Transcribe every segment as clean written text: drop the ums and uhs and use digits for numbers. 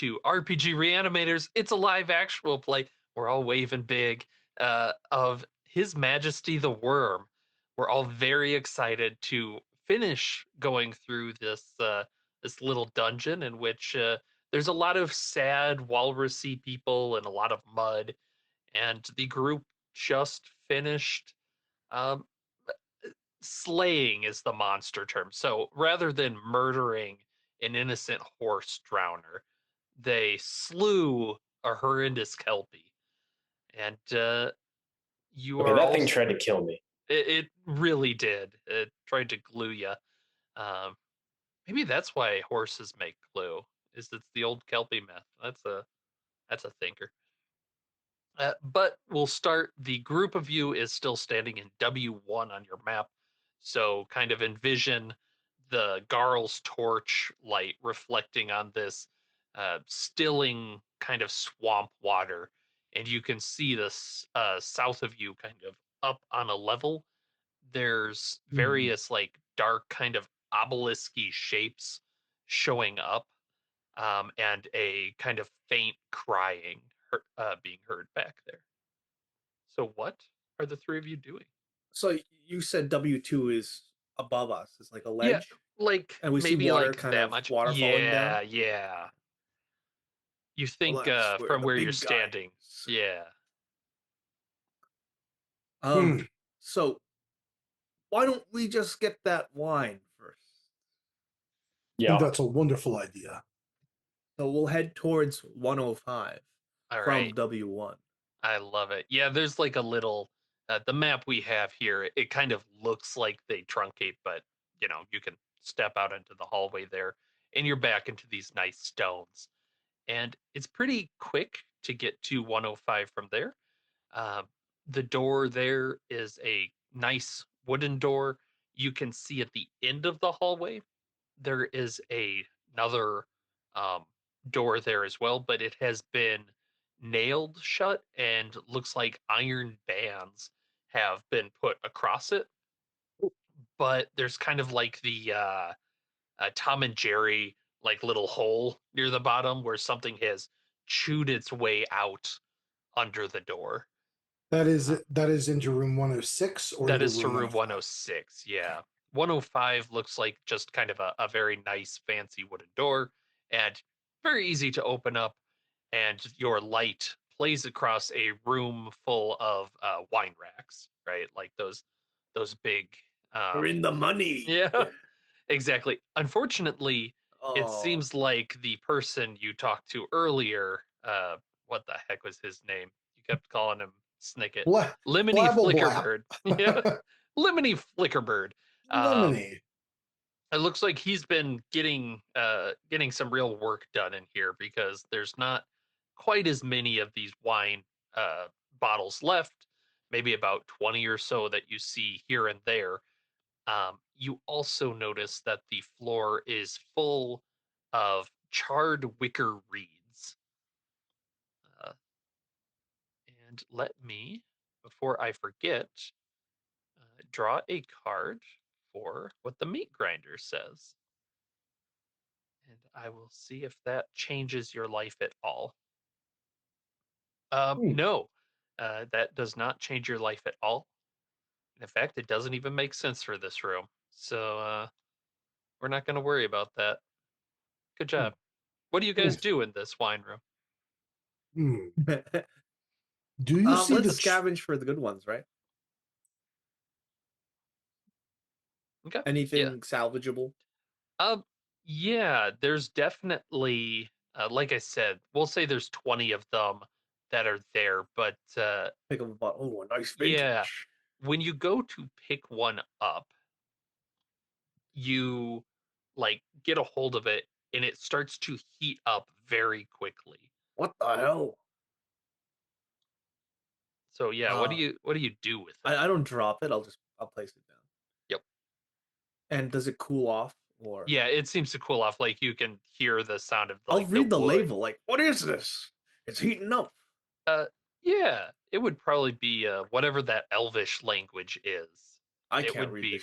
to RPG Reanimators. It's a live actual play. We're all waving big of His Majesty the Worm. We're all very excited to finish going through this little dungeon in which there's a lot of sad walrusy people and a lot of mud, and the group just finished. Um, Slaying is the monster term. So rather than murdering an innocent horse drowner, they slew a horrendous kelpie, and you Okay, are that thing also. tried to kill me. It really did. It tried to glue you. Um, Maybe that's why horses make glue. Is it's the old kelpie myth? That's a thinker. But we'll start. The group of you is still standing in W1 on your map. So kind of envision the Garl's torch light reflecting on this stilling kind of swamp water. And you can see this south of you kind of up on a level. There's Mhm. various like dark kind of obelisky shapes showing up, and a kind of faint crying being heard back there. So what are the three of you doing? So you said W2 is above us. It's like a Yeah, ledge, like and we see maybe water, like kind that of much. water falling down. Yeah, yeah. You Well, think that's where from the where you're big guy standing. is. Yeah. Um, Hmm. so why don't we just get that wine first? I think Yeah. that's a wonderful idea. So we'll head towards 105 All from right. W1. I love it. Yeah, there's like a little the map we have here, it kind of looks like they truncate, but you can step out into the hallway there and you're back into these nice stones. And it's pretty quick to get to 105 from there. Uh, the door there is a nice wooden door. You can see at the end of the hallway there is another um, door there as well, but it has been nailed shut and looks like iron bands have been put across it. But there's kind of like the Tom and Jerry like little hole near the bottom where something has chewed its way out under the door. Uh, That is into room 106 or that into is to room room 105. 106. Yeah. 105 looks like just kind of a very nice, fancy wooden door and very easy to open up. And your light plays across a room full of wine racks, right? Like those big. We're Um, in the money. yeah, exactly. Unfortunately, it Oh, seems like the person you talked to earlier, what the heck was his name? You kept calling him Snicket. Bla- Lemony blabble blab. Flickerbird. Yeah, Lemony Flickerbird. Um, Lemony. it looks like he's been getting some real work done in here because there's not quite as many of these wine uh, bottles left. Maybe about 20 or so that you see here and there. You also notice that the floor is full of charred wicker reeds. Uh, and let me, before I forget, draw a card for what the meat grinder says. And I will see if that changes your life at all. Hmm. No, that does not change your life at all. In fact, it doesn't even make sense for this room. So we're not going to worry about that. Good Hmm. job. What do you guys Nice. do in this wine room? Hmm. Do you see let's the scavenge for the good ones, right? Okay. Yeah. Anything salvageable? Um, yeah, there's definitely, like I said, we'll say there's 20 of them that are there, but Pick up a bottle. Oh, a nice yeah, vintage. when you go to pick one up, you like get a hold of it and it starts to heat up very quickly. What the hell? So yeah, Uh, what do you do with it? I don't drop it. I'll place it down. Yep. And does it cool off or? Yeah, it seems to cool off. Like you can hear the sound of I'll like the read the wood. label. Like, what is this? It's heating up. Uh, yeah, it would probably be whatever that Elvish language is. I It can't would read this be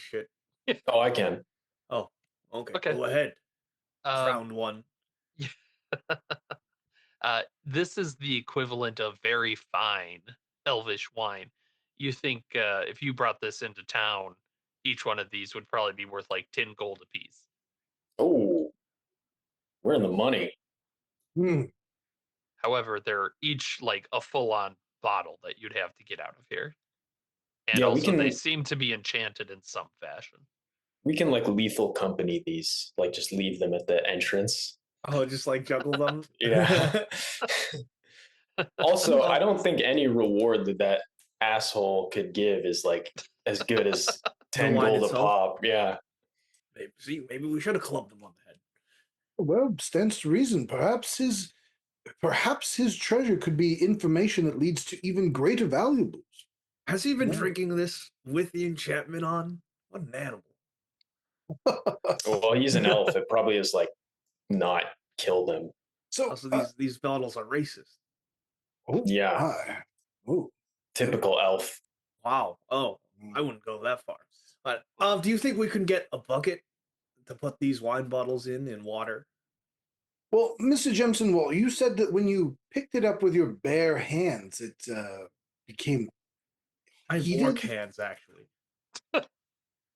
shit. Oh, I can. Oh, okay. okay. Go ahead. Um, Round one. This is the equivalent of very fine elvish wine. You think if you brought this into town, each one of these would probably be worth like 10 gold apiece. Oh, we're in the money. Hmm. However, they're each like a full on bottle that you'd have to get out of here. And Yeah, also, they seem to be enchanted in some fashion. we can like lethal company these, like just leave them at the entrance. Oh, just like juggle them. Yeah. Also, I Oh, don't think any reward that that asshole could give is like as good as the 10 wine gold a itself. pop. Yeah. Maybe we should have clubbed him on the head. Well, stands to reason. Perhaps his treasure could be information that leads to even greater valuables. Has he been No. drinking this with the enchantment on? What an animal! Well, he's an elf. It probably is like not kill them. So, Also, these bottles are racist. oh Yeah. my, oh, Typical elf. Wow. Oh, mm. I wouldn't go that far. But do you think we can get a bucket to put these wine bottles in water? Well, Mr. Jemison, well, you said that when you picked it up with your bare hands, it became I have orc heated. hands, actually.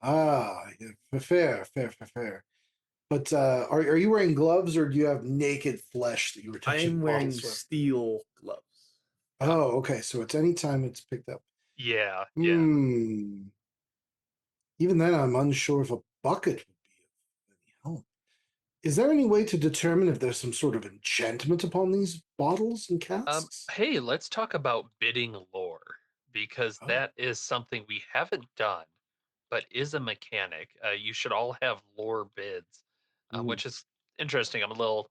Ah, yeah, fair. But are you wearing gloves, or do you have naked flesh that you were I touching am wearing bottles with? steel gloves. Oh, okay. So it's anytime it's picked up. Yeah, yeah. Hmm. Even then, I'm unsure if a bucket would be of any help. Is there any way to determine if there's some sort of enchantment upon these bottles and casks? Hey, let's talk about bidding lore because Oh, that is something we haven't done, but is a mechanic. You should all have lore bids, mm. which is interesting. I'm a little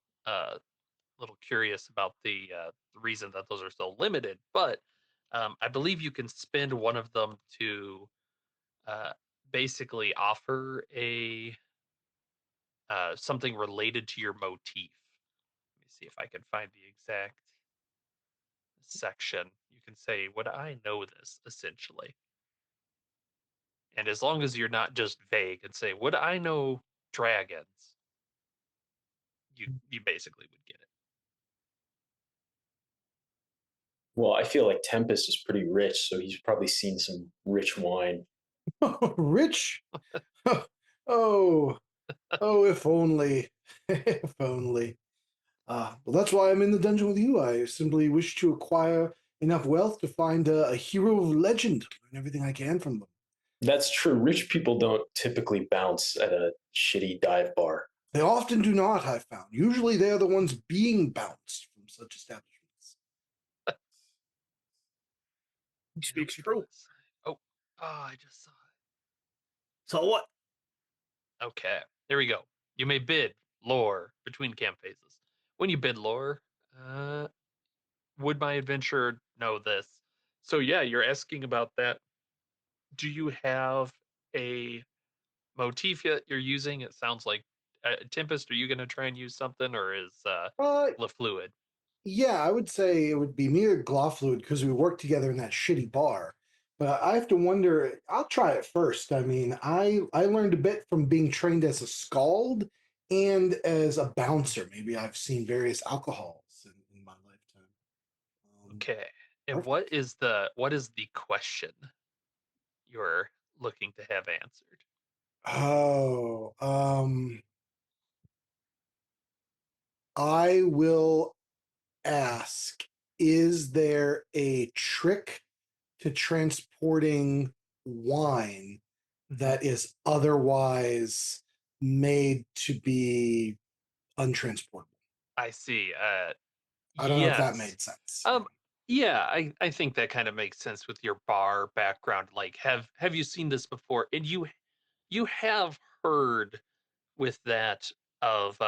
curious about the reason that those are so limited, but I believe you can spend one of them to uh, basically offer a something related to your motif. Let me see if I can find the exact section. You can say, "Would I know this?" essentially, and as long as you're not just vague and say, "Would I know dragons?" You basically would get it. Well, I feel like Tempest is pretty rich, so he's probably seen some rich wine. Rich? Oh, oh, if only. If only. Well, that's why I'm in the dungeon with you. I simply wish to acquire enough wealth to find a hero of legend, learn everything I can from them. That's true. Rich people don't typically bounce at a shitty dive bar. They often do not, I've found. Usually they're the ones being bounced from such establishments. He It'll speaks be by true. the side. Oh, I just saw So what? it. Okay, there we go. You may bid lore between camp phases. When you bid lore, would my adventurer know this? So yeah, you're asking about that. Do you have a motif yet you're using? It sounds like Tempest. Are you going to try and use something, or is Uh, LaFluid? yeah, I would say it would be me or Glawfluid because we worked together in that shitty bar. But I have to wonder. I'll try it first. I mean, I learned a bit from being trained as a scald and as a bouncer. Maybe I've seen various alcohols in my lifetime. Okay. And Perfect. what is the question you're looking to have answered? Oh, I will ask, is there a trick to transporting wine Mhm. that is otherwise made to be untransportable? I see. I don't know if that Yes. made sense. Um, yeah, I think that kind of makes sense with your bar background. Like, have you seen this before? And you have heard with that of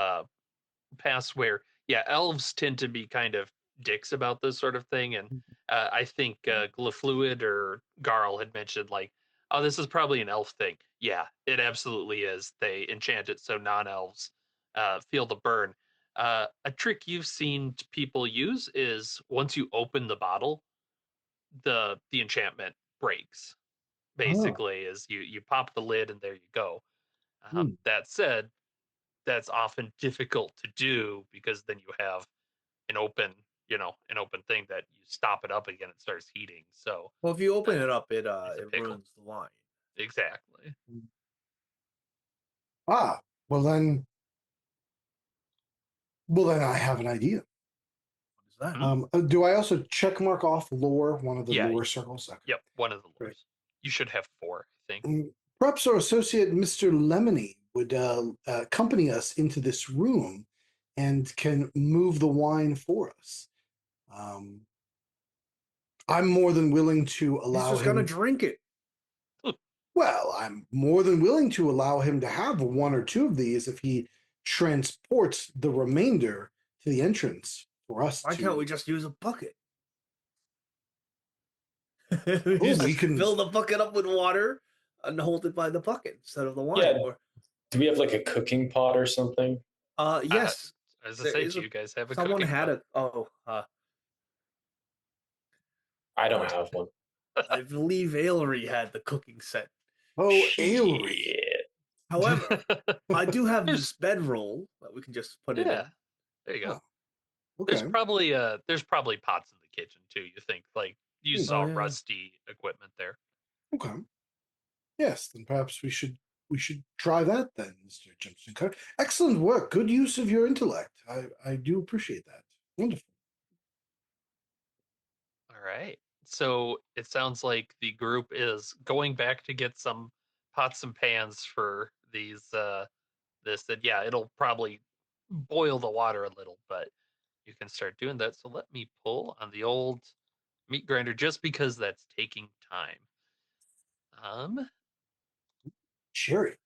past where yeah, elves tend to be kind of dicks about this sort of thing, and I think Glafluid or Garl had mentioned like, oh, this is probably an elf thing. Yeah, it absolutely is. They enchant it so non-elves feel the burn. A trick you've seen people use is once you open the bottle, the enchantment breaks. Oh, Basically, is you pop the lid and there you go. hmm. That said, that's often difficult to do because then you have an open, an open thing that you stop it up again, it starts heating. So Well, if you open it up, it's a it pickle. ruins the wine. Exactly. Ah, well then, I have an idea. What is that? Mhm. Do I also check mark off lore, one of the Yeah. lore circles? Okay, Yep. One of the great. lures. You should have 4, I think. Perhaps our associate, Mr. Lemony, would accompany us into this room and can move the wine for us. Um, I'm more than willing to He's allow just gonna him. drink it. Well, I'm more than willing to allow him to have 1 or 2 of these if he transports the remainder to the entrance for us Why can't we to. just use a bucket? Oh, You we just can. fill the bucket up with water and hold it by the bucket instead of the wine. Yeah. Or Do we have like a cooking pot or something? Uh, yes, as I there say, is do a. you guys have a Someone cooking had pot? a. Oh, I don't have one. I believe Ailery had the cooking set. Oh, Ailey. Shit. However, I do have this bedroll that we can just put it Yeah, in. there you go. Oh, okay. There's probably pots in the kitchen too. You think like you Hmm, Oh saw yeah. rusty equipment there. okay. Yes, then perhaps we should try that then, Mr. Jimson Cook. Excellent work. Good use of your intellect. I do appreciate that. Wonderful. All right. So it sounds like the group is going back to get some pots and pans for these this and yeah, it'll probably boil the water a little, but you can start doing that. So let me pull on the old meat grinder just because that's taking time. Um Chariot.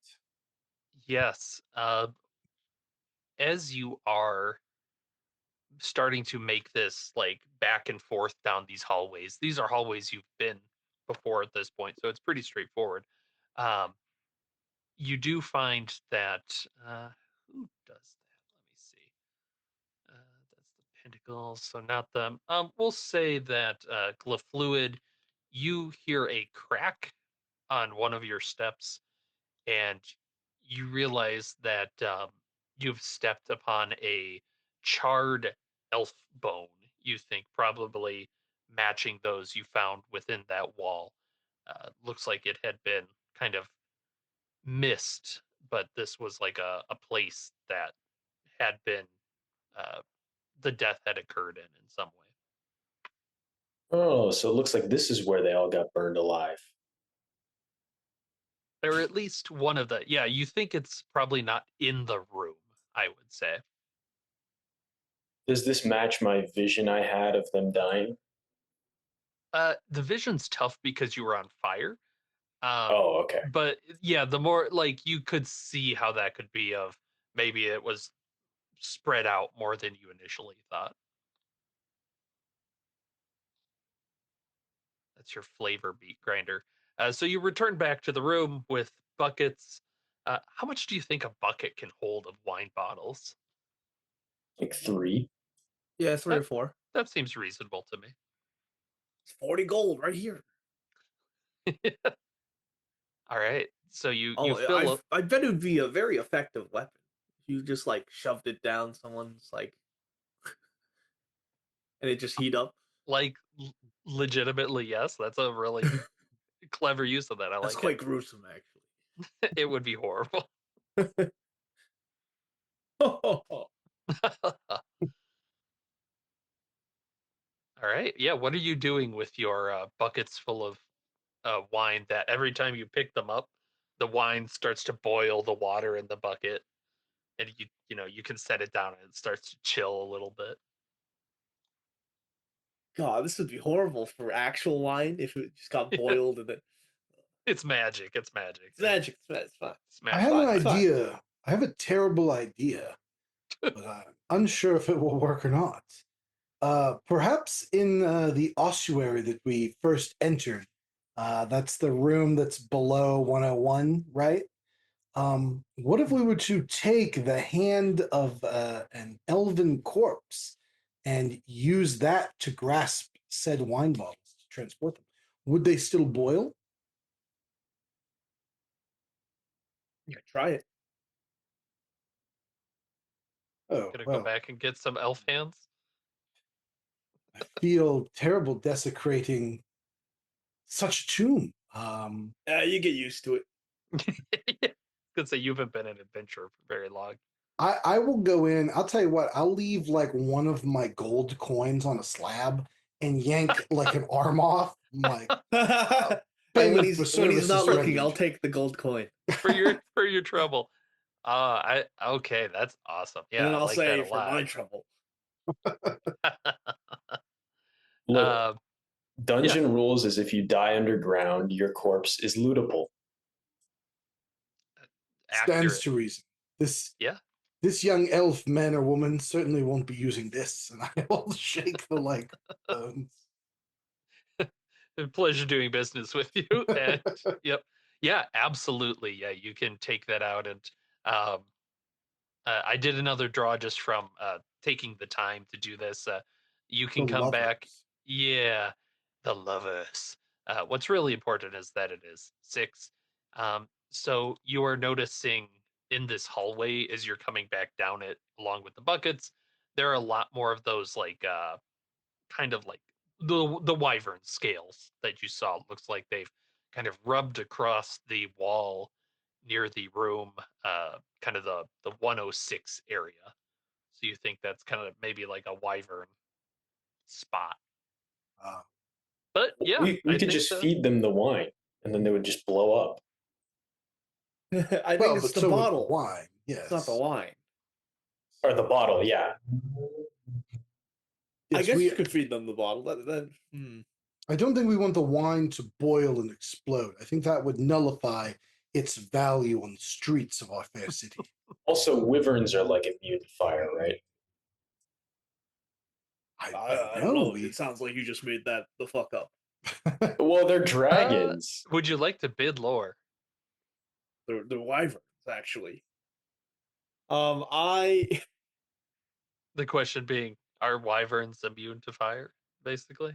yes, as you are starting to make this like back and forth down these hallways. These are hallways you've been before at this point, so it's pretty straightforward. Um, you do find that who does that? Let me see. That's the pentacles, so not them. We'll say that Glafluid. You hear a crack on one of your steps, and you realize that you've stepped upon a charred elf bone. You think probably matching those you found within that wall. Looks like it had been kind of missed, but this was like a place that had been uh, the death had occurred in some way. Oh, so it looks like this is where they all got burned alive. Or at least one of the, yeah, you think it's probably not in the room, I would say. Does this match my vision I had of them dying? The vision's tough because you were on fire. Um, Oh, okay. but yeah, the more like you could see how that could be of maybe it was spread out more than you initially thought. That's your flavor beat grinder. So you return back to the room with buckets. How much do you think a bucket can hold of wine bottles? Like 3. Yeah, 3 or That 4. that seems reasonable to me. It's 40 gold right here. All right, so you Oh, fill up I bet it would be a very effective weapon. If you just like shoved it down someone's like, and it just heat up. like legitimately yes. That's a really clever use of that. I That's like it. quite gruesome, actually. It would be horrible. All right. Yeah. What are you doing with your buckets full of wine that every time you pick them up, the wine starts to boil the water in the bucket, and you can set it down and it starts to chill a little bit. God, this would be horrible for actual wine if it just got boiled and then It's magic. It's magic. it's magic. It's fine. It's I It's magic. have an fine. It's fine. idea. I have a terrible idea, but I'm unsure if it will work or not. Perhaps in the ossuary that we first entered, that's the room that's below 101, right? What if we were to take the hand of an elven corpse and use that to grasp said wine bottles to transport them? Would they still boil? Yeah, try it. Oh, Gonna go well, back and get some elf hands. I feel terrible desecrating such a tomb. You get used to it. Could say you haven't been an adventurer for very long. I will go in. I'll tell you what. I'll leave like one of my gold coins on a slab and yank like an arm off. I'm like, And when payment for he's not services looking, I'll rendered. take the gold coin. for your trouble. I okay, that's awesome. And Yeah, then I I'll like that say a for lot. my trouble. Look, Uh, dungeon rules is if you die underground, your corpse is lootable. Stands accurate. to reason. This Yeah. this young elf man or woman certainly won't be using this, and I will shake the like bones. A pleasure doing business with you. And yep. Yeah, absolutely. Yeah, you can take that out and um I did another draw just from taking the time to do this. You The can come back. lovers. Yeah, the lovers. What's really important is that it is 6. So you are noticing in this hallway as you're coming back down it along with the buckets, there are a lot more of those like kind of like the wyvern scales that you saw. It looks like they've kind of rubbed across the wall near the room, kind of the 106 area. So you think that's kind of maybe like a wyvern spot. Uh, But yeah, We I could think just feed them the wine, and then they would just blow up. I think well, it's but the so would the bottle. wine. It's not the Yes. wine. Or the bottle, yeah. I Yes, guess we. you could feed them the bottle. I don't think we want the wine to boil and explode. I think that would nullify its value on the streets of our fair city. Also, wyverns are like immune to fire, right? I don't I don't know. know. It sounds like you just made that the fuck up. Well, they're uh, dragons. would you like to bid lore? They're wyverns, actually. I The question being, are wyverns immune to fire? Basically.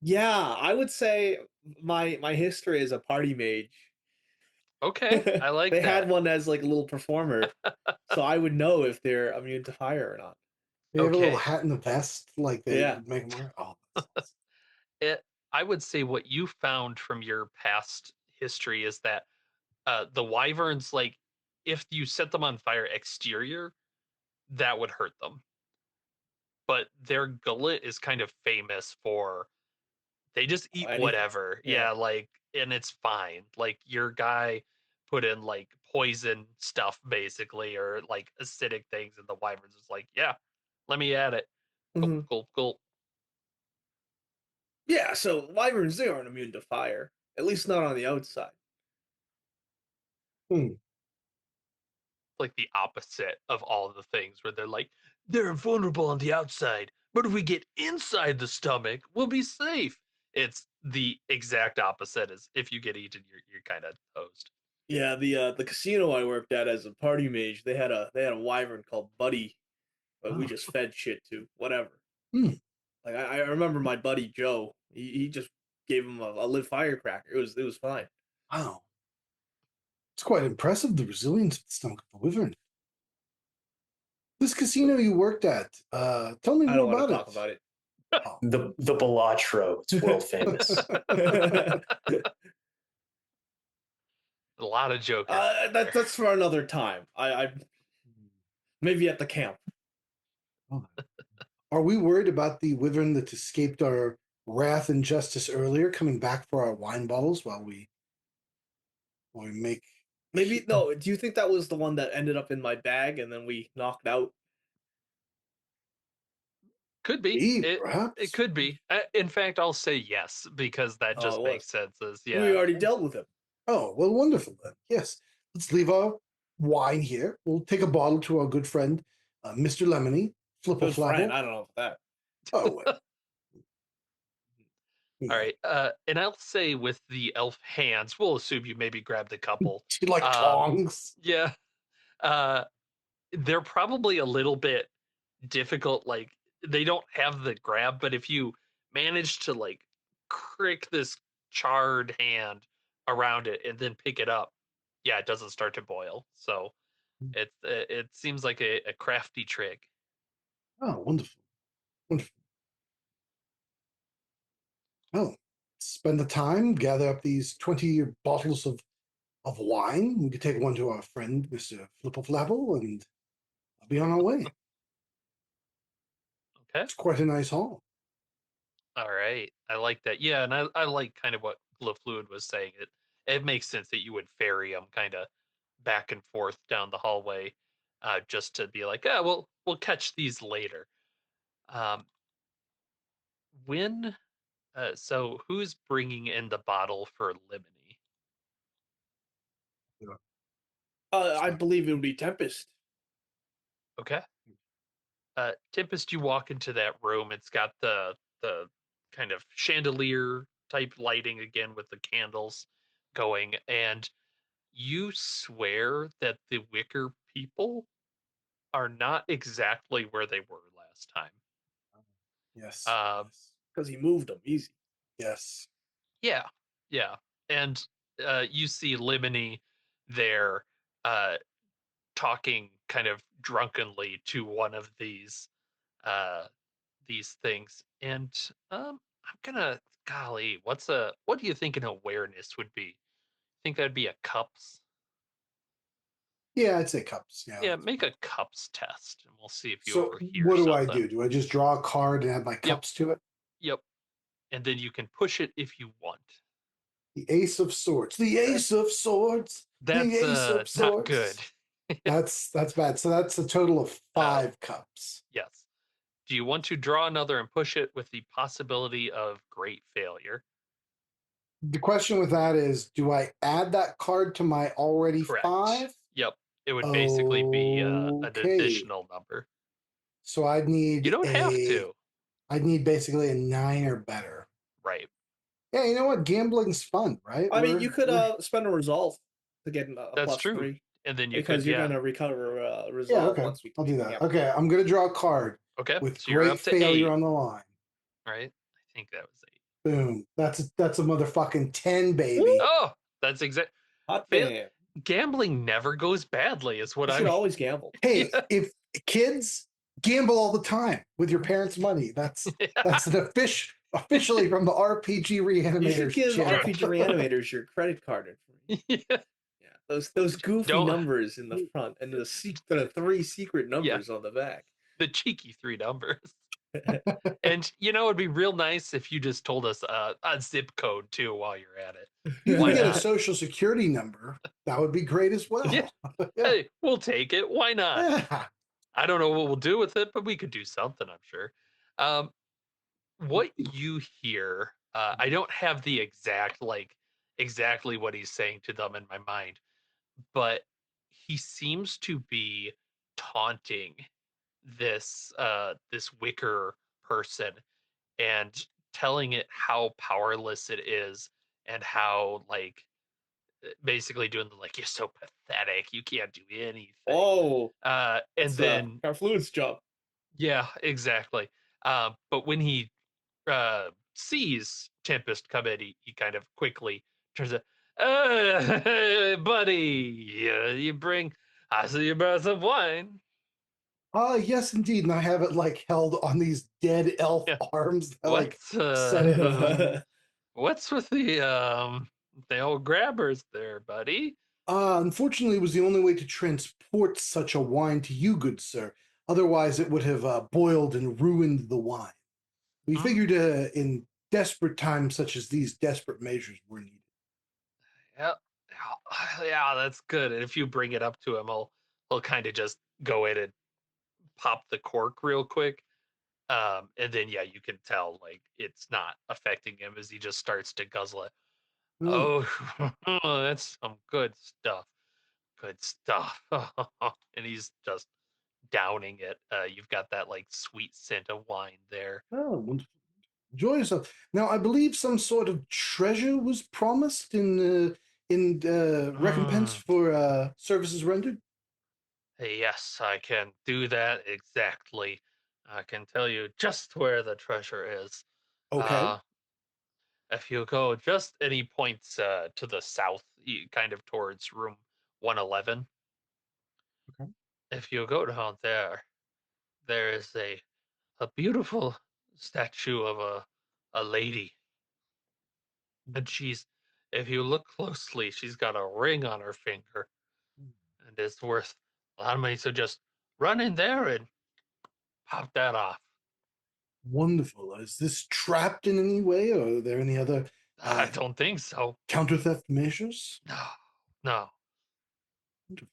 yeah, I would say my history as a party mage. Okay, I like They had that. one as like a little performer, so I would know if they're immune to fire or not. They have a little Okay. hat and a vest, like they Yeah. would make them wear. Oh, that's awesome. It, I would say what you found from your past history is that the wyverns, like, if you set them on fire exterior, that would hurt them. But their gullet is kind of famous for they just eat Anything. whatever. Yeah. Yeah, like, and it's fine. Like your guy put in like poison stuff basically, or like acidic things, and the wyverns is like, yeah, let me add it. Gulp, Hmm. gulp, gulp. Yeah, so wyverns they aren't immune to fire. At least not on the outside. Hmm. Like the opposite of all of the things where they're like, they're vulnerable on the outside, but if we get inside the stomach, we'll be safe. It's the exact opposite. As if you get eaten, you're kind of toast. Yeah, the casino I worked at as a party mage, they had a wyvern called Buddy, but we Oh. just fed shit to whatever. Hmm. Like I remember my buddy Joe, he just gave him a live firecracker. It was fine. Wow. It's quite impressive, the resilience of the stomach of the wyvern. This casino you worked at, tell me I more don't want about to it. talk about Oh. The Balatro, it's world famous. it. A lot of jokers. Out there. That's for another time. I maybe at the camp. Oh. Are we worried about the wyvern that escaped our wrath and justice earlier coming back for our wine bottles while we make Maybe no. Do you think that was the one that ended up in my bag and then we knocked out? Could be. It perhaps? could be. In fact, I'll say yes because that Oh, just it makes was. sense. As We yeah, already dealt with him. Oh, well, wonderful then. Yes. Let's leave our wine here. We'll take a bottle to our good friend, Mr. Lemony, Flipple Good friend. Flapple. I don't know about Oh, well. all Yeah. right. And I'll say with the elf hands, we'll assume you maybe grabbed a couple. Like tongs. Yeah. Uh, they're probably a little bit difficult. Like they don't have the grab, but if you manage to like crick this charred hand around it and then pick it up, yeah, it doesn't start to boil. So it seems like a crafty trick. Oh, wonderful. Wonderful. Oh, spend the time, gather up these 20 bottles of wine. We could take one to our friend, Mr. Flipple Flapple, and I'll be on our way. Okay. It's quite a nice haul. All right. I like that. Yeah, and I like kind of what LaFluid was saying. It makes sense that you would ferry them kind of back and forth down the hallway, just to be like, oh, we'll catch these later. Um, when so who's bringing in the bottle for Lemony? Yeah. I believe it would be Tempest. Okay. Tempest, you walk into that room. It's got the kind of chandelier type lighting again with the candles going, and you swear that the Wicker people are not exactly where they were last time. Yes. Um, Yes. Because he moved them easy. Yes. yeah, yeah, and you see Lemony there, uh, talking kind of drunkenly to one of uh, these things, and I'm gonna, golly, what do you think an awareness would be? Think that'd be a cups? Yeah, I'd say cups. Yeah. Yeah, make a cups test, and we'll see if you So overhear what do I something. do? Do I just draw a card and add my Yep, cups to it? yep, and then you can push it if you want. The Ace of Swords. The Ace of Swords. The That's Ace of not good. Swords. That's bad. So that's a total of Uh, 5 cups. yes. Do you want to draw another and push it with the possibility of great failure? The question with that is, do I add that card to my already Correct. 5? Yep. It would basically be an Okay. additional number. So You don't have to. I'd need basically a 9 or better. Right. Yeah, you know what? Gambling's fun, right? I mean, you could We're spend a resolve to get a That's plus true. 3 And then you could, because you're yeah. going to recover Yeah, resolve okay. once we I'll do that. camp it. Okay, I'm gonna draw a card Okay. with So you're great up to failure 8, on the line. right? I think that was 8. Boom. That's a motherfucking 10, Woo! baby. Oh, that's exact. Hot Fail. damn! Gambling never goes badly, is what You I should mean. always gamble. Hey, Yeah. if kids gamble all the time with your parents' money, that's an officially from the RPG You should Reanimators give channel. RPG Reanimators your credit card information. Yeah. Yeah, those goofy Don't. numbers in the front and the 3 secret Yeah. numbers on the back. The cheeky 3 numbers. And it'd be real nice if you just told us a zip code too while you're at it. You can Why get a not? social security number. That would be great as Yeah. well. Yeah. Hey, we'll take it. Why not? Yeah. I don't know what we'll do with it, but we could do something, I'm sure. Um, what you hear, I don't have the exactly what he's saying to them in my mind, but he seems to be taunting this wicker person and telling it how powerless it is and how basically doing the like, you're so pathetic, you can't do anything. Oh, And that's then our fluids job. yeah, exactly. But when he sees Tempest come in, he kind of quickly turns it, buddy, you bring, I see you brought some wine. Yes, indeed. And I have it like held on these dead elf Yeah. arms that like What's set it on. what's with the old grabbers there, buddy? Unfortunately, it was the only way to transport such a wine to you, good sir. Otherwise, it would have boiled and ruined the wine. We Hmm. figured in desperate times such as these, desperate measures were needed. Yeah, yeah, that's good. And if you bring it up to him, he'll kind of just go in and pop the cork real quick. And then yeah, you can tell like it's not affecting him as he just starts to guzzle it. Mm. Oh, that's some good stuff. Good stuff. And he's just downing it. You've got that like sweet scent of wine there. Oh, wonderful. Enjoy yourself. Now, I believe some sort of treasure was promised in recompense Mm, for services rendered. yes, I can do that exactly. I can tell you just where the treasure is. Okay. Uh, if you go just any points to the south, kind of towards room 111, Okay. if you go down there, there is a beautiful statue of a lady. And if you look closely, she's got a ring on her finger, and it's worth a lot of money. So just run in there and pop that off. Wonderful. Is this trapped in any way, or are there any other I don't think so. counter theft measures? No, no. Wonderful.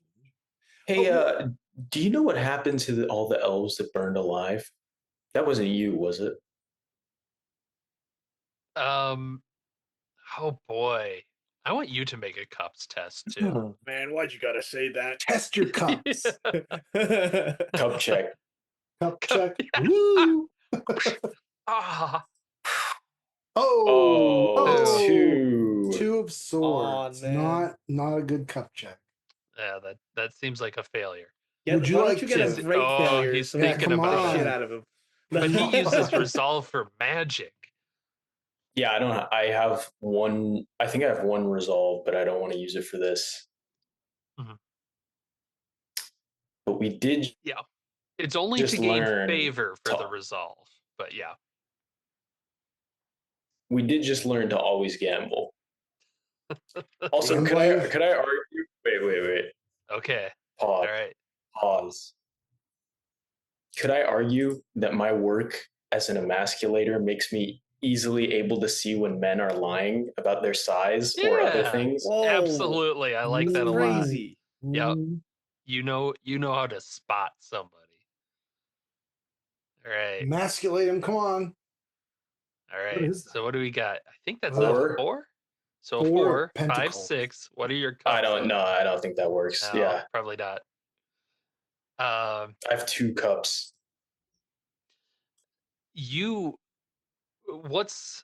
Hey, Oh, do you know what happened to all the elves that burned alive? That wasn't you, was it? Um. Oh boy, I want you to make a cups test too. Man, why'd you gotta say that? test your cups. Cup check. Cup Cup- check. Woo! Ah, Oh, Oh, oh, two. two of Aw, swords. man. Not a good cup check. yeah, that seems like a failure. Would you Why don't like you get a to? great failure He's so we Yeah, can thinking come beat the about shit it. on. out of him? But he uses No. resolve for magic. Yeah, I don't. I have one. I think I have one resolve, but I don't want to use it for this. Mhm. But we did Yeah, it's only to just gain learn. favor for the To, resolve. But yeah, we did just learn to always gamble. Also, Gambling. could I argue? Wait. okay, all Pause. right. Pause. Could I argue that my work as an emasculator makes me easily able to see when men are lying about their size or other Yeah, things? Whoa, absolutely. I like that's that a lot. crazy. Yeah, Ooh. you know how to spot somebody. All right, Emasculate him. Come on. all What right. is that? So what do we got? I think that's a Or 4. So Four of 4, 5, pentacles. 6. What are your I cups don't at? know. I don't think that works. No, Yeah, probably not. I have two cups. You what's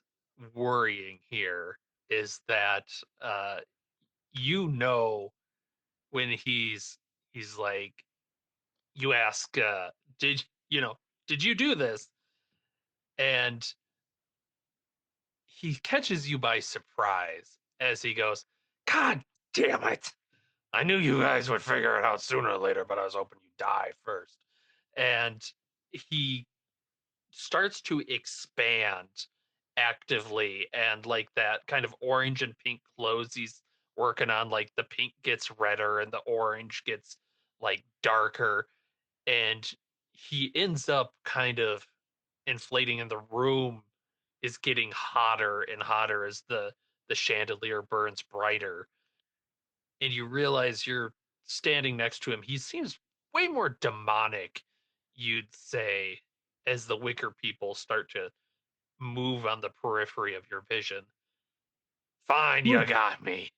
worrying here is that uh you know when he's like you ask did you know did you do this, and he catches you by surprise as he goes, god damn it, I knew you guys would figure it out sooner or later, but I was hoping you'd die first. And he starts to expand actively, and like that kind of orange and pink clothes he's working on, like the pink gets redder and the orange gets like darker, and he ends up kind of inflating, and the room is getting hotter and hotter as the chandelier burns brighter, and you realize you're standing next to him. He seems way more demonic, you'd say, as the wicker people start to move on the periphery of your vision. Fine, you Hmm. got me.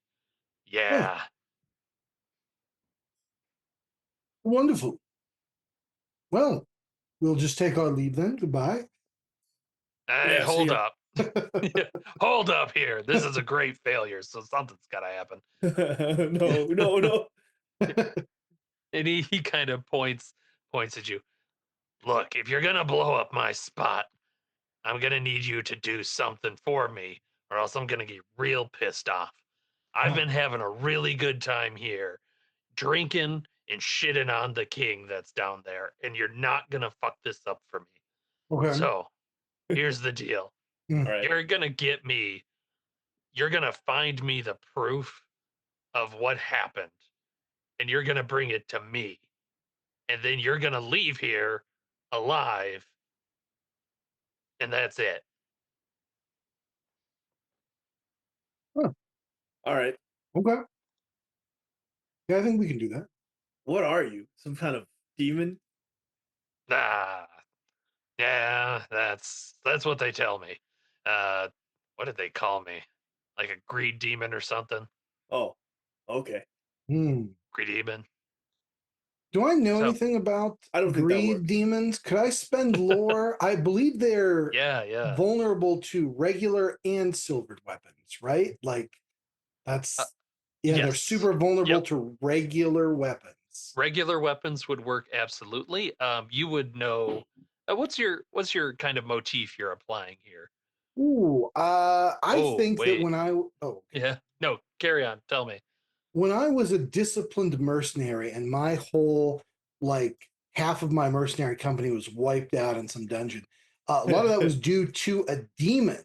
Huh. Yeah. Wonderful. Well, we'll just take our leave then. Goodbye. Hey, Yeah, see hold ya. up. Yeah, hold up here. This is a great failure, so something's got to happen. No. And he kind of points at you. Look, if you're gonna blow up my spot, I'm gonna need you to do something for me, or else I'm gonna get real pissed off. I've Oh, been having a really good time here, drinking and shitting on the king that's down there, and you're not gonna fuck this up for me. okay. So here's the deal. All right. You're gonna get me, you're gonna find me the proof of what happened, and you're gonna bring it to me. And then you're gonna leave here alive, and that's it. Huh. All right. Okay. Yeah, I think we can do that. What are you? Some kind of demon? Ah, yeah, that's what they tell me. Uh, what did they call me? Like a greed demon or something? Oh, okay. Hmm. Greed demon. Do I know So anything about I don't think that greed works. demons? Could I spend lore? I believe they're yeah. vulnerable to regular and silvered weapons, right? Like Uh, that's yeah, they're yes. super vulnerable Yep. to regular weapons. Regular weapons would work absolutely. You would know. What's your kind of motif you're applying here? Ooh, I Oh think that wait, okay. yeah. No, carry on. Tell me. When I was a disciplined mercenary and my whole like half of my mercenary company was wiped out in some dungeon, a lot of that was due to a demon.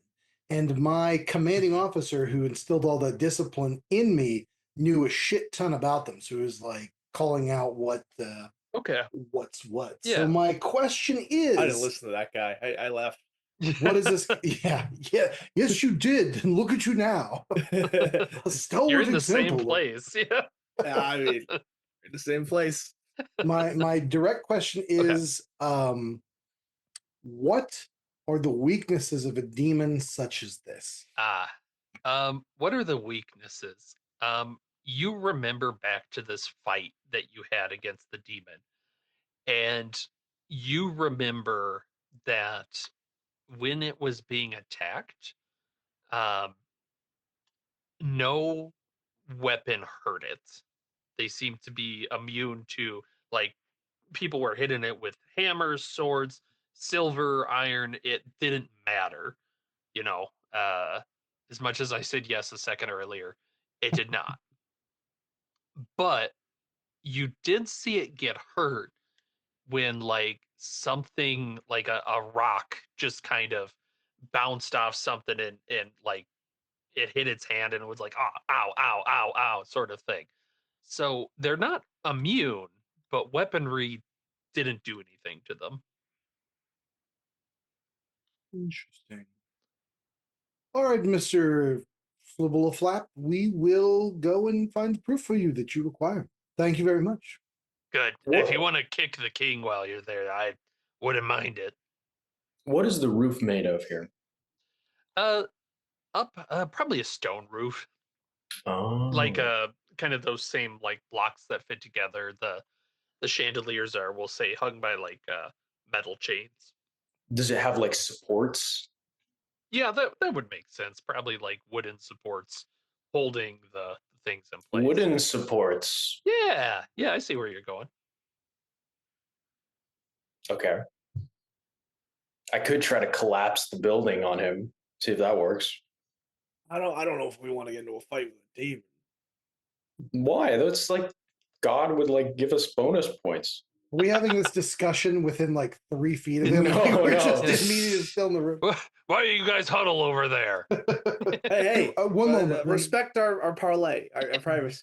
and my commanding officer, who instilled all the discipline in me, knew a shit ton about them. So he was like calling out Okay. what's what. So Yeah. my question I didn't is, listen to that guy. I left. what is this? Yeah, yes, you did. And look at you now. A You're stalwart in the same example. place. Yeah. I mean, in the same place. My direct question Okay. is, what are the weaknesses of a demon such as this? What are the weaknesses? You remember back to this fight that you had against the demon, and you remember that when it was being attacked, um, no weapon hurt it. They seem to be immune to, like, people were hitting it with hammers, swords, silver, iron. It didn't matter, you know. As much as I said yes a second earlier, it did not. But you did see it get hurt when, like, something like a rock just kind of bounced off something, and like it hit its hand and it was like, oh, ow, ow, ow, ow, sort of thing. So they're not immune, but weaponry didn't do anything to them. Interesting. All right, Mr. Flibble-a-Flap, we will go and find the proof for you that you require. Thank you very much. Good. If you want to kick the king while you're there, I wouldn't mind it. What is the roof made of here? Uh, probably a stone roof, like Oh. kind of those same like blocks that fit together. The chandeliers are, we'll say, hung by like metal chains. Does it have like supports? Yeah, that would make sense. Probably like wooden supports holding the things in place. Wooden supports. Yeah, I see where you're going. Okay. I could try to collapse the building on him, see if that works. I don't know if we want to get into a fight with a demon. Why? That's like God would like give us bonus points. Are we having this discussion within like 3 feet of him? No, Like, we're no. just immediately still in the room. Why do you guys huddle over there? Hey, one moment. Respect our parlay, our privacy.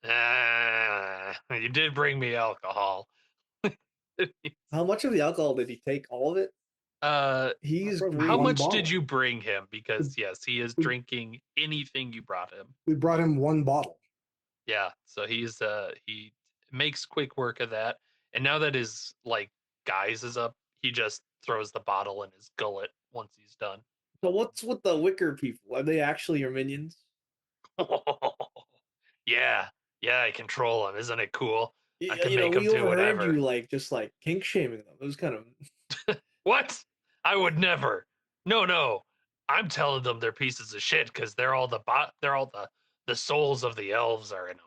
You did bring me alcohol. How much of the alcohol did he take? All of it? He's Probably How one much bottle. did you bring him? Because yes, he is drinking anything you brought him. We brought him 1 bottle. Yeah, so he makes quick work of that. And now that his like guise is up, he just throws the bottle in his gullet once he's done. So what's with the wicker people? Are they actually your minions? Yeah, I control him. Isn't it cool? I can You know, make him we do overheard whatever. you just kink shaming them. It was kind of What? I would never. No. I'm telling them they're pieces of shit because they're all the souls of the elves are in them.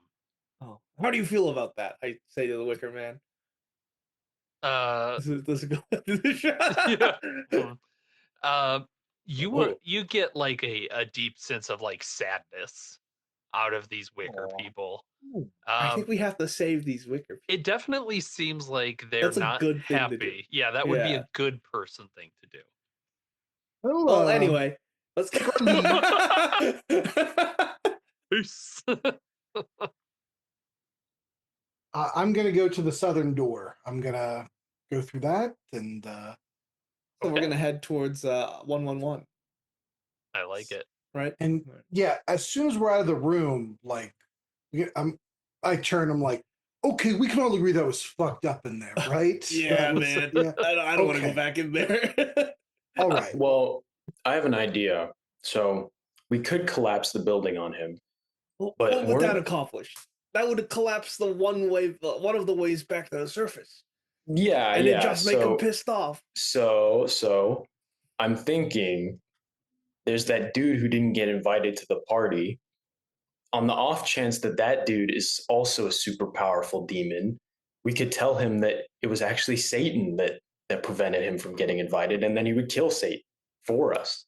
Oh, how do you feel about that? I say to the Wicker Man. This is go. Yeah. Uh, Oh. you get like a deep sense of like sadness out of these wicker people. I think we have to save these Wicker people. It definitely seems like they're That's a not good thing to do. happy. Yeah, that would be Yeah. a good person thing to do. Well, anyway, let's go. Peace. I'm going to go to the southern door. I'm going to go through that and So we're gonna head towards 111. I like it. Right? and yeah, as soon as we're out of the room, like I turn, I'm like, okay, we can all agree that was fucked up in there, right? Yeah, Was, man. yeah. I don't want to Okay. go back in there. All right. Well, I have an idea. So we could collapse the building on him. Well, But what would we're- that accomplish? That would collapse the one of the ways back to the surface. Yeah, And yeah. it just make them pissed off. So I'm thinking there's that dude who didn't get invited to the party. On the off chance that that dude is also a super powerful demon, we could tell him that it was actually Satan that prevented him from getting invited, and then he would kill Satan for us.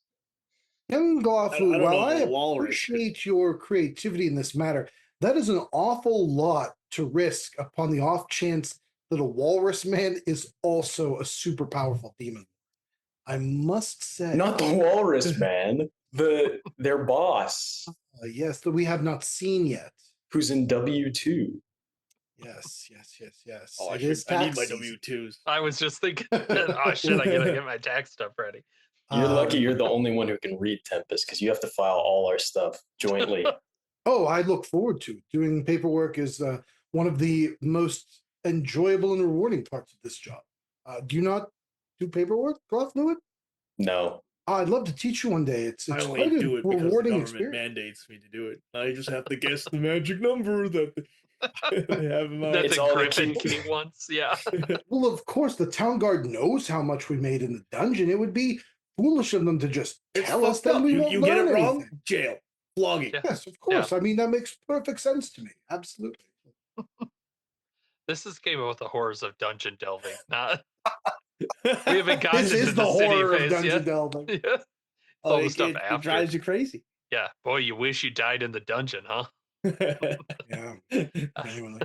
Young Glawflu, don't while know I if a walrus appreciate your creativity in this matter, that is an awful lot to risk upon the off chance that a walrus man is also a super powerful demon. I must say. Not the walrus man. their boss, Yes, that we have not seen yet. who's in W2. Yes, yes, yes, yes. Oh, It is I need tax my season. W-2s. I was just thinking, oh shit, I gotta get my tax stuff ready. You're lucky Um, you're the only one who can read Tempest because you have to file all our stuff jointly. Oh, I look forward to it. Doing paperwork is one of the most enjoyable and rewarding parts of this job. Do you not do paperwork, Glove Fluid? No. I'd love to teach you one day. It's I only quite a do it because the rewarding government experience. mandates me to do it. I just have to guess the magic number that they have in That mind. It's the all the Griffin key- King wants, yeah. Well, of course, the town guard knows how much we made in the dungeon. It would be foolish of them to just It's tell us, fucked then up. we You won't get learn it wrong, anything. jail, flogging. Yeah. Yes, of course. I mean, that makes perfect sense to me. Absolutely. This is Game of the Horrors of Dungeon Delving. Not we haven't gotten This into is the the city horror of phase dungeon yet. delving. Yeah. It's Oh, all the stuff it after. drives you crazy. Yeah. Boy, you wish you died in the dungeon, huh? Yeah, genuinely.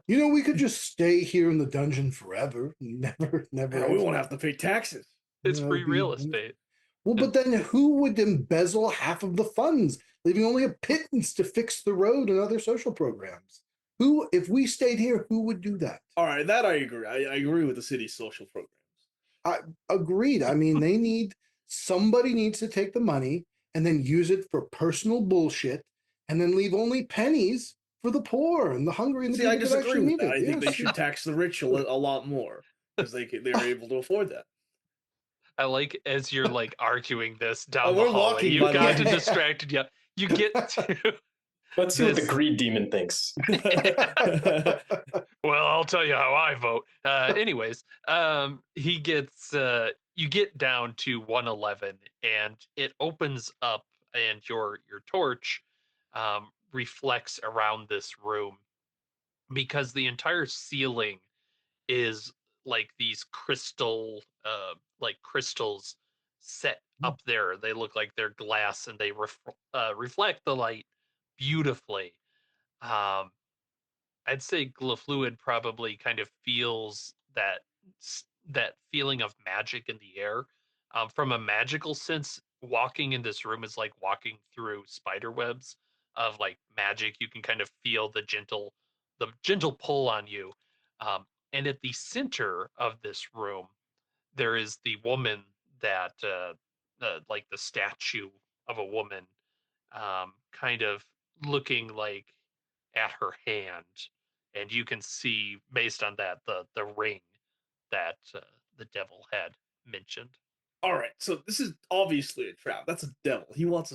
You know, we could just stay here in the dungeon forever. Never. We won't have to pay taxes. It's That free would be real wonderful. estate. Well, but then who would embezzle half of the funds, leaving only a pittance to fix the road and other social programs? Who, if we stayed here, who would do that? All right, that I agree. I agree with the city's social programs. I agreed. I mean, somebody needs to take the money and then use it for personal bullshit and then leave only pennies for the poor and the hungry and the See, I people that disagree actually with need that. it. I think they Yes. should tax the rich a lot more because they're able to afford that. I like as you're like arguing this down the we're hallway. walking, You've by the gotten way. distracted. Yeah. You get to Let's see what the This- greed demon thinks. well, I'll tell you how I vote. Anyways, he gets you get down to 111 and it opens up and your torch reflects around this room because the entire ceiling is like these like crystals set up there. They look like they're glass and they reflect the light beautifully. Um, I'd say Glafluid probably kind of feels that feeling of magic in the air. From a magical sense, walking in this room is like walking through spider webs of like magic. You can kind of feel the gentle pull on you. And at the center of this room, there is the woman that like the statue of a woman, kind of looking like at her hand, and you can see based on that the ring that the devil had mentioned. All right, so this is obviously a trap. That's a devil. He wants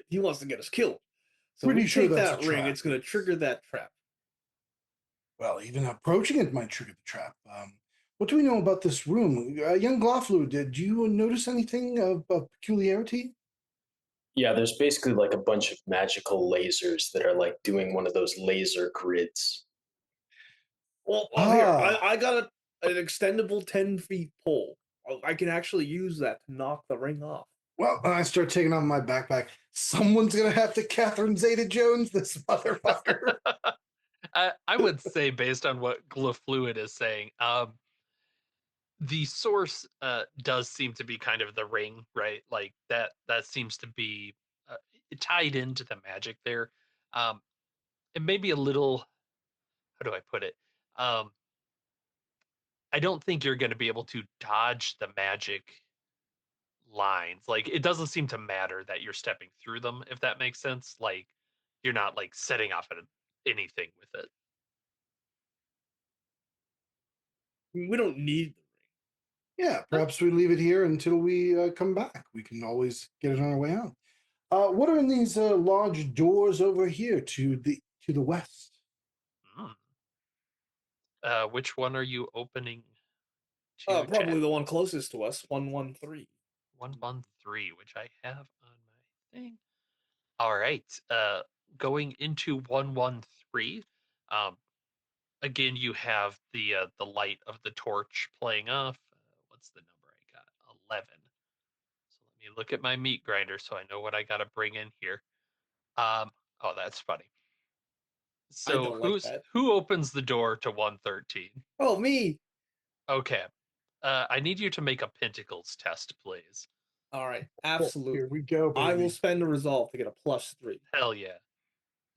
he wants to get us killed. So Pretty we sure take that's that a ring, trap, it's going to yes. trigger that trap. Well, even approaching it might trigger the trap. What do we know about this room? Young Glaflu, did you notice anything of peculiarity? Yeah, there's basically like a bunch of magical lasers that are like doing one of those laser grids. Well, here Ah, I got an extendable 10 feet pole. I can actually use that to knock the ring off. well, I start taking off my backpack. Someone's gonna have to Catherine Zeta-Jones this motherfucker. I would say based on what Glafluid is saying, the source does seem to be kind of the ring, right? Like that seems to be uh, tied into the magic there. And maybe a little, how do I put it? Um, I don't think you're going to be able to dodge the magic lines. Like it doesn't seem to matter that you're stepping through them, if that makes sense. Like you're not like setting off at anything with it. We don't need the ring. Yeah, perhaps we leave it here until we come back. We can always get it on our way out. What are in these large doors over here to the west? Mm. Which one are you opening to, Probably Chad? the one closest to us, 113. 113, which I have on my thing. All right. Going into 113. Um, again, you have the light of the torch playing off. What's the number I got? 11. So let me look at my meat grinder so I know what I got to bring in here. Oh, that's funny. I So don't like that. who opens the door to 113? Oh, me! Okay. I need you to make a pentacles test, please. All right, Here absolutely. we go, I will baby. spend a resolve to get a +3. Hell yeah.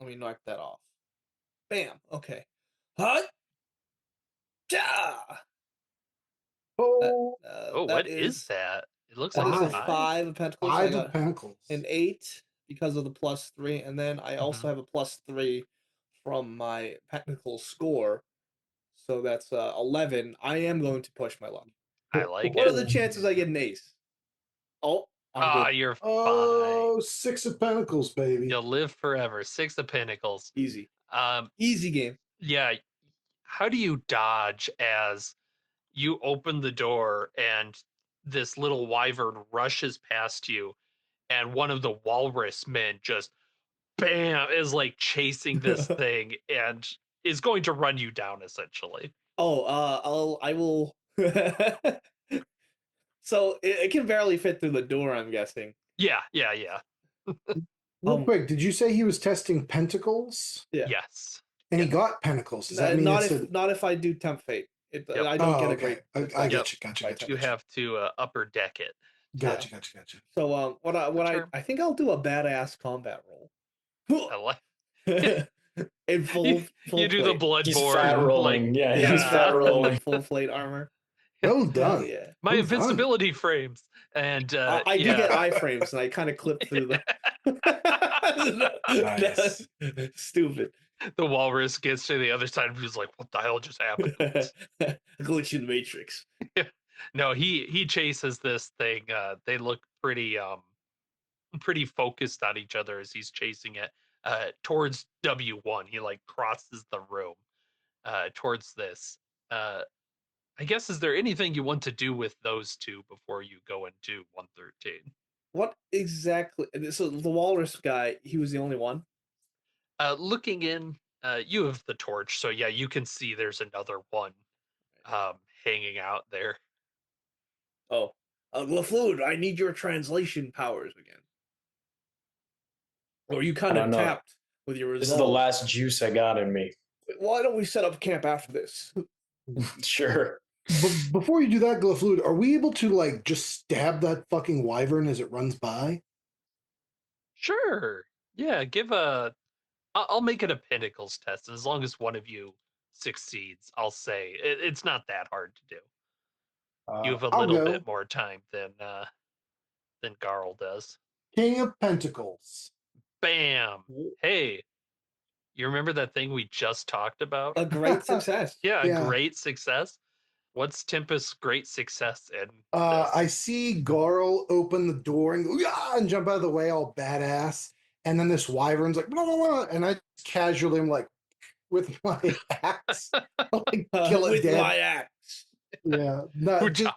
Let me knock that off. Bam. Okay. Hut. Ja! That, Oh, Oh, that what is is that? It looks that like is a five. 5. 5 of pentacles. So I 5 of got pentacles. an 8 because of the +3, and then I also Mhm. have a +3 from my technical score. So that's 11. I am going to push my luck. I like What are it. the chances I get an ace? Oh, I'm Ah, good. you're fine. Oh, 6 of pentacles, baby. You'll live forever. 6 of Pentacles. Easy. Um, Easy game. yeah. How do you dodge as you open the door and this little wyvern rushes past you, and one of the walrus men just bam is like chasing this thing and is going to run you down essentially. Oh, I will. So it can barely fit through the door, I'm guessing. Yeah, yeah, yeah. Real quick, did you say he was testing pentacles? Yeah. Yes. And he Yes. got pentacles. Does that mean Not it's if a. not if I do tempt fate. Yep. I don't Oh, get a okay. great I success Yep. get you. Gotcha. by Gotcha. tempt. You Gotcha. have to upper deck it. Yeah. So Gotcha. So the what term I think I'll do a badass combat roll. I like In you, full you do the plate. He's fat bloodborne like rolling. Yeah, he's Yeah, fat rolling. full plate armor. Well Hell done. yeah. my Well done. invincibility frames and I do yeah. get iframes and I kind of clip through the Nice. stupid. The walrus gets to the other side and he's like, what the hell just happened? Glitch in the matrix. No, he chases this thing. They look pretty focused on each other as he's chasing it towards W1. He like crosses the room towards this. I guess, is there anything you want to do with those two before you go into 113? What exactly? So the walrus guy, he was the only one. Looking in, you have the torch, so yeah, you can see there's another one hanging out there. Oh, LaFluid, I need your translation powers again. Or you I kind don't of know. tapped with your This is the resolve. last juice I got in me. Why don't we set up camp after this? Sure. But before you do that, Glowfluid, are we able to like just stab that fucking wyvern as it runs by? Sure. Yeah, give a. I'll make it a Pinnacles test, and as long as one of you succeeds, I'll say it's not that hard to do. You have a I'll little bit go. more time than Garl does. King of Pentacles. Bam. Hey, you remember that thing we just talked about? A great success. Yeah, a Yeah. great success. What's Tempest's great success in I this? see Garl open the door and go, "Yeah," and jump out of the way all badass. And then this wyvern's like, blah, blah, blah, and I casually am like, with my axe, I'll, like kill it With dead. my axe. Yeah. No, Hoocha.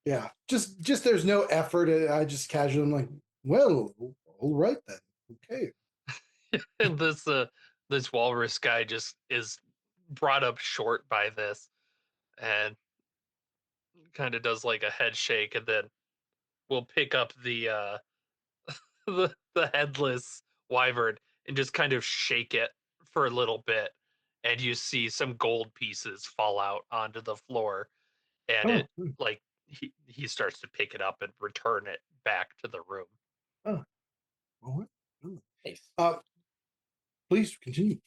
yeah. Just there's no effort. I just casually am like, well, all right then. Okay. And this walrus guy just is brought up short by this and kind of does like a head shake, and then we'll pick up the headless wyvern and just kind of shake it for a little bit, and you see some gold pieces fall out onto the floor, and Oh, it like he starts to pick it up and return it back to the room. oh, all right. Oh. Nice. Please continue.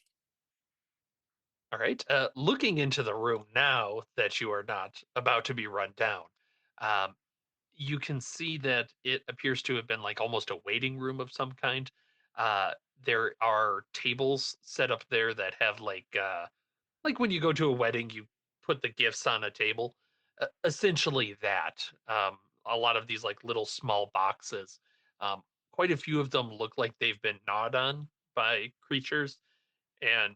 All right. Looking into the room now that you are not about to be run down, um, you can see that it appears to have been like almost a waiting room of some kind. There are tables set up there that have like when you go to a wedding, you put the gifts on a table. Essentially that. A lot of these like little small boxes. Um, Quite a few of them look like they've been gnawed on by creatures, and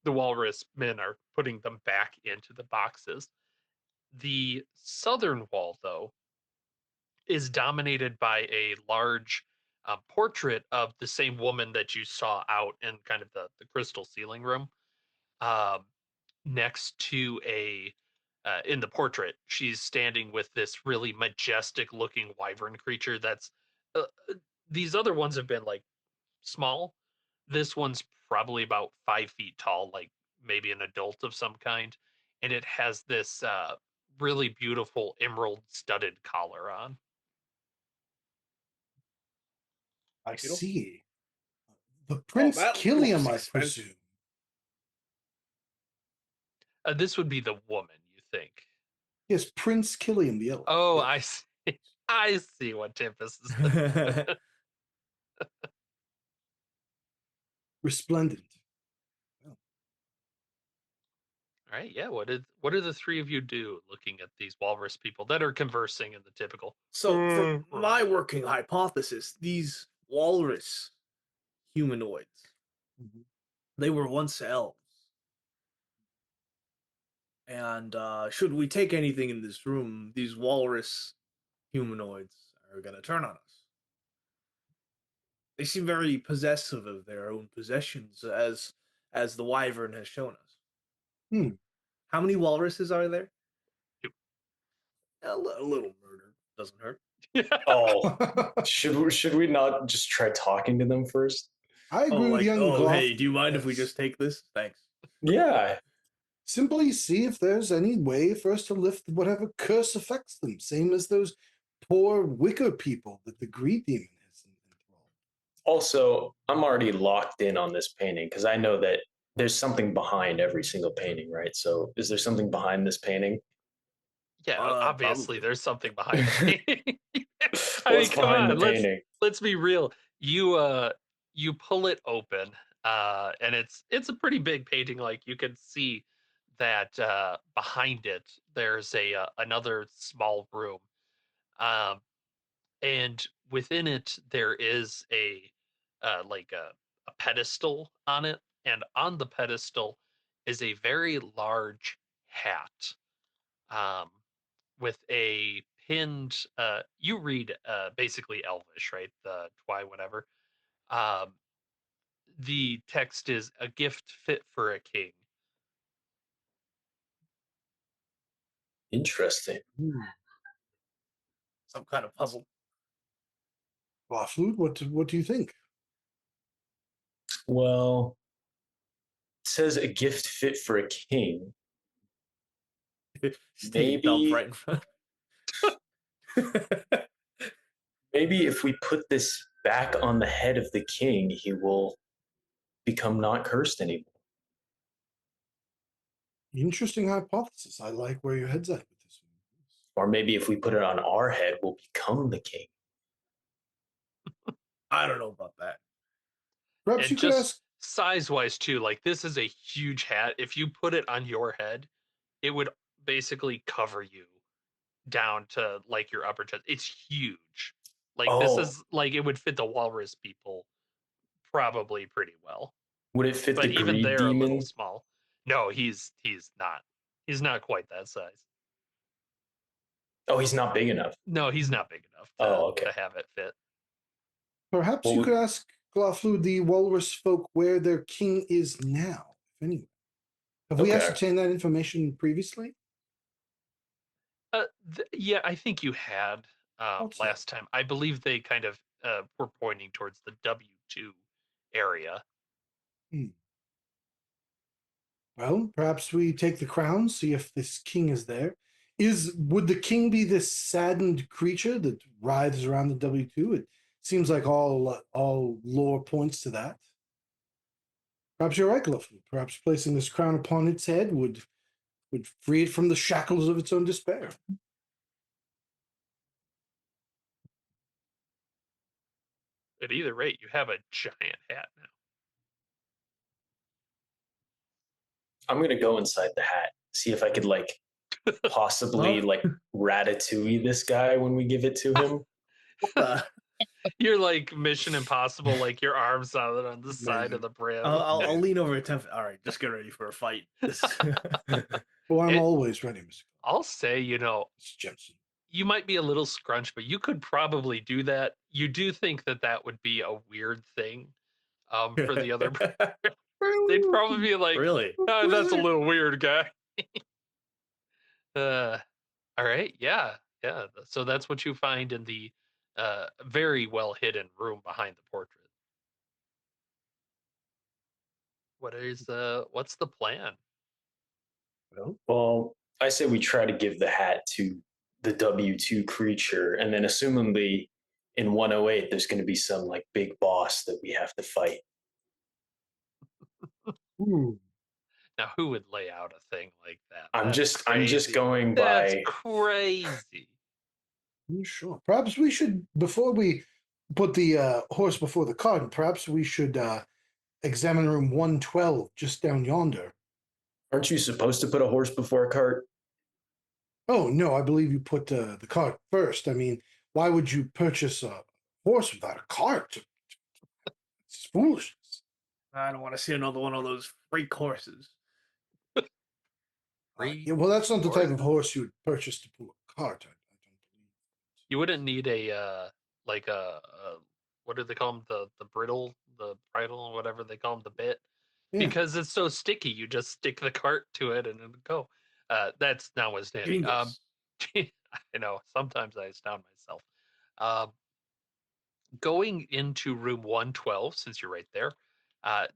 the walrus men are putting them back into the boxes. The southern wall, though, is dominated by a large portrait of the same woman that you saw out in kind of the crystal ceiling room. Um, Next to a in the portrait, she's standing with this really majestic looking wyvern creature that's these other ones have been like small. This one's probably about 5 feet tall, like maybe an adult of some kind, and it has this really beautiful emerald studded collar on. I You know? see. The Oh, Prince that Killiam, looks I expensive. presume. This would be the woman, you think? Yes, Prince Killiam the Elf. Oh, Yes. I see. I see what Tempest is thinking. Resplendent. Oh. All right, yeah. What do the three of you do looking at these walrus people that are conversing in the typical? So, from my working hypothesis, these walrus humanoids, Mhm. they were once elves. And should we take anything in this room, these walrus humanoids are going to turn on us. They seem very possessive of their own possessions, as the wyvern has shown us. Hmm. How many walruses are there? Two. A little murder doesn't hurt. Oh, should we not just try talking to them first? I Oh, agree with like, young oh, Gloff. hey, do you mind if we Yes. just take this? Thanks. Yeah. Simply see if there's any way for us to lift whatever curse affects them, same as those poor wicker people that the greed demon has enthralled. Also, I'm already locked in on this painting because I know that there's something behind every single painting, right? So, is there something behind this painting? Yeah, obviously Probably. there's something behind the painting. I mean, What's come behind the on, painting? let's be real. You pull it open, and it's a pretty big painting. Like you can see that behind it there's a another small room. Um, and within it there is a like a pedestal on it, and on the pedestal is a very large hat. Um, with a pinned you read basically elvish, right? The twy whatever. um the text is a gift fit for a king. Interesting. Hmm. Some kind of puzzle. Waffle, what do you think? Well, it says a gift fit for a king. Just take a dump Maybe right in front. maybe if we put this back on the head of the king, he will become not cursed anymore. Interesting hypothesis. I like where your head's at with this one. Or maybe if we put it on our head, we'll become the king. I don't know about that. Perhaps And you could just ask. size wise too, like this is a huge hat. If you put it on your head, it would basically cover you down to like your upper chest. It's huge. Like this Oh, is like it would fit the walrus people probably pretty well. would it fit the But even greed they're a little demon? small. No, he's not. He's not quite that size. Oh, he's not big enough. No, he's not big enough Oh, okay. to have it fit. Perhaps Well, you could ask Glaflu, the walrus folk, where their king is now, if anywhere. Have we okay. ascertained that information previously? Yeah, I think you had Thought so. last time. I believe they kind of were pointing towards the W2 area. Hmm. Well, perhaps we take the crown, see if this king is there. Would the king be this saddened creature that writhes around the W2? It seems like all lore points to that. Perhaps you're right, Glaflu. Perhaps placing this crown upon its head would free it from the shackles of its own despair. At either rate, you have a giant hat now. I'm gonna go inside the hat, see if I could like possibly Huh? like ratatouille this guy when we give it to him. What the? You're like Mission Impossible, like your arms on the side of Amazing. the brim. I'll lean over to 10. All right, just get ready for a fight. This. Well, I'm It, always ready, Mr. I'll say, Jensen. you might be a little scrunched, but you could probably do that. You do think that that would be a weird thing for the other. They'd probably be like, Really? oh, "That's a little weird, guy." Uh, all right, yeah, yeah. So that's what you find in the very well hidden room behind the portrait. What's the plan? Well, I say we try to give the hat to the W2 creature, and then assumingly in 108 there's going to be some like big boss that we have to fight. Ooh. Now, who would lay out a thing like that? I'm That's just crazy. going That's by. crazy. Sure. Perhaps we should, before we put the horse before the cart, perhaps we should examine room 112 just down yonder. Aren't you supposed to put a horse before a cart? Oh, no, I believe you put the cart first. I mean, why would you purchase a horse without a cart? It's foolishness. I don't want to see another one of those freak horses. Yeah, Free well, that's not the type of horses. horse you would purchase to pull a cart. I don't believe. You wouldn't need a like a what do they call them, the bridle, whatever they call them, the bit, Yeah. because it's so sticky. You just stick the cart to it and it'll go. That's not what's standing. Genius. I know. Sometimes I astound myself. Um, Going into room 112, since you're right there,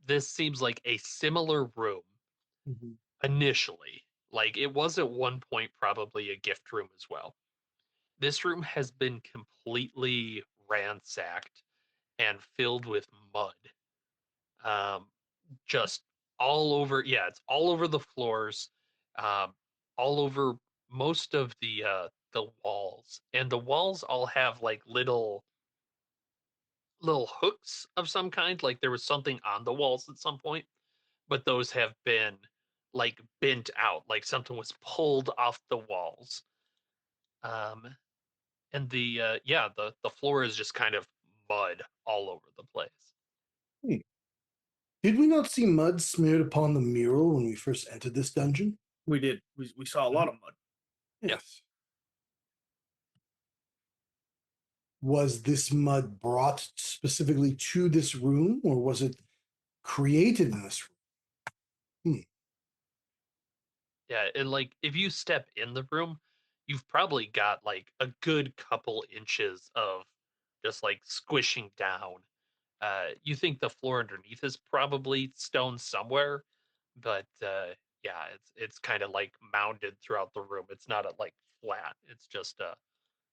this seems like a similar room Mhm. initially. Like it was at one point probably a gift room as well. This room has been completely ransacked and filled with mud. Um, just all over. Yeah, it's all over the floors, um, all over most of the walls, and the walls all have like little hooks of some kind. Like there was something on the walls at some point, but those have been like bent out, like something was pulled off the walls. Um, and the floor is just kind of mud all over the place. Hmm. Did we not see mud smeared upon the mural when we first entered this dungeon? We did. We saw a lot of mud. Yeah. Yes. Was this mud brought specifically to this room, or was it created in this room? Yeah, and like if you step in the room, you've probably got like a good couple inches of just like squishing down. You think the floor underneath is probably stone somewhere, but yeah, it's kind of like mounded throughout the room. It's not a like flat. It's just a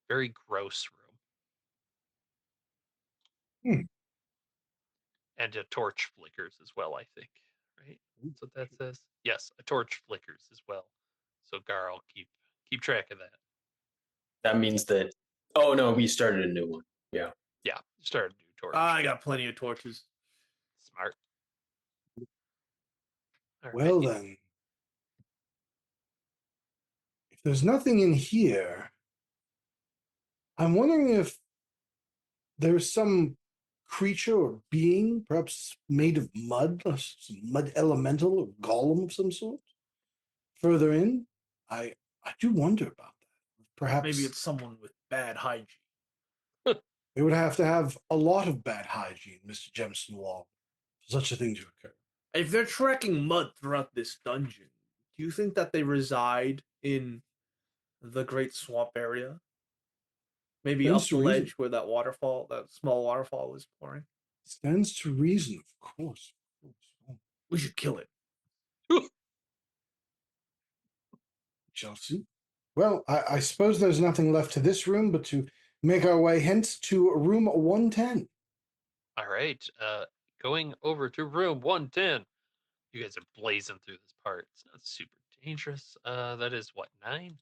very gross room. Hmm. And a torch flickers as well, I think. Right? That's what that says. Yes, a torch flickers as well. So Gar, I'll keep track of that. That means that. Oh no, we started a new one. Yeah. Yeah, start a new torch. I got plenty of torches. Smart. All Well, right. then, if there's nothing in here, I'm wondering if there's some creature or being, perhaps made of mud, or some mud elemental or golem of some sort, further in. I I do wonder about that. Maybe Perhaps it's someone with bad hygiene. they would have to have a lot of bad hygiene, Mr. Jemison Wall, for such a thing to occur. If they're tracking mud throughout this dungeon, do you think that they reside in the Great Swamp area? Maybe Stands up to the reason. ledge where that small waterfall was pouring. Stands to reason, of course. Of course. We should kill it. Chelsea. Well, I suppose there's nothing left to this room but to make our way hence to room 110. All right. Going over to room 110. You guys are blazing through this part. It's not super dangerous. That is what, 9? Let me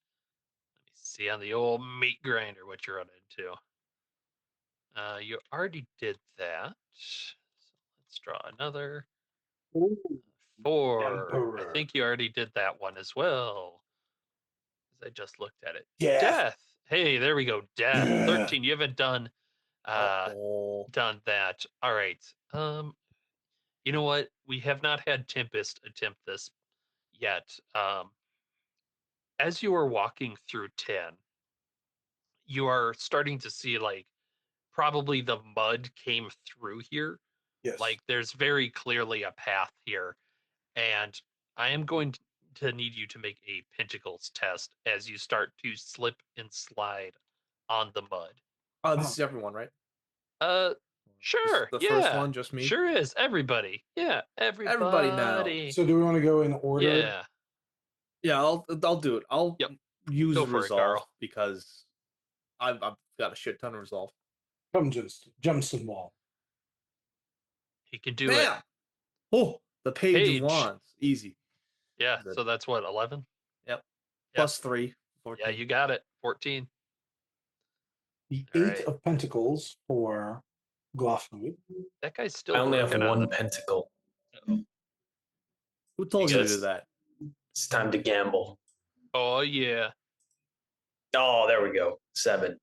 see on the old meat grinder what you're running into. You already did that. So let's draw another. Ooh, 4. I Emperor. think you already did that one as well. As I just looked at it. Death. Death. Hey, there we go. Death. Yeah. 13. You haven't uh Oh, done that. All right. You know what? We have not had Tempest attempt this yet. As you are walking through 10, you are starting to see like probably the mud came through here. Yes. Like there's very clearly a path here, and I am going to need you to make a Pentacles test as you start to slip and slide on the mud. this Oh, is everyone, right? Uh, This sure, the first yeah, one, just me. sure is everybody. Yeah, Everybody now. everybody. so do we want to go in order? Yeah, Yeah, I'll do it. I'll yep. use Go for it, resolve Carl. because I've got a shit ton of resolve. Come, Jumston Wall. He can do it. Bam! Oh, the Page of Page. Wands. Easy. Yeah, Good. so that's what, 11? Yep. Yep. Plus 3. 14. Yeah, you got it. 14. The All 8 right. of Pentacles for Glofnwood. That guy's I still only have working on one the. pentacle. Who told you to do Because that? it's time to gamble. Oh, yeah. Oh, there we go. 7.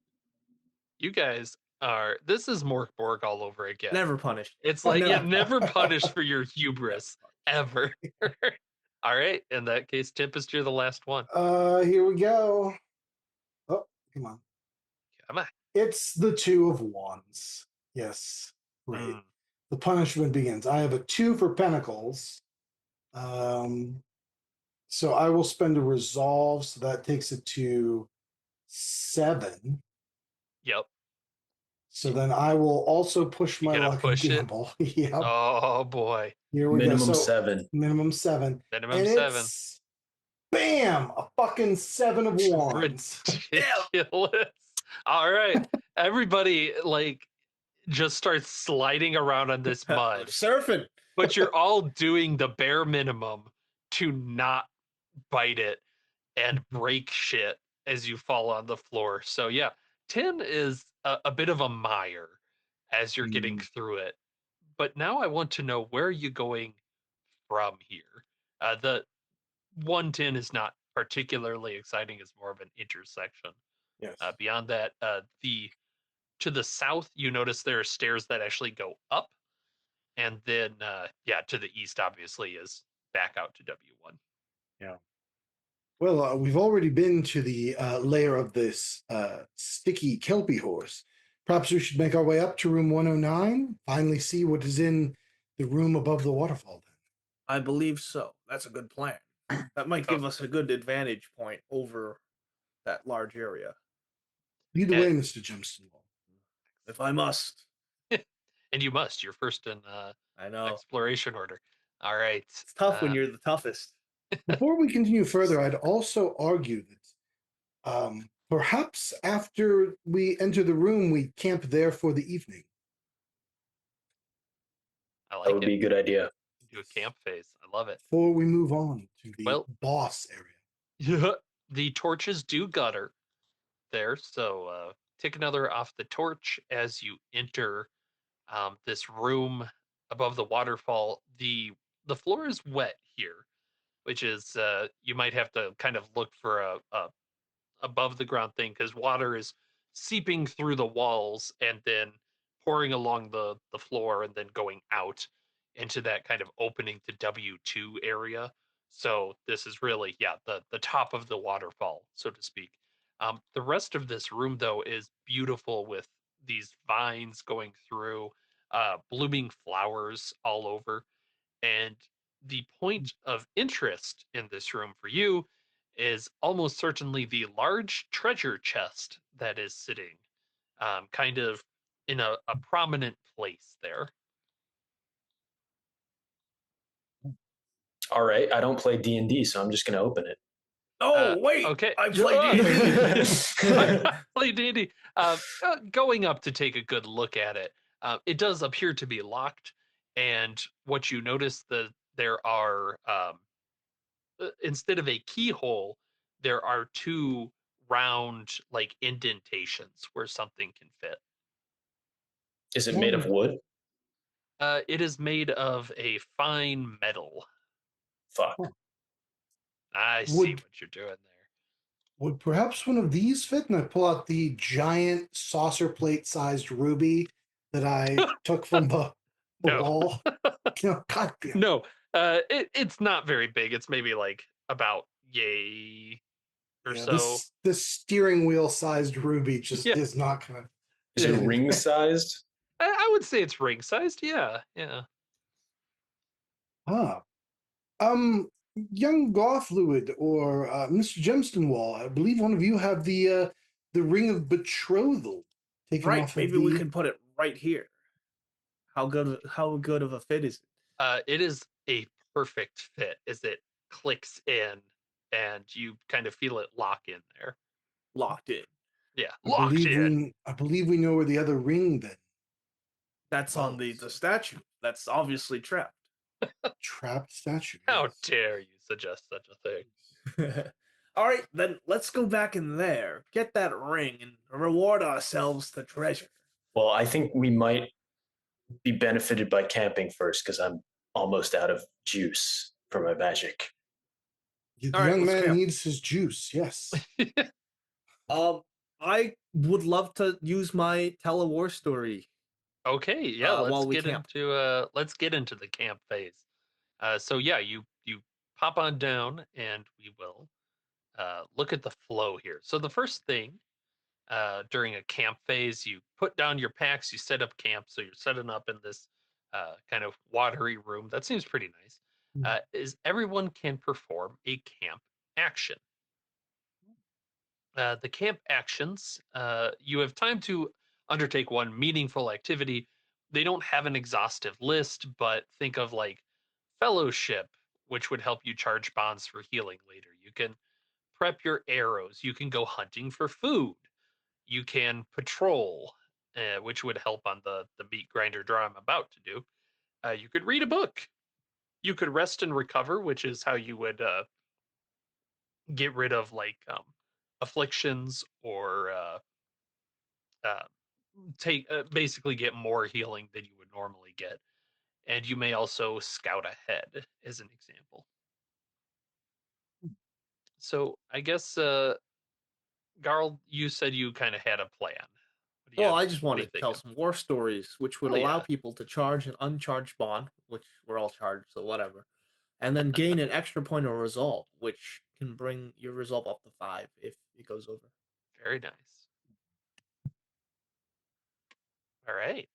You guys are. This is Mork Borg all over again. Never punished. It's like, No. yeah, never punished for your hubris, ever. All right. In that case, Tempest, you're the last one. Here we go. Oh, come on. Come on. It's the 2 of Wands. Yes. Right. Mm, The punishment begins. I have a 2 for Pentacles. So I will spend a resolve, so that takes it to 7. yep. So then I will also push You my gotta luck and push it. gamble. Yep. Oh, boy. Here we Minimum go. So 7. minimum 7. Minimum And 7. it's bam! A fucking 7 of Wands. Ridiculous. All right. Everybody, like, just starts sliding around on this mud, Surfing. but you're all doing the bare minimum to not bite it and break shit as you fall on the floor. So yeah, 10 is a bit of a mire as you're getting through it. But now I want to know, where are you going from here? The 110 is not particularly exciting; it's more of an intersection. Yes. Beyond that, the to the south, you notice there are stairs that actually go up, and then yeah, to the east, obviously, is back out to W1. Yeah. Well, we've already been to the lair of this sticky kelpie horse. Perhaps we should make our way up to room 109, finally see what is in the room above the waterfall. Then. I believe so. That's a good plan. That might give us a good advantage point over that large area. Lead the And, way, Mr. Jemston. If I must. and you must. You're first in I know. exploration order. All right. It's tough when you're the toughest. Before we continue further, I'd also argue that perhaps after we enter the room, we camp there for the evening. I That like would it. be a good idea. Do a camp phase. I love it. Before we move on to the Well- boss area. Yeah. The torches do gutter there, so take another off the torch as you enter this room above the waterfall. The floor is wet here, which is you might have to kind of look for a above the ground thing, because water is seeping through the walls and then pouring along the floor and then going out into that kind of opening to W2 area. So this is really, yeah, the top of the waterfall, so to speak. The rest of this room, though, is beautiful with these vines going through, blooming flowers all over. And the point of interest in this room for you is almost certainly the large treasure chest that is sitting kind of in a prominent place there. All right. I don't play D&D, so I'm just going to open it. Oh, wait. Okay. I play D&D. Play D&D. Going up to take a good look at it, it does appear to be locked. And what you notice, there are instead of a keyhole, there are 2 round like indentations where something can fit. Is it made of wood? It is made of a fine metal. Fuck. I see Would- what you're doing there. Would perhaps one of these fit? And I pull out the giant saucer plate sized ruby that I took from the No. wall. No, God damn. No, it's not very big. It's maybe like about yay or Yeah, so. this steering wheel sized ruby just Yeah. is not gonna. Is it ring sized? I would say it's ring sized. Yeah, yeah. Ah. Young Garfluid or Mr. Gemstonwall, I believe one of you have the ring of betrothal taken Right. off Maybe of the... we can put it right here. How good of a fit is it? It is a perfect fit as it clicks in and you kind of feel it lock in there. Locked in. Yeah, I locked believe in. we know where the other ring then That's on the dwells. statue. That's obviously trapped. Trapped statue. How Yes. dare you suggest such a thing? All right, then let's go back in there, get that ring, and reward ourselves the treasure. Well, I think we might be benefited by camping first because I'm almost out of juice for my magic. The All right, young let's man camp. needs his juice. Yes. Um, I would love to use my tell a war story. Okay, yeah, While we camp. let's get into the camp phase. So yeah, you pop on down and we will look at the flow here. So the first thing during a camp phase, you put down your packs, you set up camp. So you're setting up in this kind of watery room. That seems pretty nice. Is everyone can perform a camp action. The camp actions, you have time to undertake one meaningful activity. They don't have an exhaustive list, but think of like fellowship, which would help you charge bonds for healing later. You can prep your arrows. You can go hunting for food. You can patrol, which would help on the meat grinder draw I'm about to do. You could read a book. You could rest and recover, which is how you would get rid of like afflictions or uh, take basically get more healing than you would normally get. And you may also scout ahead, as an example. So I guess Garl, you said you kind of had a plan. Well, I just What are wanted you to tell thinking? some war stories, which would Oh allow yeah, people to charge an uncharged bond, which we're all charged, so whatever, and then gain an extra point of resolve, which can bring your resolve up to 5 if it goes over. very nice. All right.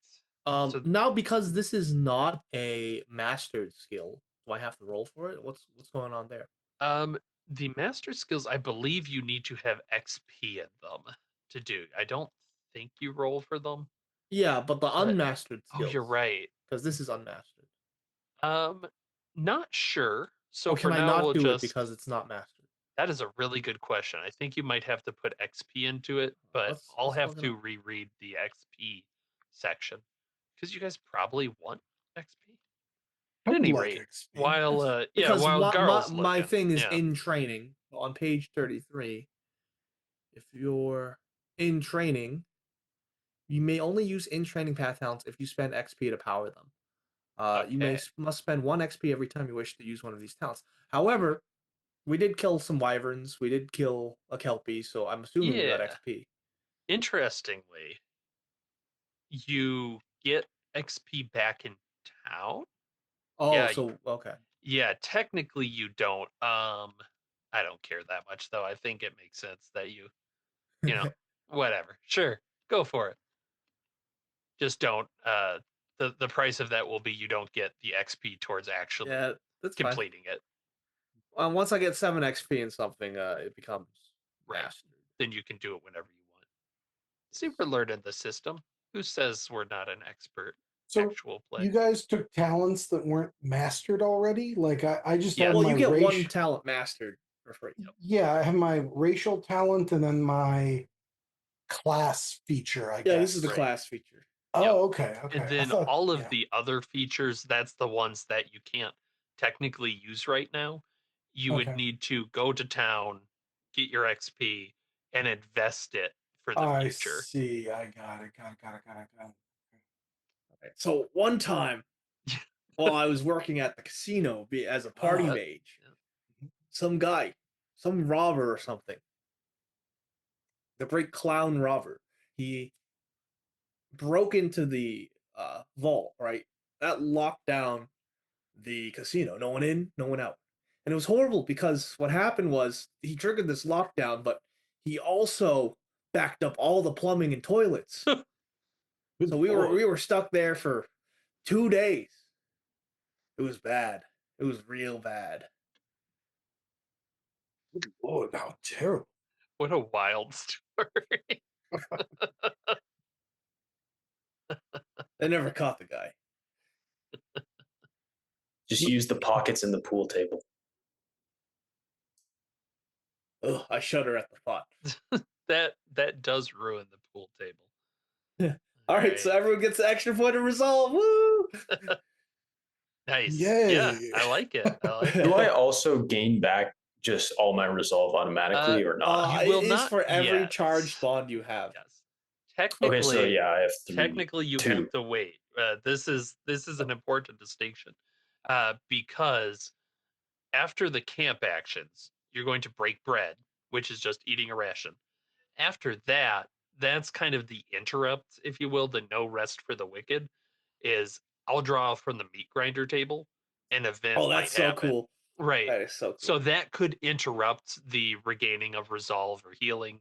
So Now because this is not a mastered skill, do I have to roll for it? What's going on there? um the master skills, I believe you need to have XP in them to do. I don't think you roll for them, Yeah, but the but unmastered oh, you're skills, right. because this is unmastered. Um Not sure. So Or can for I now not we'll do it just because it's not mastered? that is a really good question. I think you might have to put XP into it, but I'll Let's have look it to up. reread the XP section because you guys probably want XP. I At would any like rate, XP. while Yes. Because while my Garl's my looking, thing is yeah, in training on page 33. If you're in training, you may only use in training path talents if you spend XP to power them. okay, Must spend 1 XP every time you wish to use one of these talents. However, we did kill some wyverns. We did kill a kelpie, so I'm assuming we got yeah. XP. Interestingly, you get XP back in town. Oh, Yeah, so okay. yeah. Technically, you don't. I don't care that much though. I think it makes sense that you know, whatever. Sure, go for it. Just don't. The price of that will be you don't get the XP towards actually Yeah, that's fine. completing it. Once I get 7 XP in something, it becomes Right. mastered. Then you can do it whenever you want. See, we're learning the system. Who says we're not an expert? So Actual play. you guys took talents that weren't mastered already. Like I just Yeah. have Well, my you get one race. talent mastered for free. Yeah, I have my racial talent and then my class feature, I Yeah, this is the guess. Right. class feature. Yep. Oh, okay, And okay. I then thought, all of yeah. the other features, that's the ones that you can't technically use right now. You would Okay. need to go to town, get your XP, and invest it for the I future. see. I got it. Got it. Okay. So one time, while I was working at the casino as a party Ah, mage, some guy, some robber or something, the great clown robber, he broke into the vault. Right, that locked down the casino. No one in, no one out. And it was horrible because what happened was he triggered this lockdown, but he also backed up all the plumbing and toilets. good So lord. we were stuck there for 2 days. It was bad. It was real bad. Good lord, how terrible. What a wild story. They never caught the guy. Just use the pockets in the pool table. Ugh, I shudder at the thought. that does ruin the pool table. All right, so Right. everyone gets an extra point of resolve. Woo! Nice. Yeah, Yay. I like it. I like Do it. I also gain back just all my resolve Uh, automatically or not? you It will is not for every yet. charged bond you have. Yes. Okay, so Technically, yeah, I have technically you have two. to wait. This is an important distinction, because after the camp actions, you're going to break bread, which is just eating a ration. After that, that's kind of the interrupt, if you will, the no rest for the wicked. Is I'll draw from the meat grinder table, an event Oh, that's might so happen. cool. Right. That is so So cool. that could interrupt the regaining of resolve or healing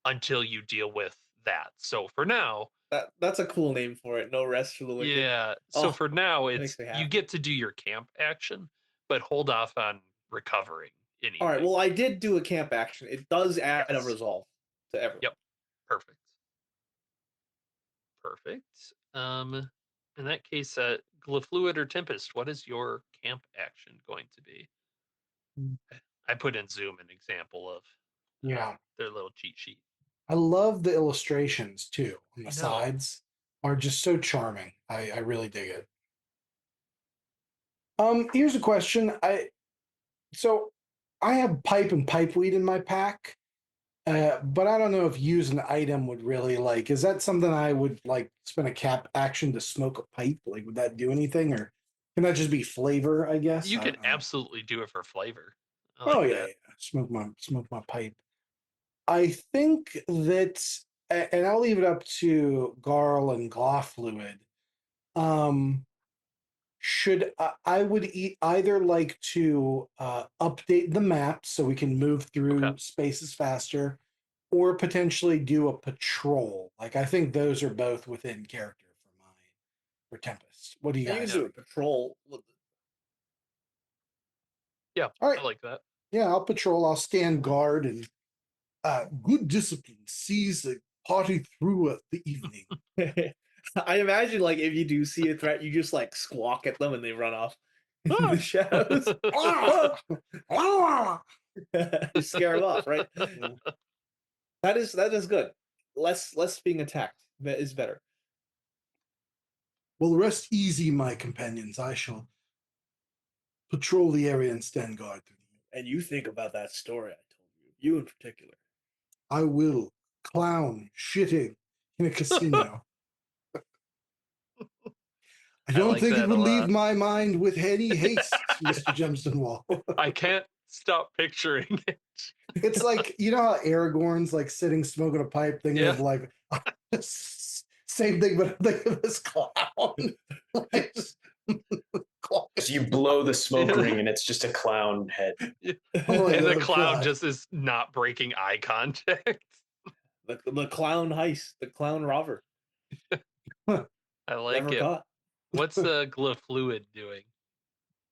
until you deal with that. So for now, That's a cool name for it. No rest for the wicked. yeah. So Oh, for now, that makes it's me you happy. get to do your camp action, but hold off on recovering All right, anything. well, I did do a camp action. It does add a Yes. resolve to everyone. Yep. Perfect. Perfect. In that case, Glafluid or Tempest, what is your camp action going to be? I put in Zoom an example of Yeah. their little cheat sheet. I love the illustrations too on I the know. sides. Are just so charming. I really dig it. Here's a question. So I have pipe and pipeweed in my pack. Nice. But I don't know if use an item would really like. Is that something I would like spend a cap action to smoke a pipe? Like, would that do anything, or can that just be flavor? I guess. You can absolutely do it for flavor. I Oh like yeah, that. yeah. Smoke my pipe. I think that, and I'll leave it up to Garl and Glaw Fluid. Um, should I would either like to update the map so we can move Okay. through spaces faster, or potentially do a patrol. Like I think those are both within character for Tempest. What do you And you can guys Yeah. do think? a patrol. Yeah. All right, I like that. yeah, I'll patrol. I'll stand guard and good discipline sees the party through the evening. I imagine, like, if you do see a threat, you just like squawk at them and they run off in the Ah! shadows. Ah! Ah! You scare them off, right? Yeah. That is good. Less being attacked is better. Well, rest easy, my companions. I shall patrol the area and stand guard through the evening. And you think about that story I told you, you in particular. I will clown shitting in a casino. I I don't like think it that a would leave lot. my mind with any haste, Mr. Gemston Wall. I can't stop picturing it. It's like, you know how Aragorn's like sitting smoking a pipe, thinking Yeah. of like same thing, but I'm thinking of this clown. Like, just, clown. So you blow the smoke Yeah. ring and it's just a clown head. I'm like, And the oh clown god. just is not breaking eye contact. The clown heist, the clown robber, I like never it. caught. What's Glafluid doing?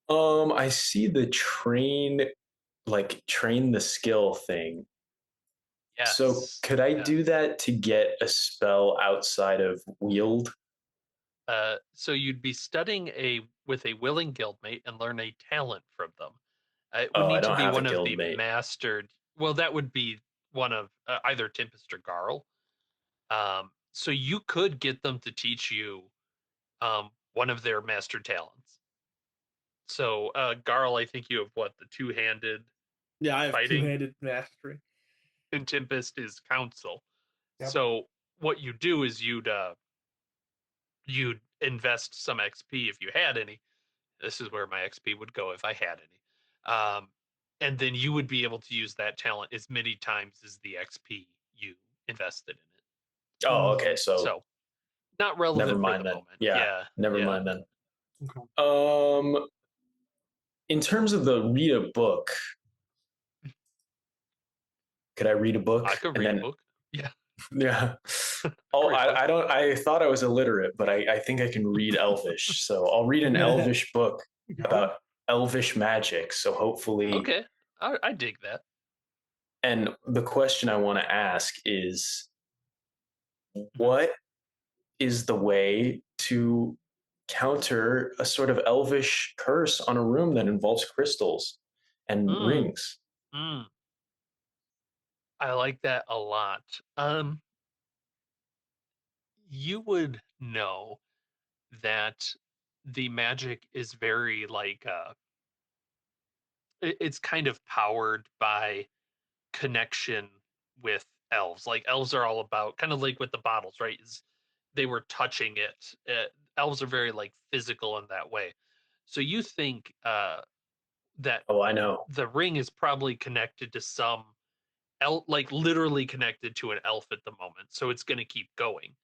I see the train the skill thing. So Yes. could I do Yes. that to get a spell outside of wield? So you'd be studying with a willing guildmate and learn a talent from them. It would Oh, I need to don't be have a one of guild the mate. mastered. Well, that would be one of either Tempest or Garl. So you could get them to teach you one of their master talents. So Garl, I think you have what, the two-handed Yeah, I have fighting, two-handed mastery. and Tempest is counsel. Yep. So what you do is you'd invest some XP if you had any. This is where my XP would go if I had any. And then you would be able to use that talent as many times as the XP you invested in it. Oh, okay. Mm, So So not never relevant for the mind then. moment. Yeah, Yeah, never yeah. mind then. okay. In terms of the read a book, could I read a book I could and read a then book. Yeah, yeah? I could Oh, read a book. I don't. I thought I was illiterate, but I think I can read Elvish. So I'll read an Elvish book about Elvish magic. So hopefully, Okay, I dig that. and the question I want to ask is, Mhm. what is the way to counter a sort of Elvish curse on a room that involves crystals and Mm, rings? mm. I like that a lot. You would know that the magic is very like it's kind of powered by connection with elves. Like elves are all about kind of like with the bottles, right? Is they were touching it. Elves are very like physical in that way. So you think that Oh, I know. the ring is probably connected to some elf, like literally connected to an elf at the moment. So it's going to keep going.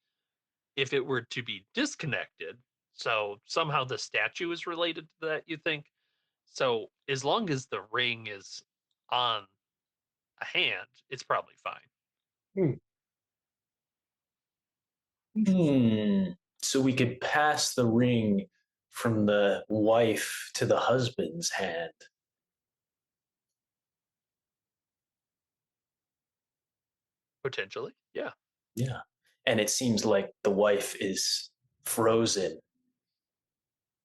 If it were to be disconnected, so somehow the statue is related to that, you think? So as long as the ring is on a hand, it's probably fine. Hmm. Interesting. So we could pass the ring from the wife to the husband's hand. Potentially. Yeah. Yeah. And it seems like the wife is frozen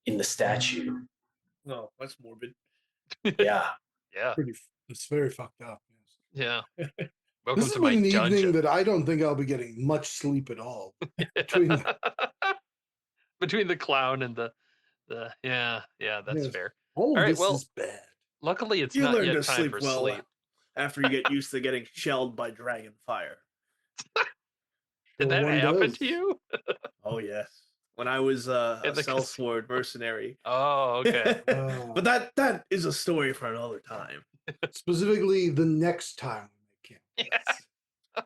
in the statue. No, that's morbid. Yeah. Yeah. It's very fucked up. Yeah. Yes. Welcome This to has my been an evening dungeon. that I don't think I'll be getting much sleep at all. Between Between the clown and the yeah, that's yes, fair. all All of right, this well, is bad. luckily it's You not learn yet to time sleep for well sleep. after you get used to getting shelled by dragon fire. Did Sure that one happen does. to you? Oh yes. When I was a In the sellsword mercenary. Oh, okay. But that is a story for another time. Specifically, the next time we camp. Yeah.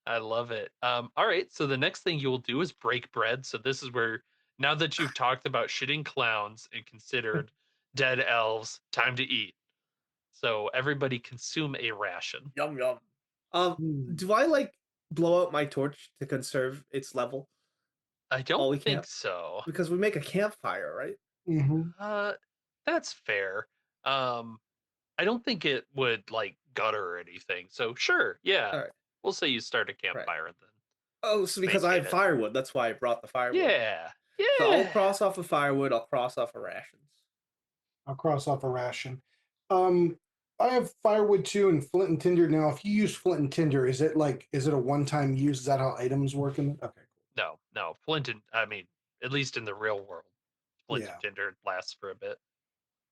I love it. All right, so the next thing you will do is break bread. So this is where now that you've talked about shitting clowns and considered dead elves, time to eat. So everybody consume a ration. Yum yum. Hmm. Do I like blow out my torch to conserve its level I while don't we think camp? so. Because we make a campfire, right? Mm-hmm. Uh, that's fair. Um, I don't think it would like gutter or anything. So sure, yeah, All right, we'll say you start a right. campfire and then Oh, so because I maintain have it. firewood, that's why I brought the firewood. Yeah, So I'll yeah. cross off a firewood. I'll cross off a rations. I'll cross off a ration. Um, I have firewood too and flint and tinder. Now, if you use flint and tinder, is it a one-time use? Is that how items work in it? Okay, No, no. Flint and I mean, at least in the real world, cool. flint Yeah. and tinder lasts for a bit.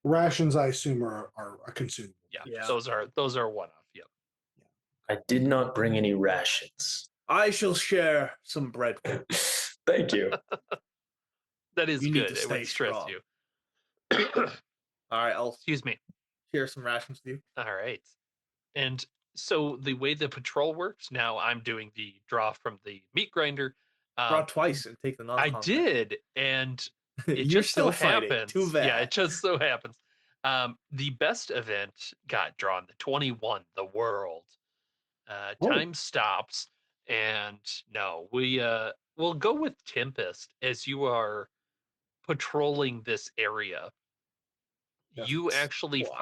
Rations, I assume, are a consumable. Yeah, Yeah. those are one off. Yep. I did not bring any rations. I shall share some bread. Thank you. That is You need good. to It stay would stress strong. you. All right, I'll Excuse me. share some rations with you. All right. And so the way the patrol works now, I'm doing the draw from the meat grinder. Draw It, twice and take the I non-combat. did, and it You're just so still fighting. Too happens. Yeah, it bad. just so happens. The best event got drawn, the 21, the world. Oh, Time stops, and no, we'll go with Tempest as you are patrolling this area. You Yes. actually Blocks.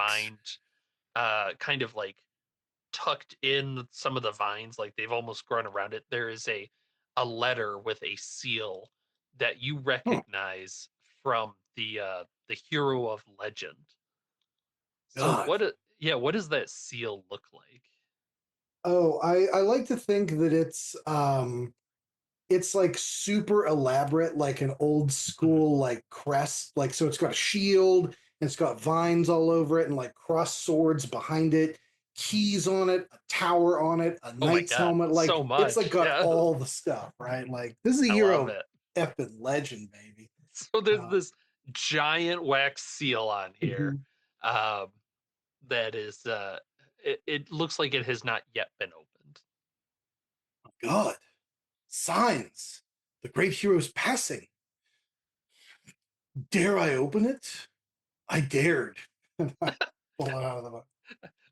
find kind of like tucked in some of the vines, like they've almost grown around it. There is a letter with a seal that you huh. recognize from the hero of legend. So God. yeah, what does that seal look like? Oh, I like to think that it's like super elaborate, like an old Mhm. school like crest. Like so it's got a shield and it's got vines all over it and like crossed swords behind it, keys on it, a tower on it, a Oh my knight's god, helmet. so Like it's like much. got Yeah, all the stuff, right? Like this is a I love hero it. effing legend, baby. So there's Uh, this giant wax seal on here, mhm. um, that is it looks like it has not yet been opened. God, signs. The great hero's passing. Dare I open it? I dared. And I pull it out of the box.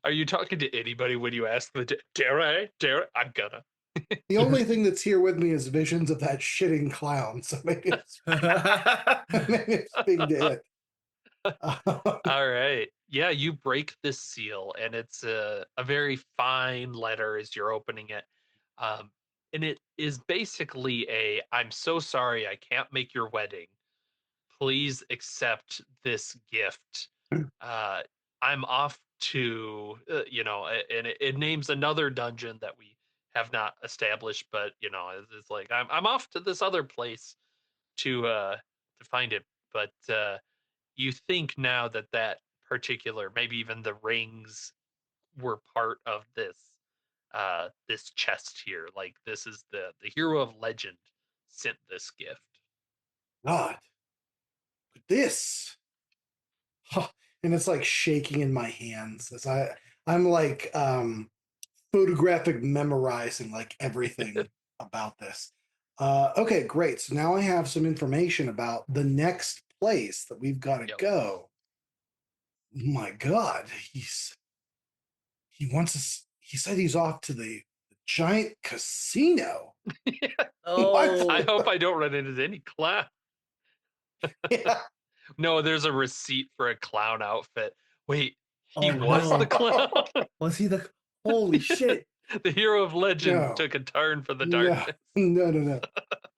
Are you talking to anybody when you ask the dare I? Dare I? I'm gonna. The only thing that's here with me is visions of that shitting clown. So maybe it's being to it. All right. Yeah, you break this seal, and it's a very fine letter as you're opening it. Um, and it is basically a I'm so sorry I can't make your wedding. Please accept this gift. Uh, I'm off to and it names another dungeon that we have not established, but it's like I'm off to this other place to find it. But you think now that that particular, maybe even the rings were part of this chest here. Like this is the hero of legend sent this gift. God, this. Huh. And it's like shaking in my hands as I'm like photographic memorizing like everything about this. Okay, great. So now I have some information about the next place that we've got to Yep. go. My God, he wants us. He said he's off to the giant casino. What? I Oh, hope I don't run into any clown. Yeah. No, there's a receipt for a clown outfit. Wait, he oh was the no. clown? Was he the? Holy shit! The hero of legend No, took a turn for the no, darkness. no.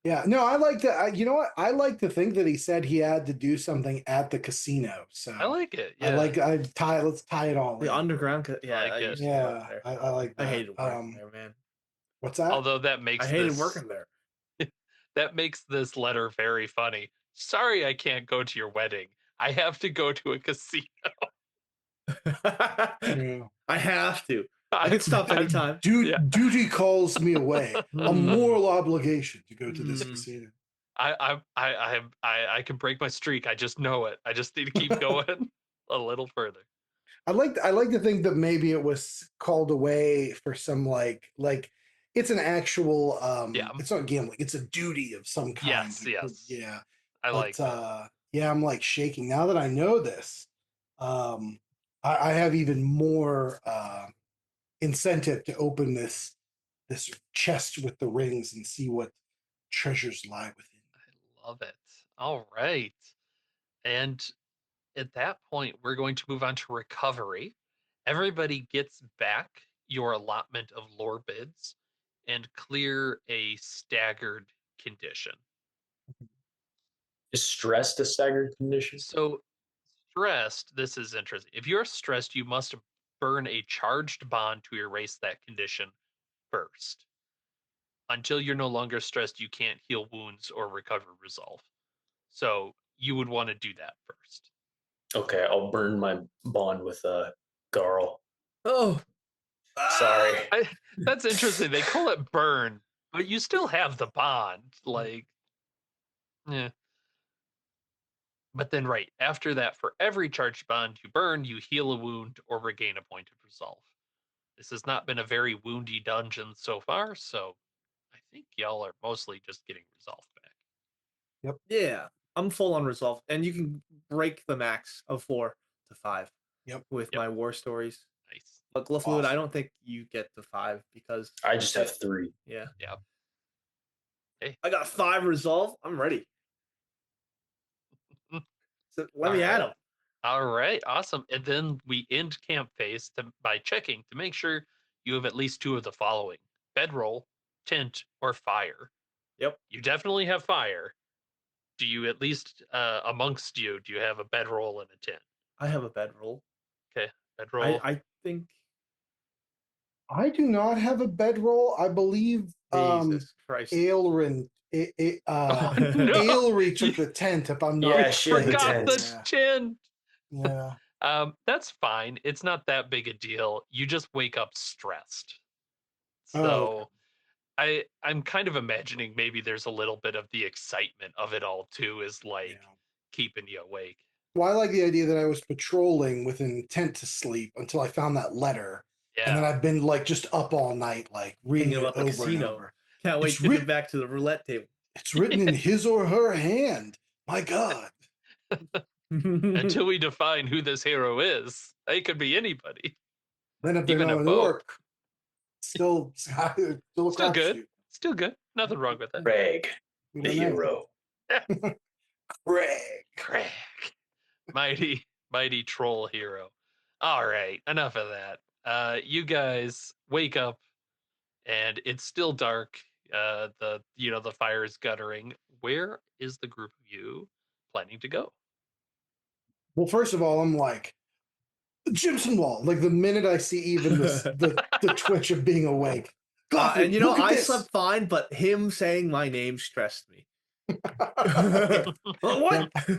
Yeah, no, I like to. You know what? I like to think that he said he had to do something at the casino. I So like it. I Yeah, like. I tie. Let's tie it all The in. underground. I Yeah, like I it. used to work Yeah, there. I like I that. hated working there, man. What's that? Although I hated working there. that makes this letter very funny. Sorry I can't go to your wedding. I have to go to a casino. Yeah. I have to. I I, can stop I, anytime. yeah. Duty calls me away. A Hmm. moral obligation to go to this Hmm. casino. I can break my streak. I just know it. I just need to keep going a little further. I like to think that maybe it was called away for some like it's an actual Yeah. it's not gambling, it's a duty of some kind. Yes. Yeah. I But like that. yeah, I'm like shaking now that I know this. Um I have even more incentive to open this chest with the rings and see what treasures lie within. I love it. All right. And at that point, we're going to move on to recovery. Everybody gets back your allotment of lore bids and clear a staggered condition. Is stressed a staggered condition? So, stressed, this is interesting. If you're stressed, you must burn a charged bond to erase that condition first. Until you're no longer stressed, you can't heal wounds or recover resolve. So, you would want to do that first. Okay, I'll burn my bond with Garl. Oh. Sorry. That's interesting. They call it burn, but you still have the bond. Like, yeah. But then, right after that, for every charged bond you burn, you heal a wound or regain a point of resolve. This has not been a very woundy dungeon so far, so I think y'all are mostly just getting resolve back. Yep. Yeah, I'm full on resolve, and you can break the max of 4 to 5. Yep. With Yep. my war stories. Nice. But Gluffluid, I don't think you get to 5 because I just have 3. yeah. Yeah. Hey. I got 5 resolve. I'm ready. So let me add them. All right, awesome. And then we end camp phase by checking to make sure you have at least 2 of the following: bedroll, tent, or fire. Yep. You definitely have fire. Do you at least amongst you, do you have a bedroll and a tent? I have a bedroll. Okay, bedroll. I think I do not have a bedroll. I believe Jesus Christ. Aelrin Oh, no. Aelry took the tent, if I'm not Yeah, she had the Forgot the tent. tent. Yeah. That's fine. It's not that big a deal. You just wake up stressed. Oh, So I'm kind of imagining maybe there's a little bit of the excitement of it all too, is like yeah. keeping you awake. Well, I like the idea that I was patrolling with intent to sleep until I found that letter. And then Yeah. I've been like just up all night, like reading Thinking it about the over and casino. over. Can't wait It's to get writ- back to the roulette table. It's written in his or her hand. My God. Until we define who this hero is, they could be anybody, Then if they're even not a an boat. orc, still a Still good. crapshoot. Still good. Nothing wrong with that. Craig, We the don't know. hero. Craig. Craig. Mighty troll hero. All right, enough of that. You guys wake up and it's still dark. The fire is guttering. Where is the group of you planning to go? Well, first of all, I'm like, Jimson wall. Like the minute I see even the twitch of being awake. And Glothley, you know, look at I this. slept fine, but him saying my name stressed me. Yeah, What? yeah.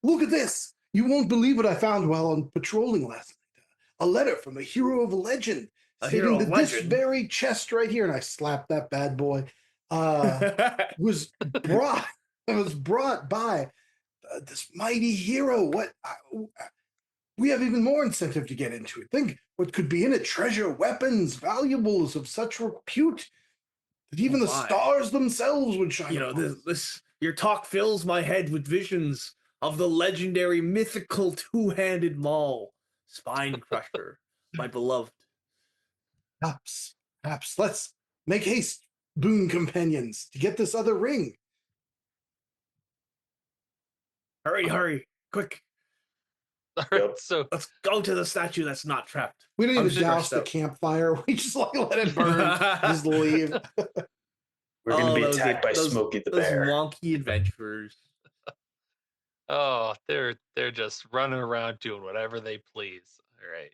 Look at this. You won't believe what I found while on patrolling last night. A letter from a hero of legend A hero stating of that this legend. very chest right here, and I slapped that bad boy, was brought. It was brought by this mighty hero. We have even more incentive to get into it. Think what could be in it: treasure, weapons, valuables of such repute that Oh even the my. stars themselves would shine You know, upon. this your talk fills my head with visions of the legendary mythical two-handed maul, Spine Crusher, my beloved. Perhaps, perhaps let's make haste, boon companions, to get this other ring. Hurry, hurry, quick. All right, Yep. so Let's go to the statue that's not trapped. We don't I'm even douse stressed the out. campfire. We just like let it burn. Just leave. We're going to Oh, be attacked by Smokey the those Bear. wonky adventurers. oh, they're just running around doing whatever they please. All right.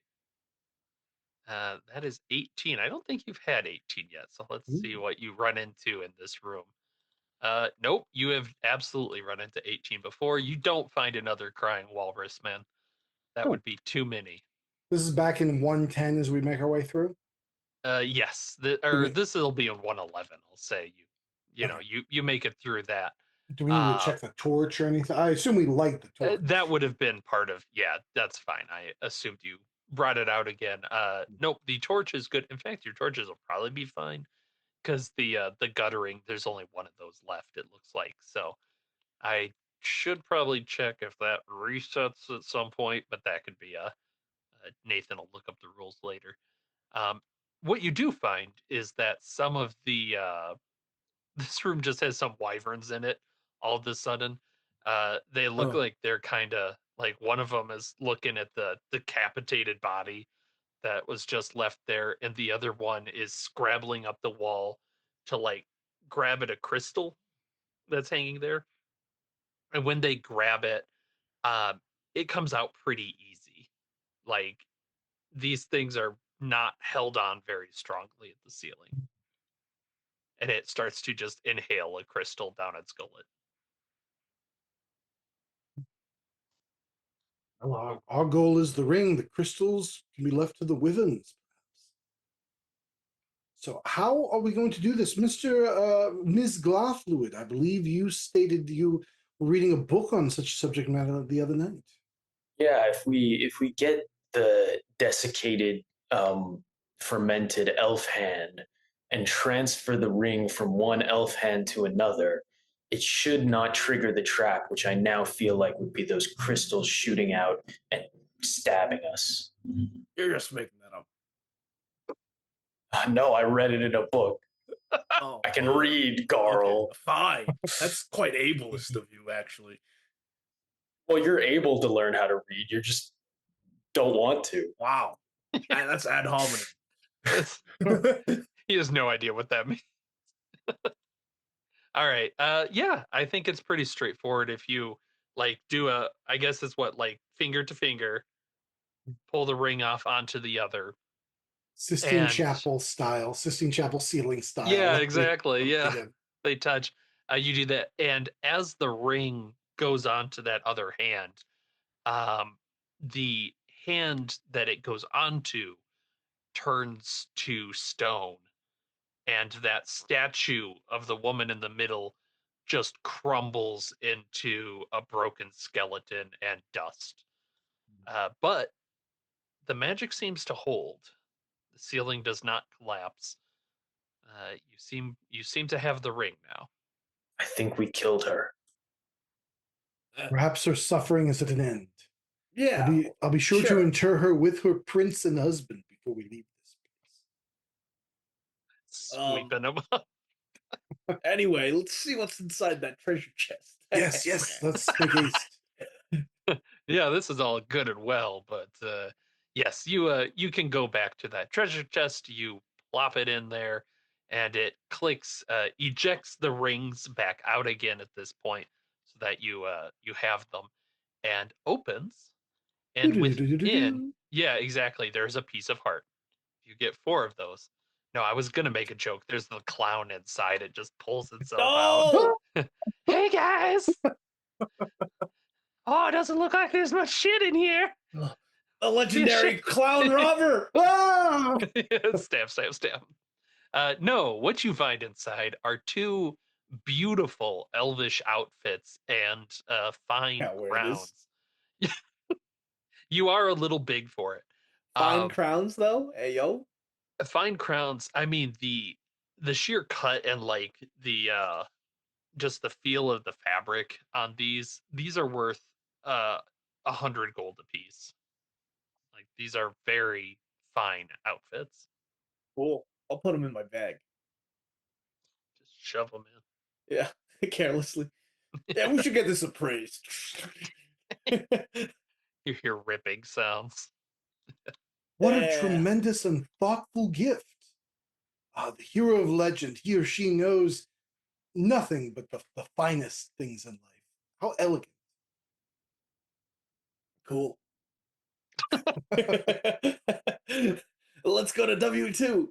That is 18. I don't think you've had 18 yet, so let's see what you run into in this room. Nope, you have absolutely run into 18 before. You don't find another crying walrus, man. That Oh, would be too many. this is back in 110 as we make our way through. Yes, Do or we, this will be a 111. I'll say you know okay. you make it through that. Do we need to Uh, check the torch or anything? I assume we light the torch. that would have been part of. Yeah, that's fine. I assumed you brought it out again. Nope, the torch is good. In fact, your torches will probably be fine because the guttering. There's only one of those left. It looks like so. I should probably check if that resets at some point, but that could be Nathan will look up the rules later. Um, what you do find is that some of the this room just has some wyverns in it. All of a sudden, they look Oh, like they're kind of like one of them is looking at the decapitated body that was just left there, and the other one is scrabbling up the wall to like grab at a crystal that's hanging there. And when they grab it, um, it comes out pretty easy. Like these things are not held on very strongly at the ceiling, and it starts to just inhale a crystal down its gullet. Well, our goal is the ring. The crystals can be left to the wyverns, perhaps. So, how are we going to do this, Mister Ms. Glafluid? I believe you stated you were reading a book on such subject matter the other night. Yeah, if we get the desiccated, fermented elf hand and transfer the ring from one elf hand to another, it should not trigger the trap, which I now feel like would be those crystals shooting out and stabbing us. you're just making that up. No, I read it in a book. Oh, I can read, okay, Garl. fine. That's quite ableist of you, actually. Well, you're able to learn how to read. You just don't want to. Wow, that's ad hominem. He has no idea what that means. All right. Yeah, I think it's pretty straightforward if you like do a I guess it's what like finger to finger, pull the ring off onto the other. Sistine And Chapel style, Sistine Chapel ceiling style. yeah, Let me exactly. get Yeah. in. They touch. You do that and as the ring goes onto that other hand, um the hand that it goes onto turns to stone and that statue of the woman in the middle just crumbles into a broken skeleton and dust. But the magic seems to hold. The ceiling does not collapse. You seem to have the ring now. I think we killed her. Perhaps her suffering is at an end. Yeah, I'll be sure to sure. inter her with her prince and husband before we leave this Sweeping them up. Anyway, let's see what's inside that treasure chest. place. Yes, yes. Let's make haste. Yeah, this is all good and well, but yes, you can go back to that treasure chest. You plop it in there, and it clicks, ejects the rings back out again at this point, so that you have them, and opens. And within, Do-do-do-do-do-do. yeah, exactly, there's a piece of heart. You get 4 of those. No, I was gonna make a joke. There's the clown inside. It just pulls itself out. No! Hey guys! Oh, it doesn't look like there's much shit in here. Ugh. A Yeah, legendary shit. clown robber! Ah! Stamp, stamp, stamp. No, what you find inside are 2 beautiful elvish outfits and fine Can't wear this. crowns. You are a little big for it. Fine Um, crowns, though? Hey, yo. Fine crowns. I mean the sheer cut and like the just the feel of the fabric on these are worth uh 100 gold apiece. Like these are very fine outfits. Cool. I'll put them in my bag. Just shove them Yeah, carelessly. Yeah, we should get this appraised. in. You hear ripping sounds. What a Yeah. tremendous and thoughtful gift. The hero of legend, he or she knows nothing but the finest things in life. How elegant. Cool. Let's go to W2.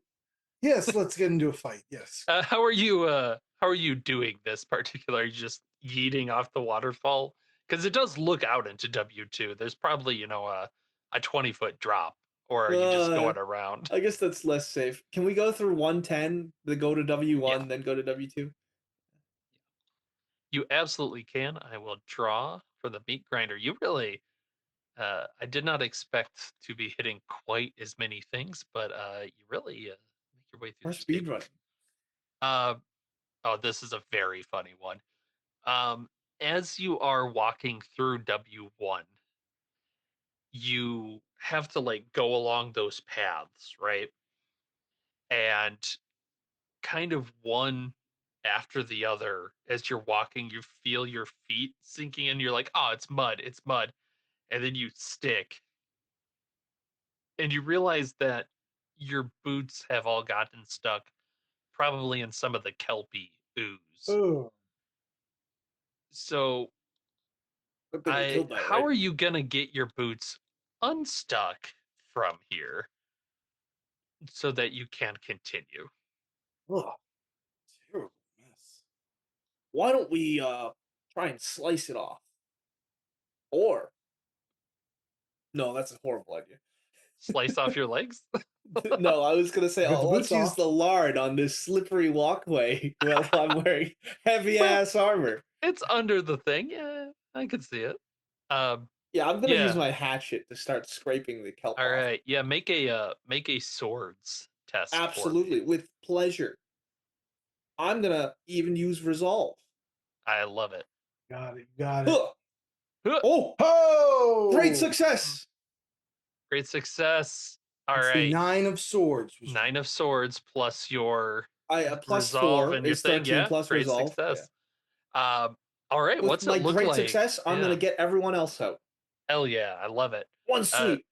Yes, let's get into a fight. Yes. How are you doing this particular? Are you just yeeting off the waterfall? Because it does look out into W2. There's probably, a 20-foot drop. Or are you just Uh, going around? I guess that's less safe. Can we go through 110, then go to Yeah, W1, then go to W2? you absolutely can. I will draw for the meat grinder. You really I did not expect to be hitting quite as many things, but you really make your way through Or this table. speedrunning? Uh, oh, this is a very funny one. Um, as you are walking through W1, you have to like go along those paths, right? And kind of one after the other, as you're walking, you feel your feet sinking in. You're like, oh, it's mud, it's mud. And then you stick and you realize that your boots have all gotten stuck, probably in some of the kelpie ooze. Oh, So, Good thing we killed that, how right? are you gonna get your boots unstuck from here so that you can continue? oh, terrible mess. Why don't we try and slice it off? Or no, that's a horrible idea. Slice off your legs? No, I was gonna say, Get the oh, let's boots use off. the lard on this slippery walkway while I'm wearing heavy Well, ass armor. it's under the thing. Yeah, I can see it. Um, Yeah, I'm gonna use yeah. my hatchet to start scraping the kelp All off. right. Yeah, make a swords test for me. Absolutely, with pleasure. I'm gonna even use resolve. I love it. Got it. Got it. Huh. Huh, Oh, great Oh, success! great success. All it's the right. nine of swords. 9 of swords plus your I plus resolve four and your is thing. 13 Yeah, plus great resolve. Yeah. success. All right, With what's it my look great like? success, I'm Yeah, gonna get everyone else out. hell yeah, I love it. One Uh, sweep.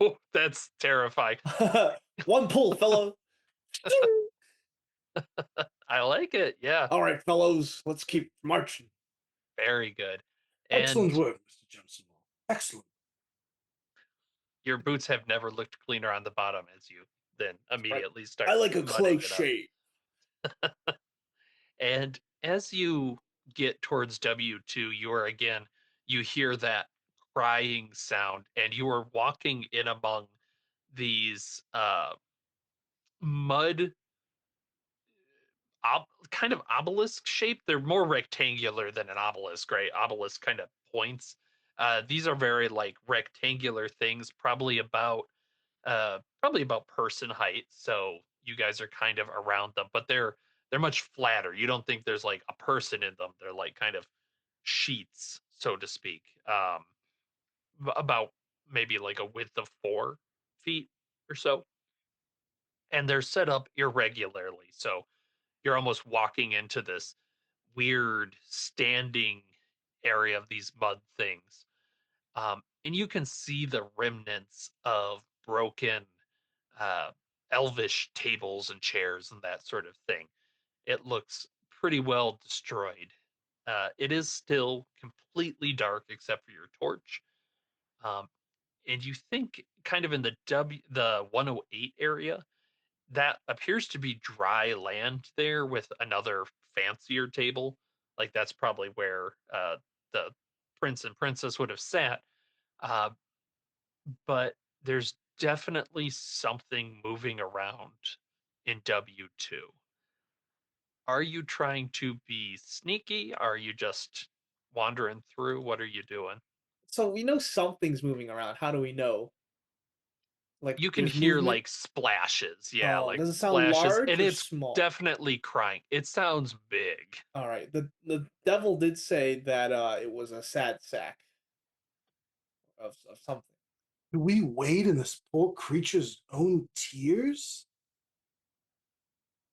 oh, that's terrifying. One pull, fellow. I like it. Yeah, All right, fellows, let's keep marching. very good. Excellent And work, Mr. Johnson. Excellent. your boots have never looked cleaner on the bottom as you then Right. immediately start I like a mudding close it up. shave. And as you get towards W2, you are again, you hear that crying sound, and you are walking in among these mud kind of obelisk shape. They're more rectangular than an obelisk, right? Obelisk kind of points. These are very like rectangular things, probably about person height. So you guys are kind of around them, but they're much flatter. You don't think there's like a person in them. They're like kind of sheets, so to speak. About maybe like a width of 4 feet or so, and they're set up irregularly. So you're almost walking into this weird standing area of these mud things. And you can see the remnants of broken uh, elvish tables and chairs and that sort of thing. It looks pretty well destroyed. It is still completely dark except for your torch, Um, and you think kind of in the 108 area, that appears to be dry land there with another fancier table. Like that's probably where the prince and princess would have sat. Uh, but there's definitely something moving around in W2. Are you trying to be sneaky? Are you just wandering through? What are you doing? So we know something's moving around. How do we know? Like You can there's hear movement. like splashes. Yeah, Oh, like does it sound splashes. large And or it's small? definitely crying. It sounds big. All right. The devil did say that it was a sad sack of something. Do we wade in this poor creature's own tears?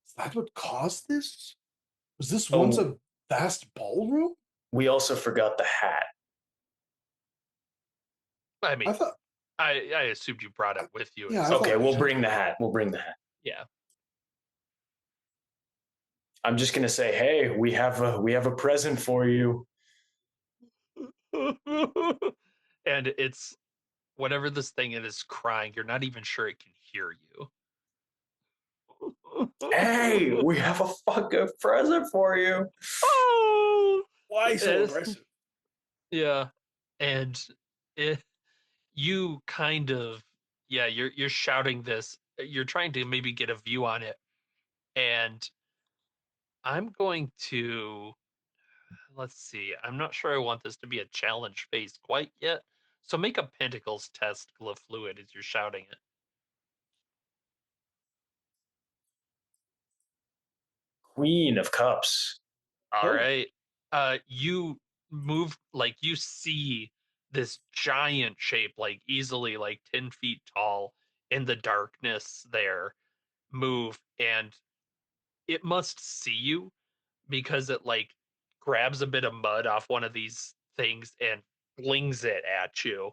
Is that what caused this? Was this once Oh, a vast ballroom? we also forgot the hat. I I mean, thought, I assumed you brought it with you at yeah, I some Okay, thought we we'll point. should. bring the hat. We'll bring the hat. Yeah. I'm just gonna say, hey, we have a present for you. And it's whatever this thing is crying, you're not even sure it can hear you. Hey, we have a fucking present for you. Oh, Why so it's- aggressive? yeah, and it, you kind of you're shouting this. You're trying to maybe get a view on it, and I'm going to let's see. I'm not sure I want this to be a challenge phase quite yet. So make a Pentacles test, Glyph Fluid, as you're shouting it. Queen of Cups. All Oh, right. You move like you see this giant shape, like easily like 10 feet tall in the darkness there, move, and it must see you because it like grabs a bit of mud off one of these things and flings it at you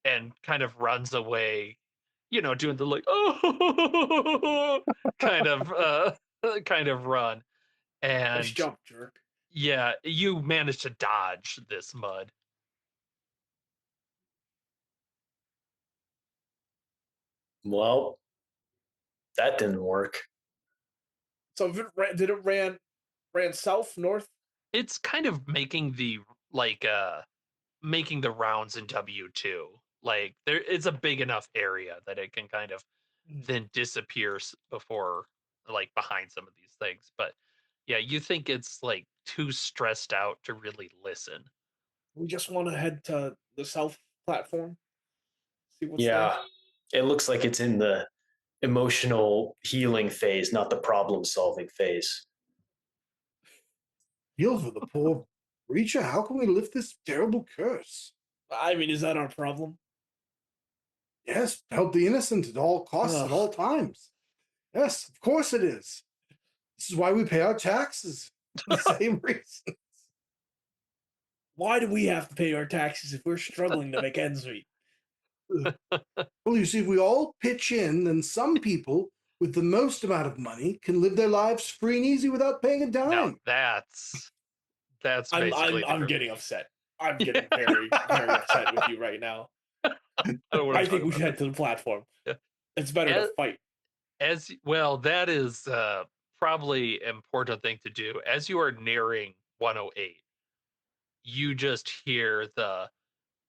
and kind of runs away, doing the like oh kind of kind of run. nice And jump, jerk. yeah, you manage to dodge this mud. Well, that didn't work. So if did it ran south, north? It's kind of like making the rounds in W2. Like there it's a big enough area that it can kind of Hmm. then disappear before like behind some of these things. But yeah, you think it's like too stressed out to really listen. We just want to head to the south platform, see what's there. Yeah, it looks like it's in the emotional healing phase, not the problem solving phase. Feel for the poor creature. How can we lift this terrible curse? I mean, is that our problem? Yes, help the innocent at all costs, at all Ugh. times. Yes, of course it is. This is why we pay our taxes. The same reason. Why do we have to pay our taxes if we're struggling to make ends meet? Well, you see, if we all pitch in, then some people with the most amount of money can live their lives free and easy without paying a Now dime. that's I'm basically I'm the I'm group. getting upset. I'm Yeah, getting very very upset with you right now. I don't want I to talk think we should about head to the platform. that. It's better to Yeah. fight. As well, that is probably important thing to do. As you are nearing 108, you just hear the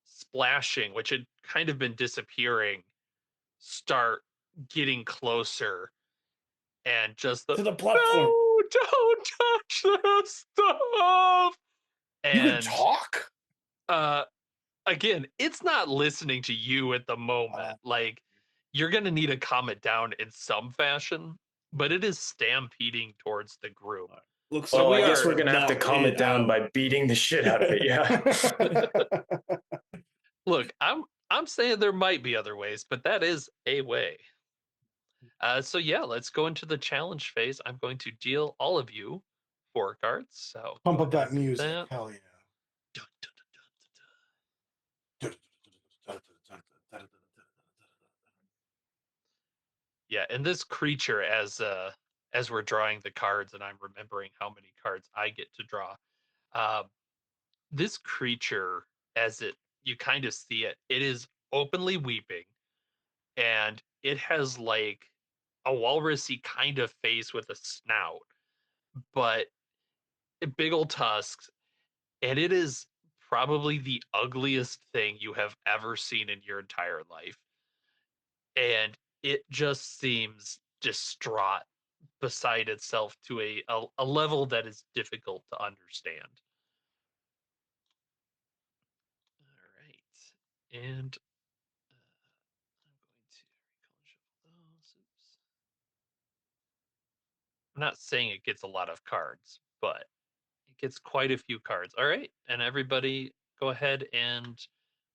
splashing, which had kind of been disappearing, start getting closer, and just the To the platform. no, don't touch this stuff. You can And talk? uh, again, it's not listening to you at the moment. Like you're gonna need to calm it down in some fashion, but it is stampeding towards the group. Looks So like Well, we we I guess have are we're to gonna have to knock calm it it down out. by beating the shit out of it. Yeah. look, I'm saying there might be other ways, but that is a way. So yeah, let's go into the challenge phase. I'm going to deal all of you 4 cards. So Pump go up ahead that and do music. that. Hell yeah. Dun, dun, dun, dun, dun. Yeah, and this creature, as we're drawing the cards, and I'm remembering how many cards I get to draw. Uh, this creature, as it you kind of see it. It is openly weeping, and it has like a walrusy kind of face with a snout, but big old tusks, and it is probably the ugliest thing you have ever seen in your entire life. And it just seems distraught beside itself to a level that is difficult to understand. All right. And I'm going to recall and shuffle those. Oops. I'm not saying it gets a lot of cards, but it gets quite a few cards. All right. And everybody go ahead and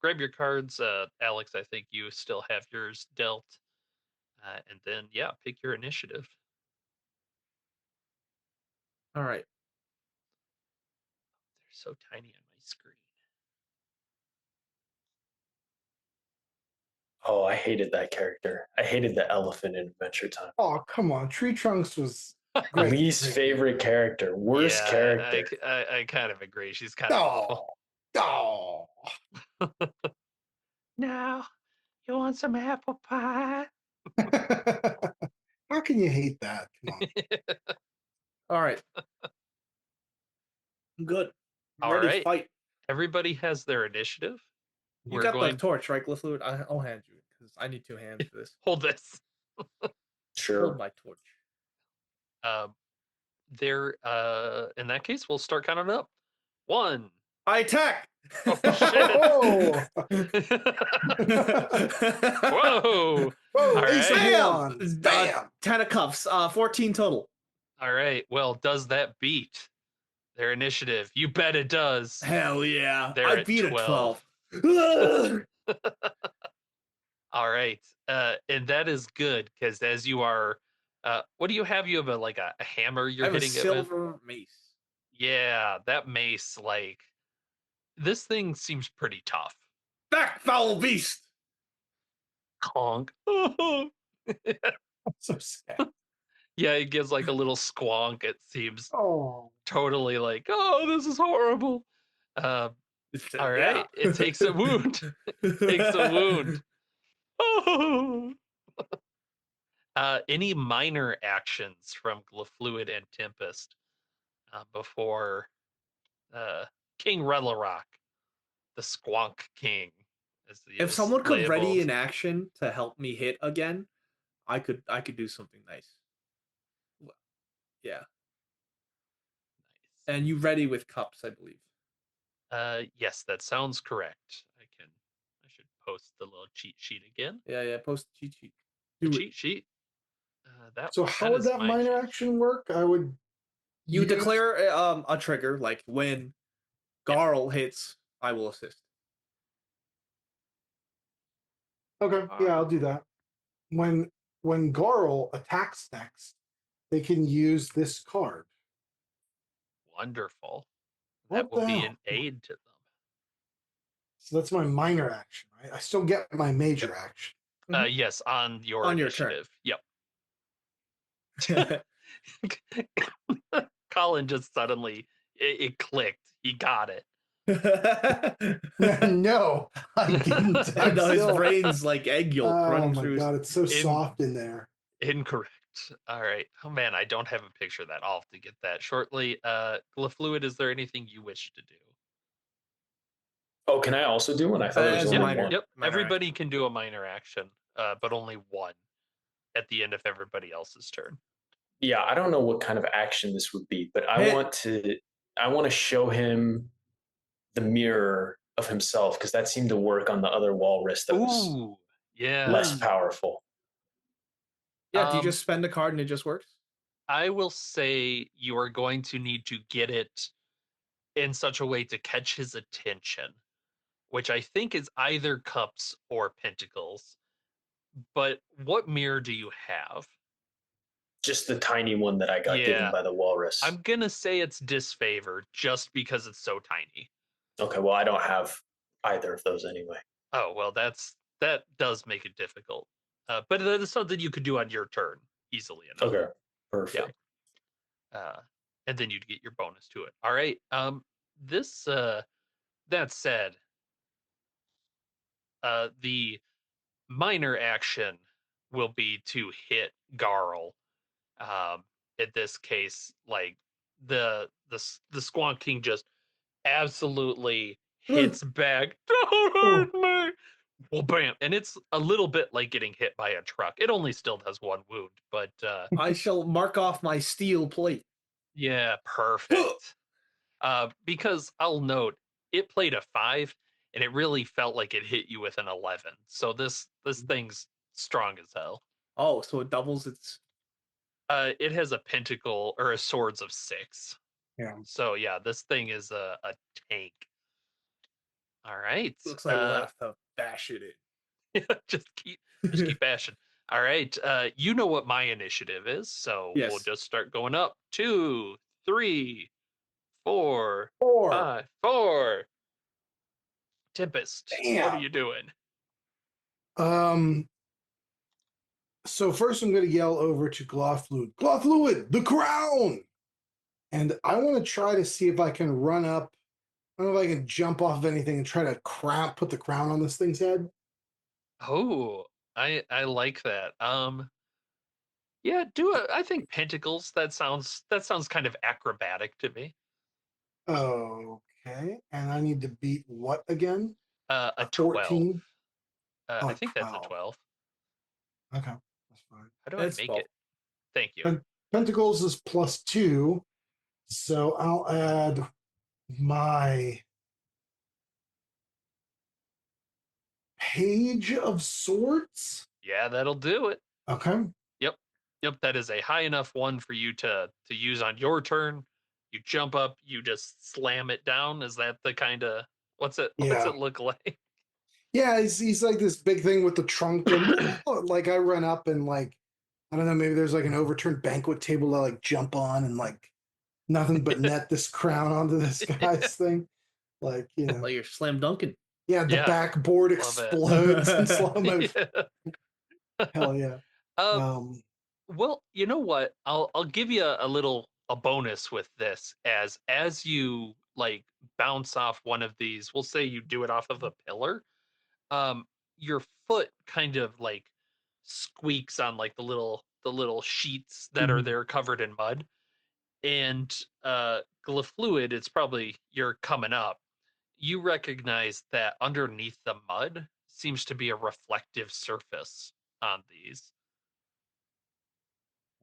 grab your cards. Alex, I think you still have yours dealt. And then, yeah, pick your initiative. All right. They're so tiny on my screen. Oh, I hated that character. I hated the elephant in Adventure Time. Oh, come on. Tree Trunks was great. Least Great. favorite character. Worst Yeah, character. I kind of agree. She's kind of Oh, awful. oh. Now, you want some apple pie? How can you hate that? Come on. All right. I'm good. I'm All ready to right. fight. Everybody has their initiative. You We're got the going torch, right, Glyfluid? I'll hand you it because I need 2 hands for this. hold this. Hold Sure. my torch. There. In that case, we'll start counting up. 1. I attack! Oh shit! Oh. Whoa! Whoa, All Ace of right. Wands. Bam. 10 of cups. 14 total. All right. Well, does that beat their initiative? You bet it does. Hell yeah. They're I at beat 12. a 12. All right. And that is good because as you are, what do you have? You have a hammer I you're have a hitting it with? silver mace. Yeah, that mace, like, this thing seems pretty tough. Back, foul beast! Conk. So sad. Yeah, it gives like a little squonk. It seems Oh. totally like, oh, this is horrible. All Yeah. right. It takes a wound. Takes a wound. Oh. Any minor actions from Glafluid and Tempest before uh, King Relarrock, the Squonk King, as he If is someone could ready labeled. an action to help me hit again, I could do something nice. Yeah. Nice. And you ready with cups, I believe. Yes, that sounds correct. I should post the little cheat sheet again. Yeah, post the cheat sheet. The Do it. cheat sheet. So how would is that my minor cheat action work? I would You use... declare a trigger, like when Garl hits, I will assist. Okay, yeah, I'll do that. When Garl attacks next, they can use this card. Wonderful. That What will the be hell? an aid to them. So that's my minor action, right? I still get my major action. Yes, on your On your turn. initiative. Yep. Colin just suddenly it clicked. He got it. No, I didn't. I know his still... brain's like egg yolk Oh running my through. god, it's so soft in there. Incorrect. All right. Oh man, I don't have a picture of that. I'll have to get that shortly. Glafluid, is there anything you wish to do? Oh, can I also do one? I thought there was As a only minor. one. Yep. Minor Everybody can do a minor action, but only one at the end of everybody else's turn. Yeah, I don't know what kind of action this would be, but Hit. I want to show him the mirror of himself because that seemed to work on the other walrus that was Ooh, yeah. less powerful. Yeah, do you just spend a card and it just works? I will say you are going to need to get it in such a way to catch his attention, which I think is either cups or pentacles. But what mirror do you have? Just the tiny one that I got given Yeah. by the walrus. I'm gonna say it's disfavor just because it's so tiny. Okay, well, I don't have either of those anyway. Oh well, that does make it difficult. But that is something you could do on your turn easily enough. Okay, perfect. And then you'd get your bonus to it. All right. This that said, The minor action will be to hit Garl. In this case, like the Squonk King just absolutely hits back. Don't hurt me. Well, bam, and it's a little bit like getting hit by a truck. It only still does one wound, but I shall mark off my steel plate. yeah, perfect. Because I'll note it played a 5, and it really felt like it hit you with an 11. So this thing's strong as hell. Oh, so it doubles its. It has a pentacle or a swords of 6. Yeah. So yeah, this thing is a tank. All right. Looks like we'll have to bash it in. just keep bashing. All right. You know what my initiative is, so we'll Yes. just start going up. 2, 3, 4, 4. 5, 4. Tempest, what are Damn. you doing? So first I'm going to yell over to Glawfluid. Glawfluid, the crown! And I want to try to see if I can run up. I don't know if I can jump off of anything and try to put the crown on this thing's head. Oh, I like that. Yeah, do it. I think pentacles. That sounds kind of acrobatic to me. Okay. And I need to beat what again? A 12. 14? I think that's a 12. 12. Okay. That's fine. How do I That's make 12. it? Thank you. Pentacles is +2. So I'll add my Page of Swords. Yeah, that'll do it. Okay. Yep. Yep, that is a high enough one for you to use on your turn. You jump up, you just slam it down. Is that the kind of what's it Yeah. look like? Yeah, he's like this big thing with the trunk, and like I run up and like I don't know, maybe there's like an overturned banquet table to like jump on and like nothing but net this crown onto this guy's thing. Like, Like you're slam dunking. yeah, the Yeah, backboard love it. explodes in slow motion. Yeah. Hell yeah. Um, Um, well, you know what? I'll give you a bonus with this as you like bounce off one of these. We'll say you do it off of a pillar. Um, your foot kind of like squeaks on like the little sheets that are mhm. there covered in mud. And Glafluid, it's probably you're coming up. You recognize that underneath the mud seems to be a reflective surface on these.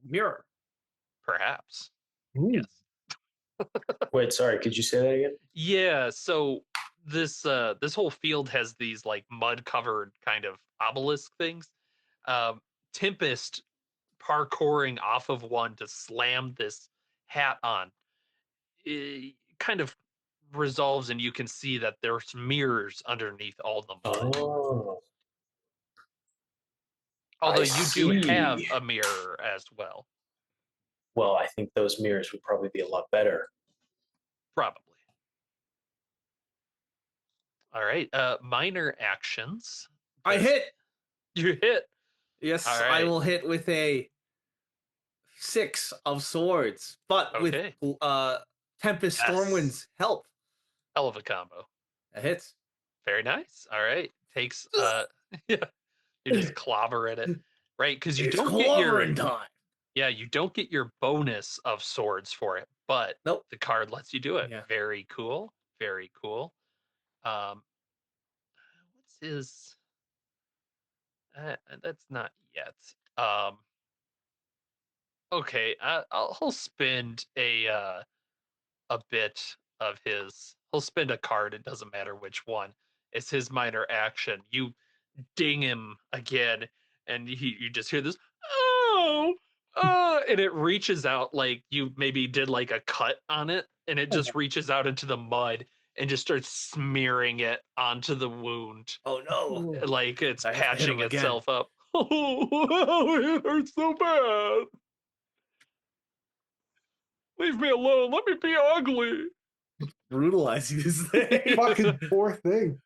Mirror. Perhaps. Ooh. Yes. Wait, sorry, could you say that again? Yeah, so this whole field has these like mud covered kind of obelisk things. Um Tempest parkouring off of one to slam this hat on. It kind of resolves and you can see that there's mirrors underneath all the mud. Oh, Although I you do have see. a mirror as well, Well, I think those mirrors would probably be a lot better. probably. All right, minor actions. I hit. You hit. Yes, All I right. will hit with a 6 of swords, but with Okay. Tempest Yes. Stormwind's help. Hell of a combo. That hits. Very nice. All right. Takes yeah, you just clobber at it. Right, because you It's don't get your clobbering time. you don't get your bonus of swords for it, but Nope. the card lets you do it. Yeah. Very cool. Very cool. Um what's his that's not yet. Um okay, I'll spend a bit of his. He'll spend a card. It doesn't matter which one. It's his minor action. You ding him again, and you just hear this. Oh, and it reaches out like you maybe did like a cut on it, and it just reaches out into the mud and just starts smearing it onto the wound, Oh no. like it's I have to hit him patching again. itself up. Oh, it hurts so bad. Leave me alone. Let me be ugly. Brutalizing this thing. Fucking poor thing.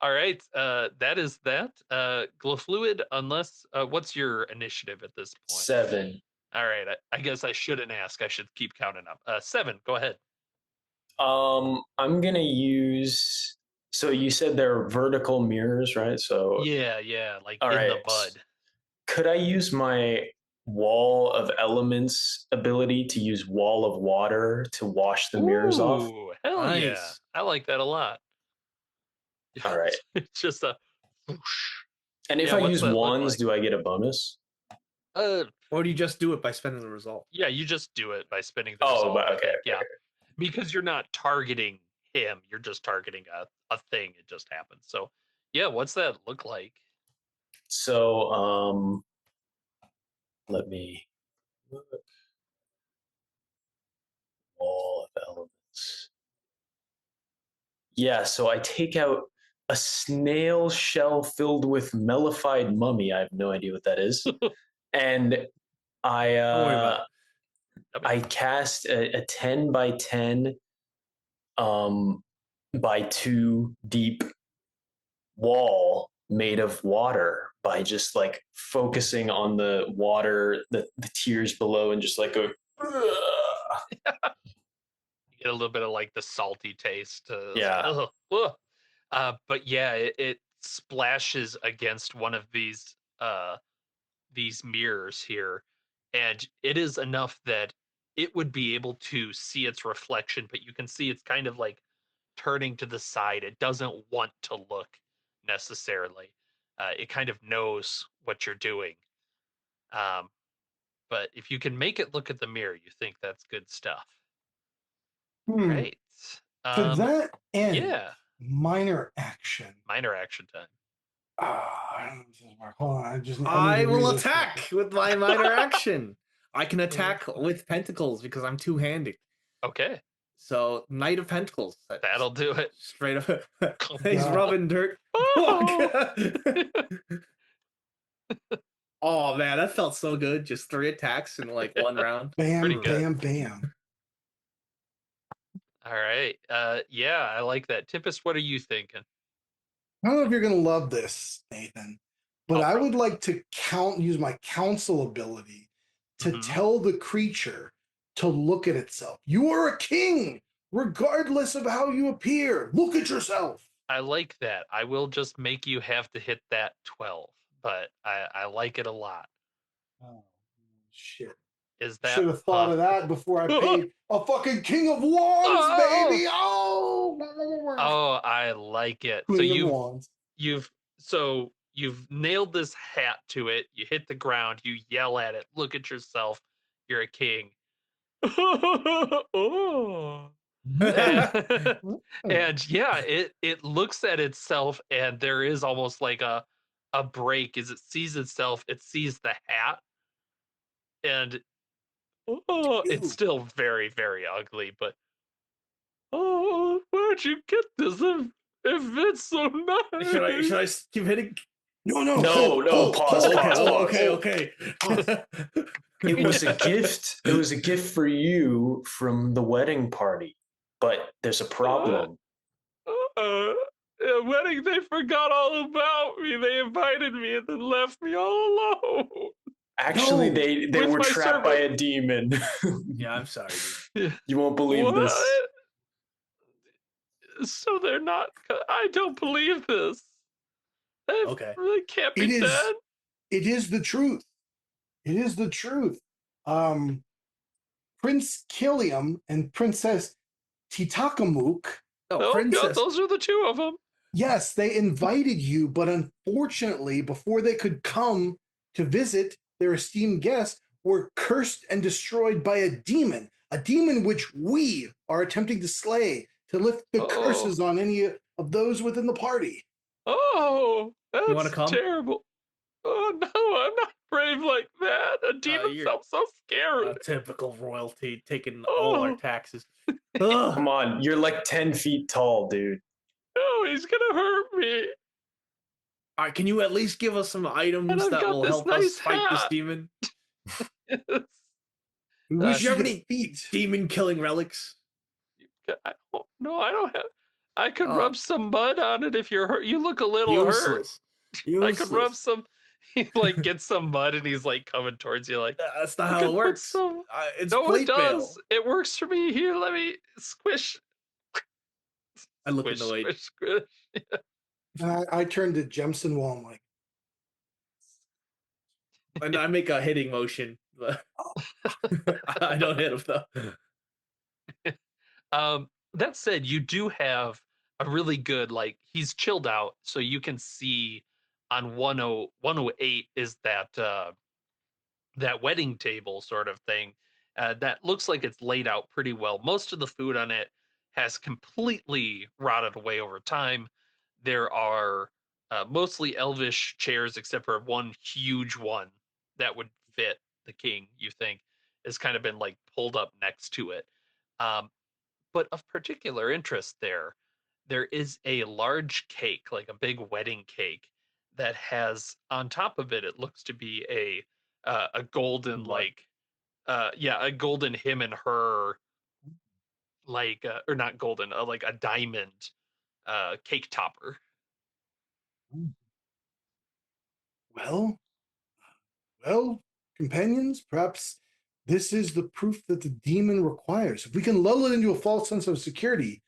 All right, that is that. Glowfluid, unless what's your initiative at this point? 7. All right, I guess I shouldn't ask. I should keep counting up. 7. Go ahead. I'm gonna use So you said they're vertical mirrors, right? So Yeah, like all in right. the mud. Could I use my wall of elements ability to use wall of water to wash the mirrors off? Ooh, hell yeah. Nice. I like that a lot. All right. It's just a whoosh. And if Yeah, I what's use that look wands, like? do I get a bonus? Uh, Or do you just do it by spending the result? yeah, you just do it by spinning the Oh, resolve, but I okay, think. okay. Yeah. Because you're not targeting him, you're just targeting a thing. It just happens. So, yeah, what's that look like? So, let me look. Wall of elements. Yeah, so I take out a snail shell filled with mellified mummy. I have no idea what that is. And I Don't worry about uh it. That'd be I fun. cast a 10 by 10 um by 2 deep wall made of water by just like focusing on the water, the tears below, and just like go. You get a little bit of like the salty taste. It's like, Yeah. ugh, ugh. But yeah, it splashes against one of these mirrors here, and it is enough that it would be able to see its reflection, but you can see it's kind of like turning to the side. It doesn't want to look necessarily. It kind of knows what you're doing. Um, but if you can make it look at the mirror, you think that's good stuff. Hmm. Right. To that end, Yeah. minor action. Minor action time. Hold on, I need I to read will this. attack with my minor action. I can attack with pentacles because I'm two-handed. Okay. So Knight of Pentacles. That'll do it. Straight up. He's Yeah. rubbing dirt. Oh! Oh man, that felt so good. Just 3 attacks in like one round. Pretty Bam, good. bam, bam. All right. Yeah, I like that. Tippus, what are you thinking? I don't know if you're gonna love this, Nathan, but I'll I would probably like to use my counsel ability to Mm-hmm. tell the creature to look at itself. You are a king, regardless of how you appear. Look at yourself. I like that. I will just make you have to hit that 12, but I like it a lot. Oh shit. Is Should that have thought of that before I oh, paid a fucking king of wands, baby. Oh, I like it. So queen of wands. you've nailed this hat to it. You hit the ground, you yell at it, look at yourself. You're a king. Oh. And, and yeah, it looks at itself, and there is almost like a break as it sees itself. It sees the hat, and it's Ew. still very very ugly. But oh, where'd you get this? If it's so Should I nice. keep hitting? No, No, pause, Oh, okay. pause, Oh, pause. okay. It was a gift. It was a gift for you from the wedding party. But there's a problem. A wedding, they forgot all about me. They invited me and then left me all alone. Actually, No. they With were my trapped by servant. a demon. Yeah, I'm sorry, dude. You won't believe What? this. So they're not. I don't believe this. They Okay. really can't It be is. dead. It is the truth. It is the truth. Prince Kilium and Princess Titakamuk, Oh, Oh, yeah, princess. those are the two of them. yes, they invited you, but unfortunately, before they could come to visit their esteemed guest, were cursed and destroyed by a demon which we are attempting to slay to lift the Oh, curses on any of those within the party. oh, You want to that's come? terrible. Oh no, I'm not brave like that. A demon You're sounds so scary. typical royalty taking all our Oh taxes. Come Ugh. on, you're like 10 feet tall, dude. no, he's gonna hurt me. All right, can you at least give us some And items I've that got will this help us nice fight this hat. demon? We Uh, wish Do you you have could any feet. demon killing relics? No, I don't have. I could Oh, rub some mud on it if you're hurt. You look a little hurt. useless. I could rub Useless. some. He like gets some mud and he's like coming towards you. Like That's not I how it could put works. some. It's No, it plate does. mail. It works for me. Here, let me squish, I look squish, annoyed. squish, squish. I turned to Jemison while I'm like, And I make a hitting motion. I don't hit him though. That said, you do have a really good like he's chilled out, so you can see on 108 is that wedding table sort of thing that looks like it's laid out pretty well. Most of the food on it has completely rotted away over time. There are mostly elvish chairs, except for one huge one that would fit the king, you think, has kind of been like pulled up next to it. Um, but of particular interest there is a large cake, like a big wedding cake, that has on top of it, it looks to be a golden What? yeah, a golden him and her or not golden, like a diamond cake topper. well, well, companions, perhaps this is the proof that the demon requires. If we can lull it into a false sense of security,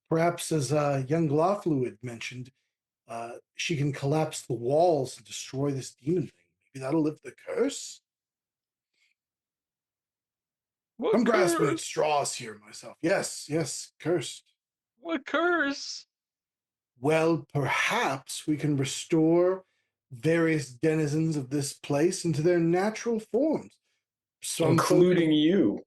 perhaps as young Glaflu had mentioned, she can collapse the walls and destroy this demon thing. Maybe that'll lift the curse. I'm What grasping at curse? straws here myself. Yes, yes, cursed. What curse? Well, perhaps we can restore various denizens of this place into their natural forms. Some folk, including you.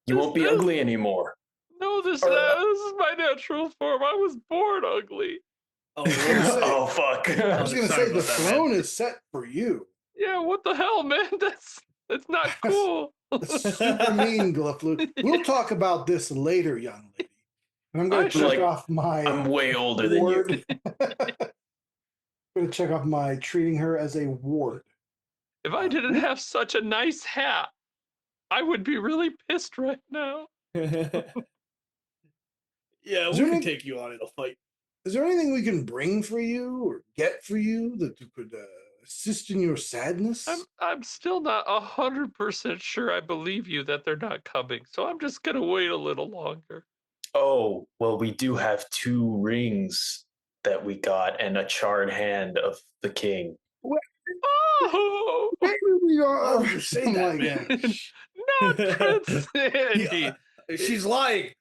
You This won't be is ugly anymore. no, this Or, this is my natural form. I was born ugly. Oh, I was gonna say, oh fuck. I was gonna sorry say the about that, man. throne is set for you. Yeah, what the hell, man? That's not cool. That's super mean, Gliflu. We'll talk about this later, young lady. And I'm gonna I check should. Like, off my I'm way older than you. ward. I'm gonna check off my treating her as a ward. If I didn't Is have such a nice hat, I would be really pissed right now. Yeah, we there can any, take you on in a fight. is there anything we can bring for you or get for you that could assist in your sadness? I'm still not 100% sure I believe you that they're not coming, so I'm just gonna wait a little longer. Oh, well, we do have 2 rings that we got and a charred hand of the king. Oh, Maybe we Why are would you say something that, like that. not Prince Yeah, Sandy. she's lying.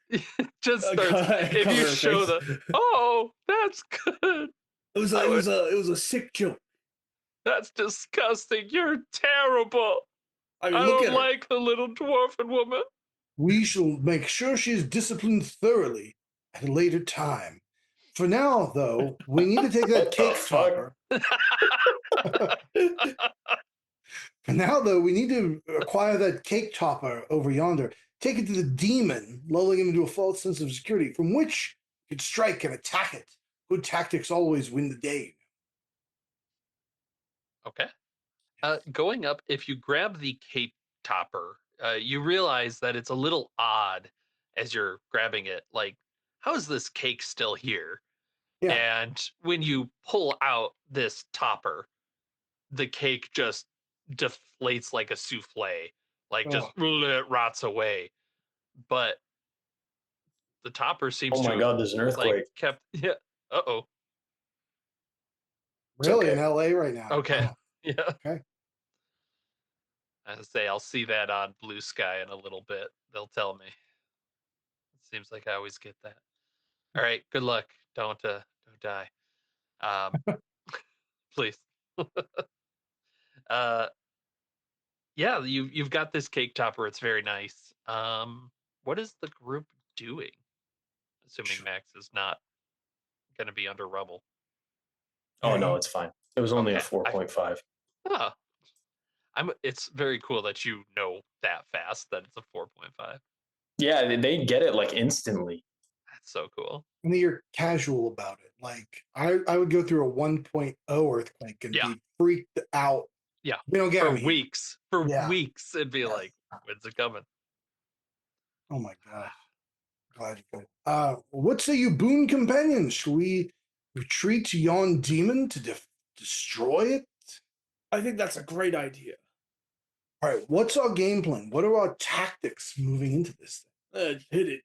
Just starts. If Cover you her show face. the, oh, that's good. It was I would, it was a sick joke. that's disgusting. You're terrible. I I mean, look don't at her. like the little dwarfen woman. We shall make sure she is disciplined thoroughly at a later time. For now, though, we need to take that What the cake fuck? topper. For now, though, we need to acquire that cake topper over yonder, take it to the demon, lulling him into a false sense of security, from which you could strike and attack it. Good tactics always win the day. Okay. Going up, if you grab the cape topper, you realize that it's a little odd as you're grabbing it. Like, how is this cake still here? Yeah. And when you pull out this topper, the cake just deflates like a souffle, like just Oh, it rots away. But the topper seems Oh to my have god, there's an like earthquake. kept. Yeah. Uh-oh. It's really? In okay. LA right now? Okay. Wow. Yeah. Okay. I say I'll see that on Blue Sky in a little bit. They'll tell me. It seems like I always get that. All right. Good luck. Don't die. Um, please. uh, yeah. You've got this cake topper. It's very nice. What is the group doing? Assuming Max is not going to be under rubble. Oh no, it's fine. It was only a Okay. 4.5. Huh. It's very cool that you know that fast that it's a 4.5. Yeah, they get it like instantly. That's so cool. And you're casual about it. Like I would go through a 1.0 earthquake and Yeah. be freaked out. Yeah. We don't get For them here. weeks. For Yeah. weeks, it'd be Yes. like, when's it coming? Oh my gosh. Glad you could. What say you, boon companions? Shall we retreat to yon demon to destroy it? I think that's a great idea. All right, what's our game plan? What are our tactics moving into this thing? Hit it.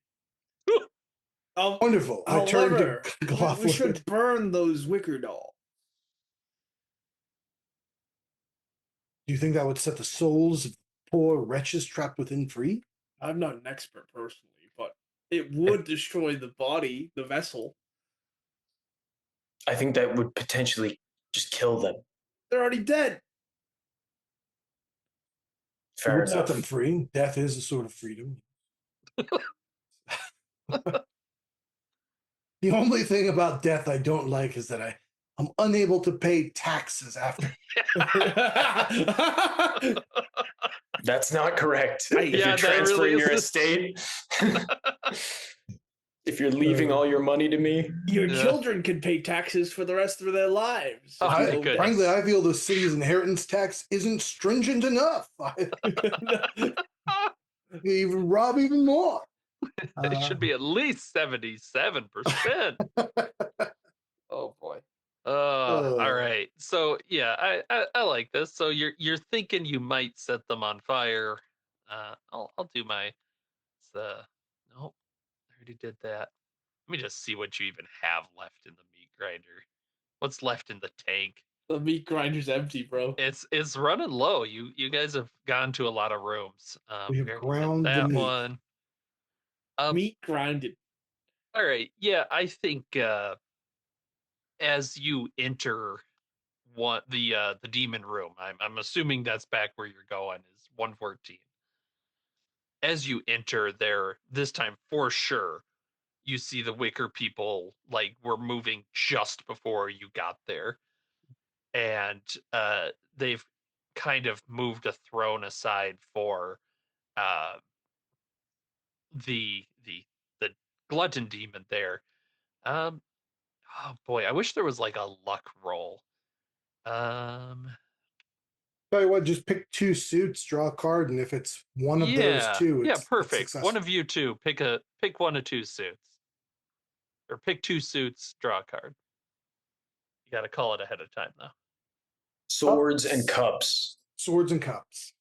Wonderful. I turned to However, we Glofwood. should burn those wicker dolls. Do you think that would set the souls of poor wretches trapped within free? I'm not an expert personally, but it would destroy the body, the vessel. I think that would potentially just kill them. They're already dead. It Fair would set enough. them free. Death is a sort of freedom. The only thing about death I don't like is that I'm unable to pay taxes after. That's not correct. If Yeah, you're that really transferring your is- estate, if you're leaving all your money to me, Your Yeah. children can pay taxes for the rest of their lives. Oh, if you my owe goodness. Frankly, I feel the city's inheritance tax isn't stringent enough. debts. You even rob even more. It should be at least 77%. Oh boy. All right. So yeah, I like this. So you're thinking you might set them on fire. I'll do my. Nope. I already did that. Let me just see what you even have left in the meat grinder. What's left in the tank? The meat grinder's empty, bro. It's running low. You guys have gone to a lot of rooms. We have already did ground the that meat. one. Meat grinded. All right. Yeah, I think as you enter the demon room, I'm assuming that's back where you're going is 114. As you enter there, this time for sure, you see the wicker people like were moving just before you got there, and they've kind of moved a throne aside for uh, the glutton demon there. Um, oh boy, I wish there was like a luck roll. Tell you what, just pick two suits, draw a card, and if it's one of those two, yeah, it's perfect. successful. One of you two pick one of two suits, or pick two suits, draw a card. You got to call it ahead of time though. swords and cups. Swords and cups.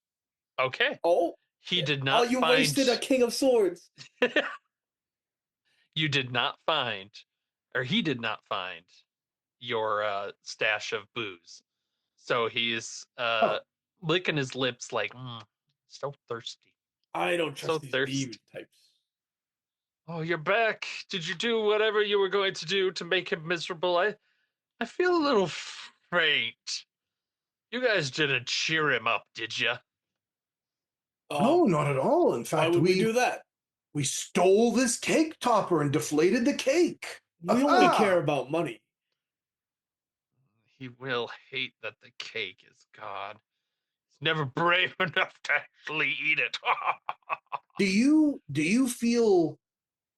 Okay. Oh, He did not. you find... wasted a king of swords. You did not find, or he did not find your stash of booze. So he's licking his lips like, so thirsty. I don't trust So these thirsty. demon types. Oh, you're back. Did you do whatever you were going to do to make him miserable? I feel a little faint. You guys didn't cheer him up, did you? No, not at all. In Why fact, would we do that? we stole this cake topper and deflated the cake. We only Aha! care about money. He will hate that the cake is gone. He's never brave enough to actually eat it. Do you feel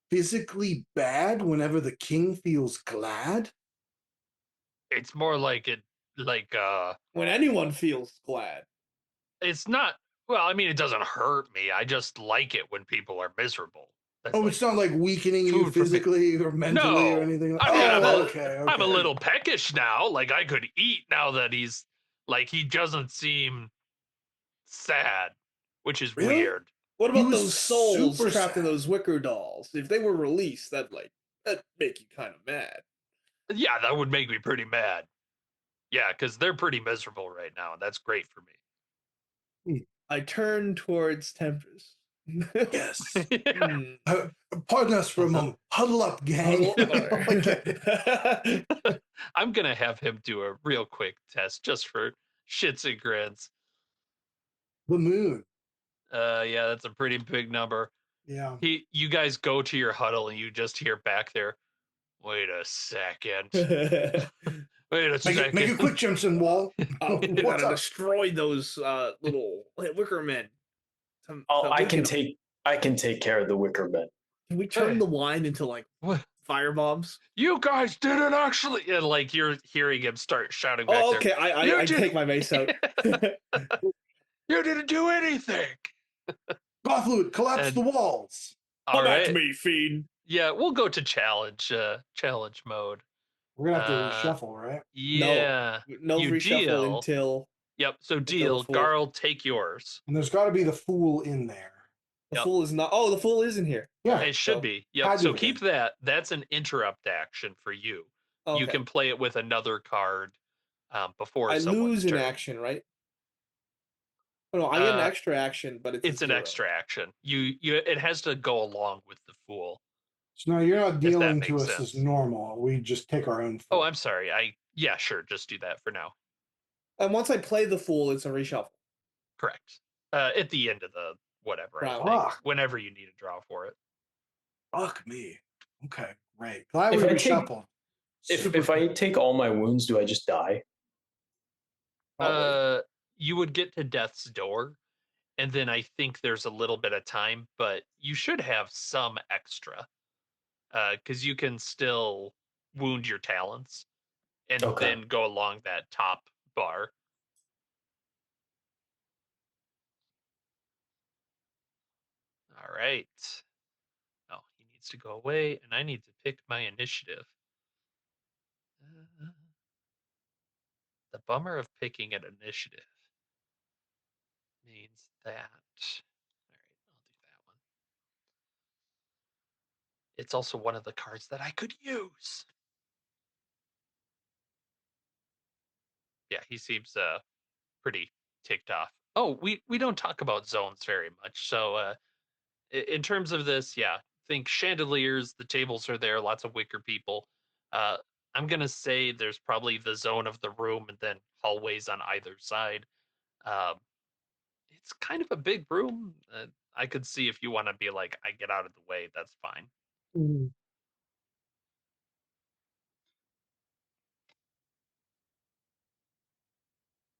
physically bad whenever the king feels glad? It's more like When anyone feels glad. it's not. Well, I mean, it doesn't hurt me. I just like it when people are miserable. That's Oh, like, it's not like weakening you food for me. physically or mentally or No. anything. I mean, Okay. I'm a little peckish now. Like I could eat now that he's like he doesn't seem sad, which is Really? weird. What He about was those souls super trapped in sad. those wicker dolls? If they were released, that'd make you kind of mad. Yeah, that would make me pretty mad. Yeah, because they're pretty miserable right now, and that's great for me. I turn towards Tempest. Yes. Hmm. Pardon us for a moment. Huddle up, gang. Okay. I'm gonna have him do a real quick test just for shits and grins. The moon. Yeah, that's a pretty big number. Yeah. You guys go to your huddle and you just hear back there. Wait a second. Wait a second. Make it quick, Jimson Wall. We What's gotta up? destroy those little wicker men. I can take care of the wicker men. Can we turn the wine into like What? fire bombs? You guys didn't actually. And like you're hearing him start shouting back Oh, there. okay. I take my mace out. You didn't do anything. Gothloot, collapse And- the walls. All Come back to right. me, fiend. Yeah, we'll go to challenge mode. We're gonna have to Uh, reshuffle, right? Yeah. No You reshuffle deal. until Yep. So the deal. fool. Garl, take yours. And there's got to be the fool in there. The Yep. fool is not. Oh, the fool is in here. Yeah. Alright, It should so- be. Yep. Had to So have keep been. that. That's an interrupt action for you. You Okay. can play it with another card before I someone's lose an turn. action, right? Oh, no, I get an Uh, extra action, but it's a it's an 0. extra action. It has to go along with the fool, So no, you're not if that dealing to makes us as sense. normal. We just take our own. Oh, Fool. I'm sorry. Yeah, sure. Just do that for now. And once I play the fool, it's a reshuffle. Correct. At the end of the whatever, I Round. think. Fuck. Whenever you need a draw for it. Fuck me. Okay, great. Glad If we I take- reshuffled. If I take all my wounds, do I just die? Probably. You would get to death's door, and then I think there's a little bit of time, but you should have some extra. Because you can still wound your talons and Okay. then go along that top bar. All right. Oh, he needs to go away, and I need to pick my initiative. The bummer of picking an initiative means that. All right, I'll do that one. It's also one of the cards that I could use. Yeah, he seems pretty ticked off. Oh, we don't talk about zones very much. So in terms of this, yeah, think chandeliers, the tables are there, lots of wicker people. Uh, I'm gonna say there's probably the zone of the room and then hallways on either side. Um, it's kind of a big room. I could see if you want to be like, I get out of the way, that's fine. Mm.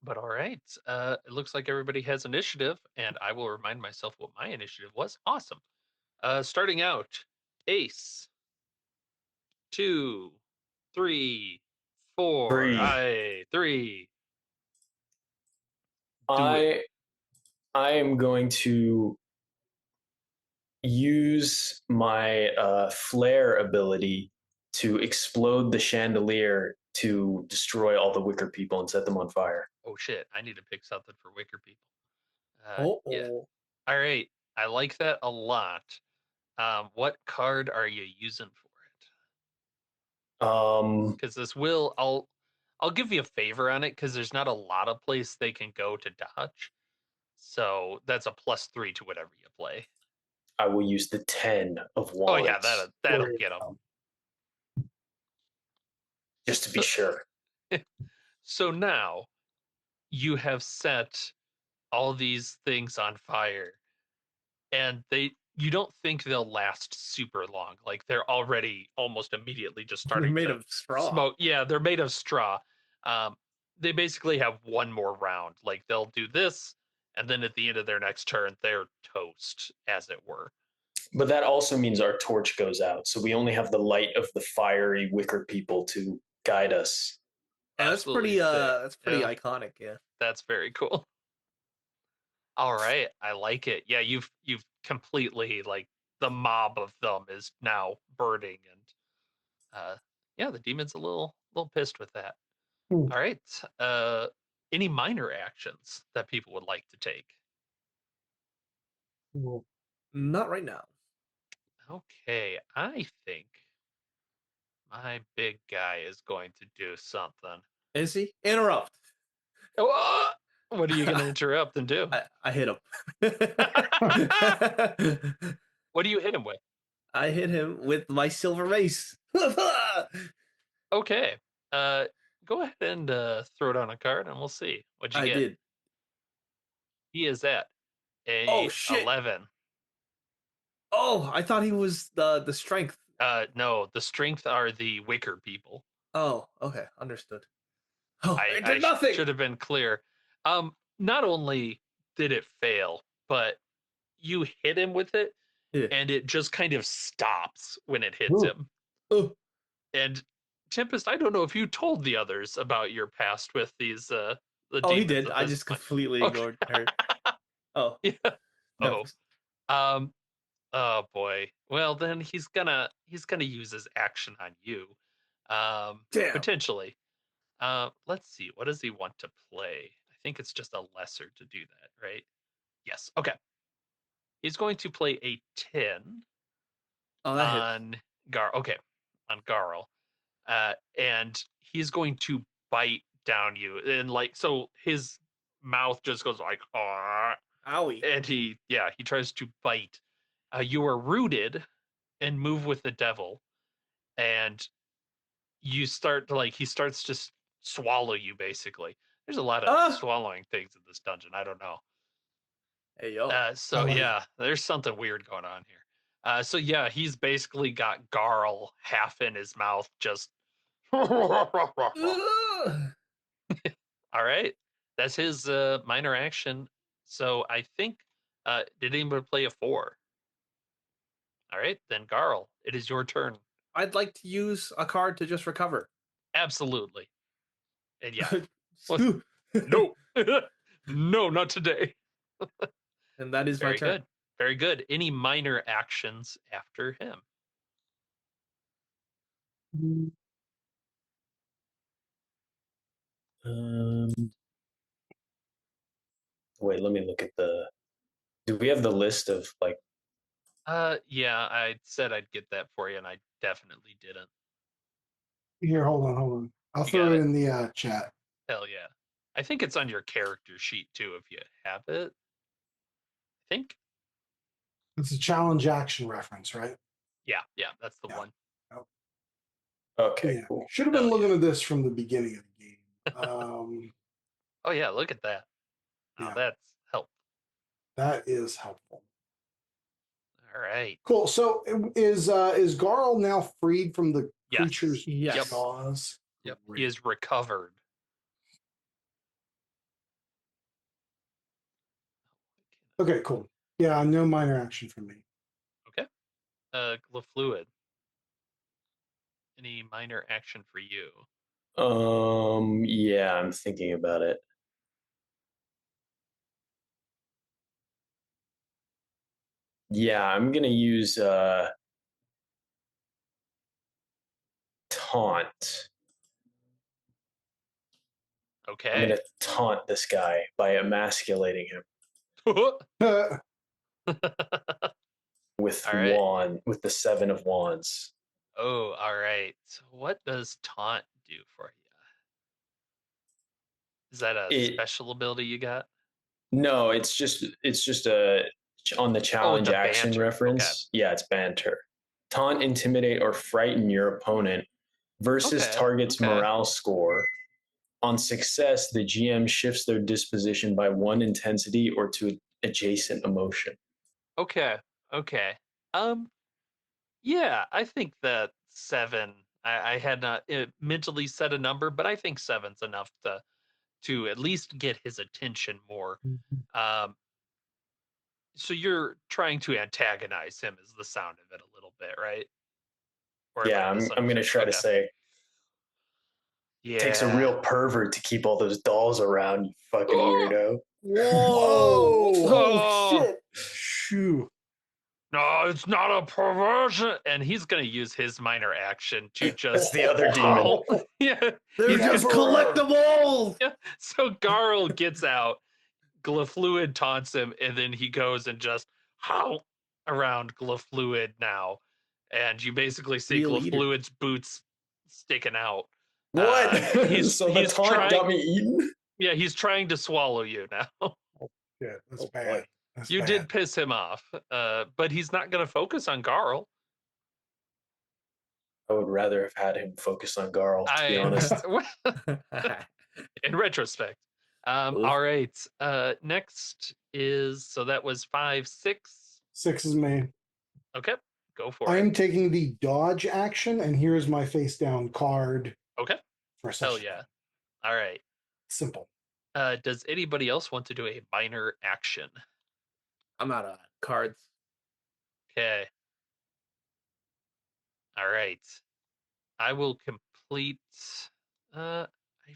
But all right, it looks like everybody has initiative, and I will remind myself what my initiative was. Awesome. Starting out, Ace, 2, 3, 4. 3. Three. Do it. I am going to use my flare ability to explode the chandelier to destroy all the wicker people and set them on fire. Oh shit! I need to pick something for wicker people. Yeah. Oh. All right. I like that a lot. What card are you using for it? Because this will, I'll give you a favor on it because there's not a lot of place they can go to dodge. So that's a +3 to whatever you play. I will use the 10 of Oh yeah, wands that'll get them. just to be sure. So now you have set all these things on fire, and you don't think they'll last super long. Like they're already almost immediately just They're starting made to of straw. smoke. Yeah, they're made of straw. They basically have one more round. Like they'll do this, and then at the end of their next turn, they're toast, as it were. But that also means our torch goes out. So we only have the light of the fiery wicker people to guide us. Yeah, Absolutely sick. that's pretty Yeah. iconic, yeah. That's very cool. All right, I like it. Yeah, you've completely like the mob of them is now burning, and yeah, the demon's a little pissed with that. Hmm. All right, any minor actions that people would like to take? Cool. Not right now. Okay, I think my big guy is going to do something. Is he? Interrupt. Oh, what are you going to interrupt and do? I hit him. What do you hit him with? I hit him with my silver mace. Okay, go ahead and throw down a card, and we'll see what you I get. did. He is at a Oh, shit. 11. Oh, I thought he was the strength. No, the strength are the wicker people. Oh, okay, understood. Oh, I, it I did nothing. should have been clear. Not only did it fail, but you hit him with it, Yeah. and it just kind of stops when it hits Ooh. him. Oh, And Tempest, I don't know if you told the others about your past with these the oh, he demons did. at I this just point. completely Okay. ignored her. Oh, Yeah. Oh. Tempest. Oh boy. Well, then he's gonna use his action on you. Damn. Potentially. Let's see. What does he want to play? I think it's just a lesser to do that, right? Yes. Okay. He's going to play a 10 Oh, that hits. on Gar. Okay, on Garl, and he's going to bite down you, and like so, his mouth just goes like, "Ah," Owie. and he tries to bite. You are rooted and move with the devil, and you start to like he starts to swallow you basically. There's a lot of Ah! swallowing things in this dungeon. I don't know. Hey, yo. I So like it. yeah, there's something weird going on here. So yeah, he's basically got Garl half in his mouth, just. All Ugh. right, that's his minor action. So I think did anybody play a 4? All right, then Garl, it is your turn. I'd like to use a card to just recover. Absolutely, and yeah, what? and No, no, not today. that is my Very turn. good, very good. Any minor actions after him? Um, wait, let me look at the. Do we have the list of like? Yeah, I said I'd get that for you, and I definitely didn't. Here, hold on. I'll You throw got it it. in the chat. Hell yeah. I think it's on your character sheet too, if you have it. I think. It's a challenge action reference, right? Yeah, that's the Yeah. one. Oh, Okay, yeah. cool. Should have been Hell looking yeah. at this from the beginning of the game. Oh yeah, look at that. Now Yeah, that's help. that is helpful. All right. Cool. So is Garl now freed from the Yes. creature's Yep. Yes. jaws? Yep. He Great. is recovered. Okay, cool. Yeah, no minor action for me. Okay. Fluid. Any minor action for you? Yeah, I'm thinking about it. Yeah, I'm gonna use taunt. I'm Okay. gonna taunt this guy by emasculating him All with right. with the 7 of wands. Oh, all right. So what does taunt do for you? Is that a It special ability you got? No, it's just a on the Oh, challenge the action banter. Okay. reference. Yeah, it's banter. Taunt, intimidate, or frighten your opponent versus Okay. target's Okay. morale score. On success, the GM shifts their disposition by 1 intensity or to adjacent emotion. Okay. Okay. Um, yeah, I think that 7. I had not mentally set a number, but I think seven's enough to at least get his attention more. Um, so you're trying to antagonize him, is the sound of it a little bit, right? Or am I Yeah, I'm gonna misunderstanding? try to Okay. say takes a Yeah. real pervert to keep all those dolls around, you fucking weirdo. Whoa! Whoa! Oh Oh, shit! Shoo! no, it's not a perversion. And he's going to use his minor action to That's just the other demon. howl. Yeah. They're He's going just to. Emperor! collectibles. Yeah. So Garl gets out, Glafluid taunts him, and then he goes and just howl around Glafluid now. And you basically see Real eater. Glafluid's boots sticking out. What? He's So the he's taunt trying. got me eaten? Yeah, he's trying to swallow you now. Yeah, that's Oh boy. bad. That's You bad. did piss him off, but he's not going to focus on Garl. I would rather have had him focus on Garl, to be I, honest. in retrospect. All right. Next is so that was 5, 6. 6 is me. Okay, go for I it. am taking the dodge action, and here's my face down card Okay, for hell such. yeah. All right. Simple. Does anybody else want to do a minor action? I'm out of cards. Okay. All right. I will complete. I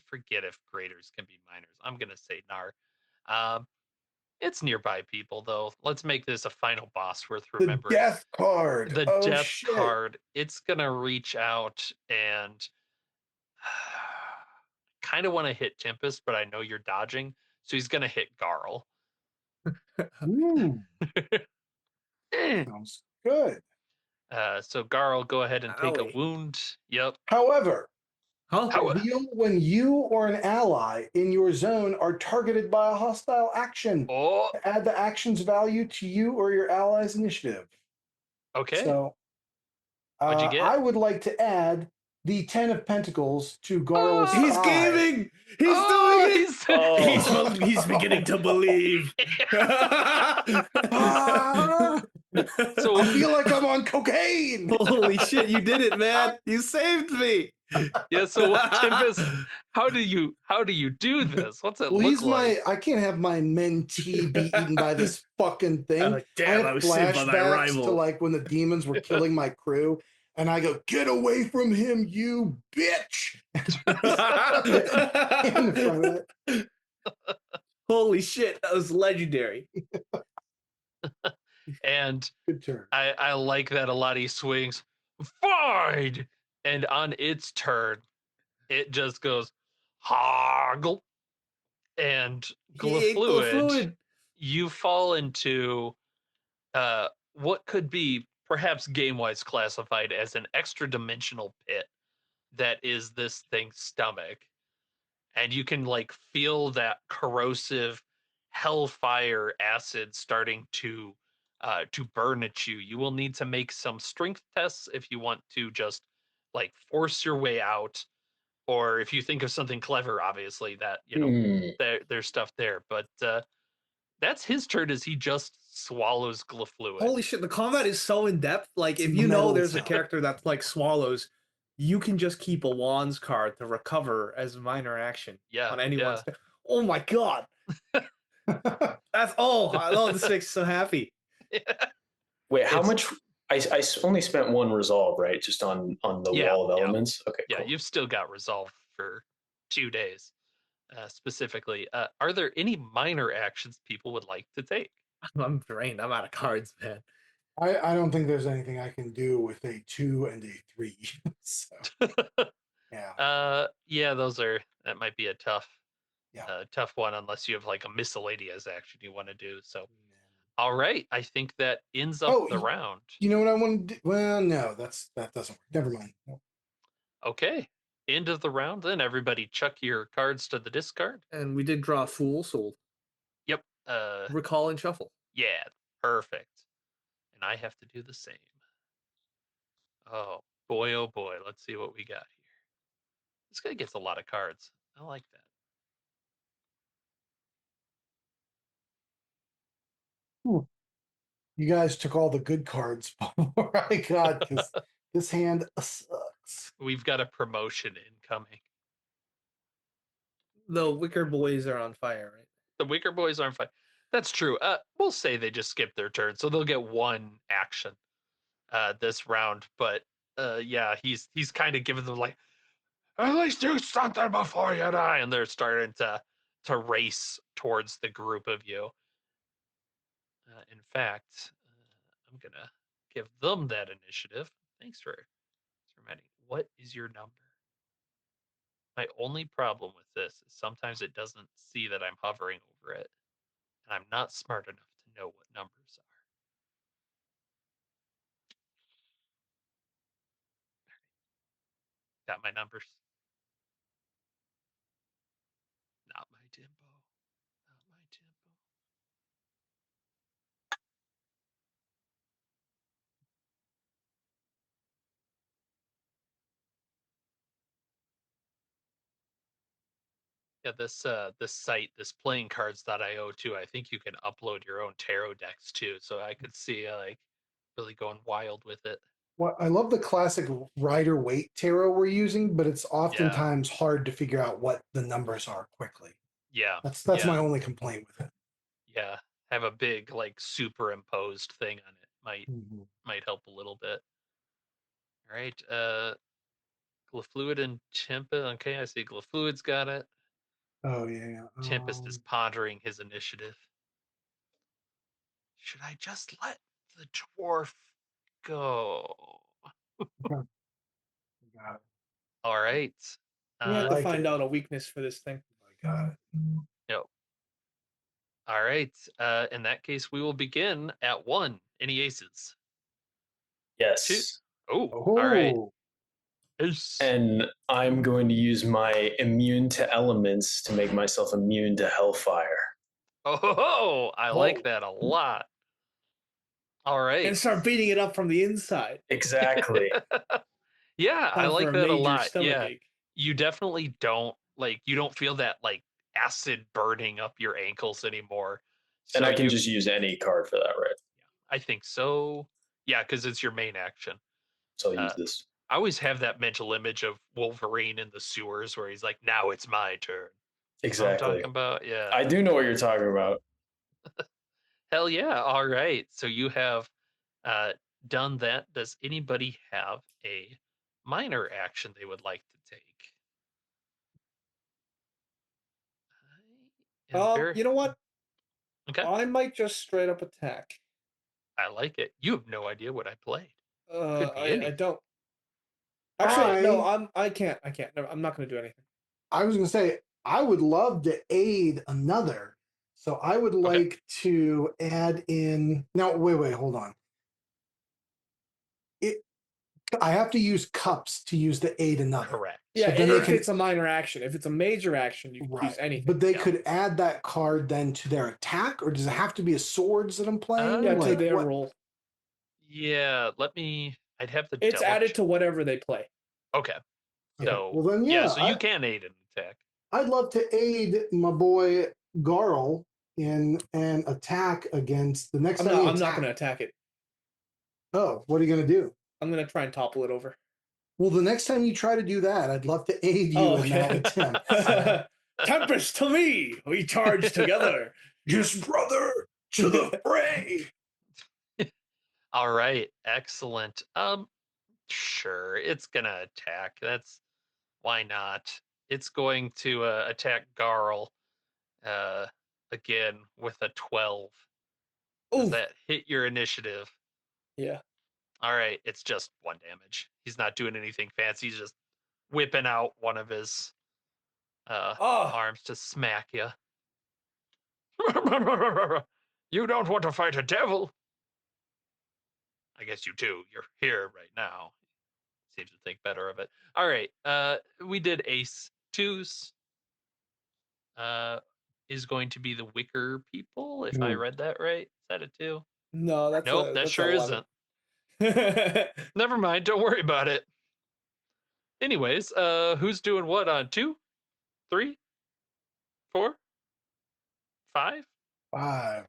forget if graders can be minors. I'm gonna say nar. Um, it's nearby people though. Let's make this a final boss worth The remembering. death card. The Oh death shit! card. It's gonna reach out and kind of want to hit Tempest, but I know you're dodging, so he's gonna hit Garl. Ooh. Sounds good. So Garl, go ahead and take a Owie. wound. Yep. However, Huh? How? reveal when you or an ally in your zone are targeted by a hostile action. Oh, Add the action's value to you or your ally's initiative. okay. So What'd you get? I would like to add the Ten of Pentacles to Garl's Oh, He's eye. gaming. He's oh, doing it. he's. Oh. He's beginning to believe. Ah, So I feel like I'm on cocaine. Holy shit! You did it, man! You saved me. yeah. So Tempest, how do you do this? What's it Well, look like? I can't have my mentee be eaten by this fucking thing. I Damn! I have was saved by my flashbacks to rival. like when the demons were killing my crew, and I go, "Get away from him, you bitch!" in front of it. Holy shit! That was legendary. And Good turn. I like that a lot. He swings, fine, and on its turn, it just goes hoggle and He ate the Glafluid. fluid. You fall into what could be perhaps game wise classified as an extra dimensional pit that is this thing's stomach. And you can like feel that corrosive hellfire acid starting to burn at you. You will need to make some strength tests if you want to just like force your way out, or if you think of something clever, obviously that there's stuff there. But that's his turn as he just swallows Glafluid. Holy shit! The combat is so in depth. Like, It's if you know metal there's a sound. character that's like swallows, you can just keep a wands card to recover as a minor action Yeah, on anyone's. yeah. Oh my god! That's I love this makes me so happy. Wait, how It's much? Only spent one resolve, right? Just on the yeah, wall of yeah, elements. Okay, yeah. cool. You've still got resolve for 2 days. Specifically, are there any minor actions people would like to take? I'm drained. I'm out of cards, man. I don't think there's anything I can do with a 2 and a 3. So yeah, Yeah, that might be a yeah. tough one unless you have like a miscellaneous action you want to do. So, all right, I think that ends up Oh, the round. you know what I want to do? Well, no, that doesn't work. Never mind. Okay, end of the round. Then everybody chuck your cards to the discard. And we did draw a fool, so Yep. recall and shuffle. Yeah, perfect. And I have to do the same. Oh boy, oh boy. Let's see what we got here. This guy gets a lot of cards. I like that. Ooh, you guys took all the good cards before I got because this hand sucks. We've got a promotion incoming. The Wicker Boys are on fire, right? The Wicker Boys aren't fine. That's true. We'll say they just skip their turn, so they'll get one action this round. But yeah, he's kind of giving them like, at least do something before you die, and they're starting to race towards the group of you. In fact, I'm gonna give them that initiative. Thanks for reminding. What is your number? My only problem with this is sometimes it doesn't see that I'm hovering over it, and I'm not smart enough to know what numbers are. Got my numbers. Not my tempo. Not my tempo. Yeah, this site, this playingcards.io too. I think you can upload your own tarot decks too. So I could see like really going wild with it. What I love the classic Rider Waite tarot we're using, but it's Yeah. oftentimes hard to figure out what the numbers are quickly. Yeah. That's my Yeah. only complaint with it. Yeah. Have a big like superimposed thing on it. Mhm. Might help a little bit. All right. Glafluid and Tempest. Okay, I see Glafluid's got it. Oh yeah. Tempest is pondering his initiative. Should I just let the dwarf go? Okay. Got it. All right. We have to like find it. out a weakness for this thing. I got it. Yep. All right. In that case, we will begin at 1. Any aces? 2. Yes. Oh, all right. Oh, Ace. And I'm going to use my immune to elements to make myself immune to hellfire. Oh, I like Oh. that a lot. All right. And start beating it up from the inside. Exactly. Yeah, I Time for like a that a major lot. stomach Yeah. ache. You definitely don't you don't feel that like acid burning up your ankles anymore. And So I can you just use any card for that, right? I think so. Yeah, because it's your main action. So I'll use Uh, this. I always have that mental image of Wolverine in the sewers where he's like, "Now it's my turn." You know what I'm Exactly. talking about? Yeah. I do know what you're talking about. Hell yeah. All right. So you have uh, done that. Does anybody have a minor action they would like to take? I am very You know what? okay. I might just straight up attack. I like it. You have no idea what I played. Could be I anything. don't. Actually, no. I I can't. I can't. No, I'm not going to do anything. I was gonna say I would love to aid another. So I would Okay. like to add in. No, wait, hold on. It I have to use cups to use the aid another. Correct. Yeah, So then they if can it's a minor action, if it's a major action, you can use right, anything. but they Yeah. could add that card then to their attack, or does it have to be a swords that I'm playing? Yeah, to Like their what? roll. Yeah. Let me. I'd have to It's double added check. to whatever they play. Okay. Okay, So well then yeah. yeah, So you can aid an attack. I'd love to aid my boy Garl in an attack against the next time he I'm not going to attacks. attack it. Oh, what are you gonna do? I'm going to try and topple it over. Well, the next time you try to do that, I'd love to aid you Oh, in that okay. attempt. Tempest to me. We charge together. Just brother to the fray. All right. Excellent. Sure. It's gonna attack. That's why not? It's going to attack Garl uh, again with a 12. Does Oof. that hit your initiative? Yeah. All right, it's just 1 damage. He's not doing anything fancy. He's just whipping out one of his Oh, arms to smack you. You don't want to fight a devil? I guess you do. You're here right now. Seems to think better of it. All right, we did ace twos. Uh, is going to be the Wicker people, if I Ooh. read that right. Is that a 2? no, Nope, that that's sure 11. isn't. Never mind, don't worry about it. Anyways, who's doing what on 2, 3, 4, 5? 5.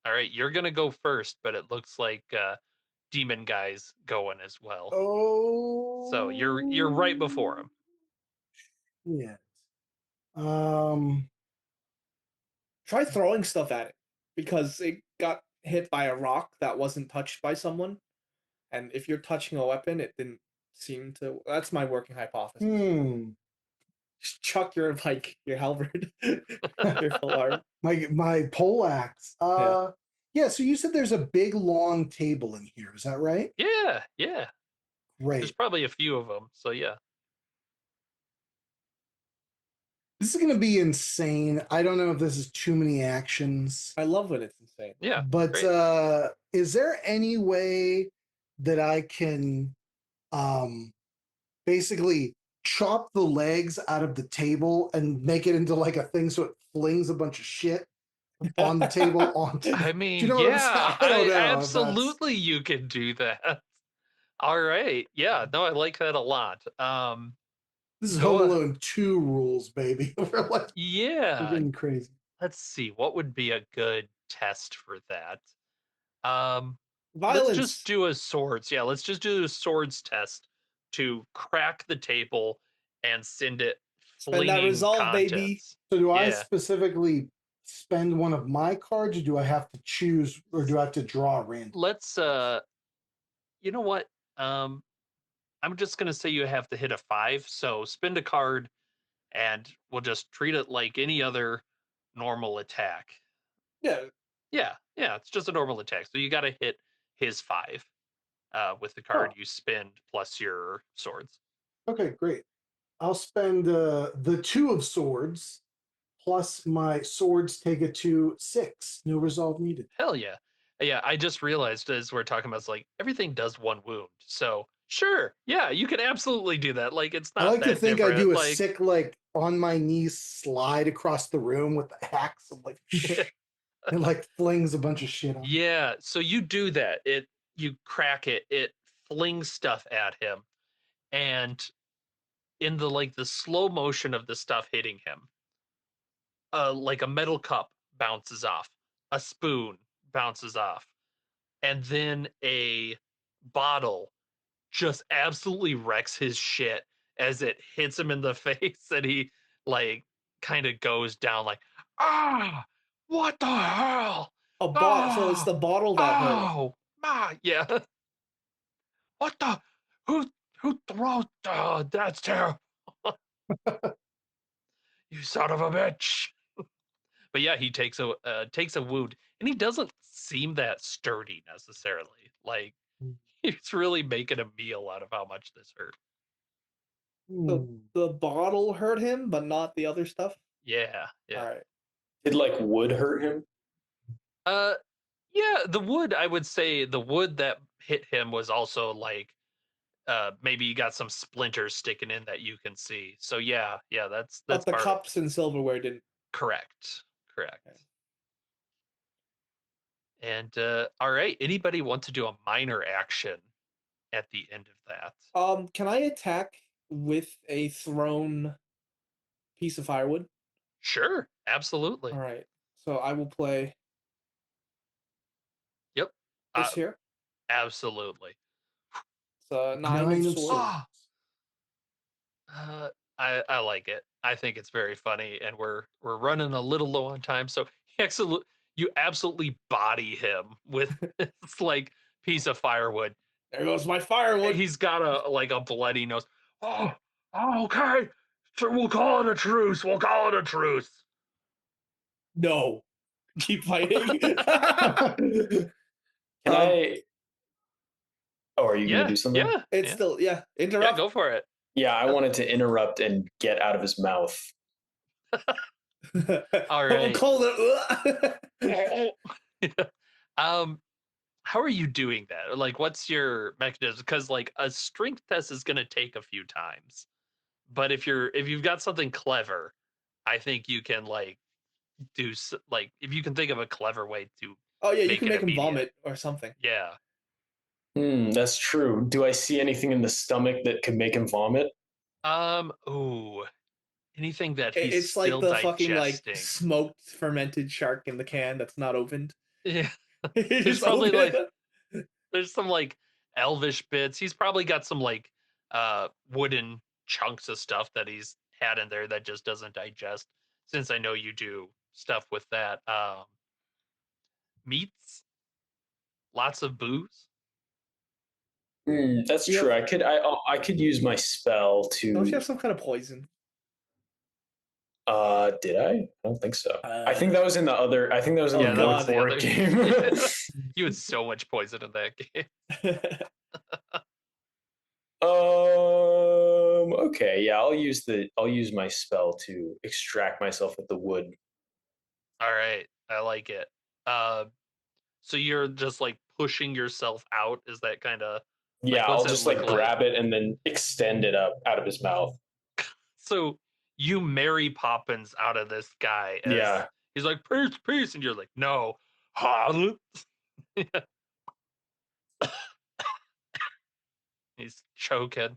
All right, you're gonna go first, but it looks like Demon Guy's going as well. So you're right Oh, before him. yeah. Um, Try throwing stuff at it because it got hit by a rock that wasn't touched by someone. And if you're touching a weapon, it didn't seem to. That's my working hypothesis. hmm. Just chuck your your halberd, your full art. My poleaxe. Yeah. Yeah. So you said there's a big long table in here. Is that right? Yeah. There's Great. probably a few of them. So yeah. This is gonna be insane. I don't know if this is too many actions, I love when it's insane. Yeah. but Great. is there any way that I can um basically chop the legs out of the table and make it into like a thing so it flings a bunch of shit on the table onto I do you mean, know what I'm saying? yeah, I don't I know if that's absolutely you can do that. All right. Yeah, no, I like that a lot. this is Go Home Alone 2 rules, baby. we're yeah. getting crazy. Let's see. What would be a good test for that? Um let's just Violence. do a swords. Yeah, let's just do a swords test to crack the table and send it Spend that flinging resolve, baby. contents. So do I Yeah. specifically spend one of my cards or do I have to choose or do I have to draw random? Let's you know what? Um I'm just going to say you have to hit a 5, so spend a card and we'll just treat it like any other normal attack. Yeah. Yeah, it's just a normal attack. So you got to hit his 5 with the card Oh, you spend plus your swords. okay, great. I'll spend the 2 of swords plus my swords take it to 6. No resolve needed. Hell yeah. Yeah, I just realized as we're talking about, it's like everything does 1 wound. So sure, yeah, you can absolutely do that. Like it's I not like to that think I different. do a Like sick, like, on my knees slide across the room with the axe and, like, and, like, flings a bunch of shit on. yeah, so you do that. You crack it, it flings stuff at him, and in the slow motion of the stuff hitting him, like a metal cup bounces off, a spoon bounces off, and then a bottle just absolutely wrecks his shit as it hits him in the face and he like kind of goes down like, ah, what the hell? So it's Ah, the bottle that hurt him. oh, yeah. What the? Who who throws? Oh, that's terrible. You son of a bitch. But yeah, he takes a wound, and he doesn't seem that sturdy necessarily. Like he's really making a meal out of how much this hurt. So Hmm. the bottle hurt him, but not the other stuff. Yeah, yeah. All right. Did like wood hurt him? Uh, yeah. The wood, I would say, the wood that hit him was also like maybe you got some splinters sticking in that you can see. So yeah, yeah, that's But the part of cups and silverware didn't. correct, correct. Okay. And all right, anybody want to do a minor action at the end of that? Can I attack with a thrown piece of firewood? Sure, absolutely. All right. So I will play Yep. Uh, this here. absolutely. It's a 9 of 9 of swords. swords. Ah, uh, I like it. I think it's very funny, and we're running a little low on time, so you absolutely body him with this like piece of firewood. There goes my firewood. He's got a bloody nose. Oh, okay. So we'll call it a truce. We'll call it a truce. No. Keep fighting. Can um, I? Oh, are you going to Yeah, do something? yeah, it's yeah, still yeah. interrupt. Go for it. Yeah, I wanted to interrupt and get out of his mouth. All I'm right. cold. Yeah. um, how are you doing that? Like, what's your mechanism? Because like a strength test is going to take a few times, but if you've got something clever, I think you can like like if you can think of a clever way to Oh yeah, you make can it make him immediate. vomit or something. Yeah. That's true. Do I see anything in the stomach that could make him vomit? Ooh, anything that he's It's like still the fucking like digesting. smoked fermented shark in the can that's not opened. Yeah. You There's just probably open like it. there's some like elvish bits. He's probably got some like wooden chunks of stuff that he's had in there that just doesn't digest. Since I know you do stuff with that. Meats, lots of booze. That's You true. have I could use my spell don't you to. have some kind of poison? Did I? I don't think so. I Uh, think that was in the other. I think that was in the Yeah, that more was the forward other. game. You had so much poison in that game. Okay, yeah, I'll use my spell to extract myself with the wood. All right, I like it. Uh, so you're just like pushing yourself out. Is that kind of Yeah, like what's I'll it just look like like? grab it and then extend it up out of his mouth. So you Mary Poppins out of this guy as Yeah. he's like peace, peace, and you're like no, Harlan. He's choking.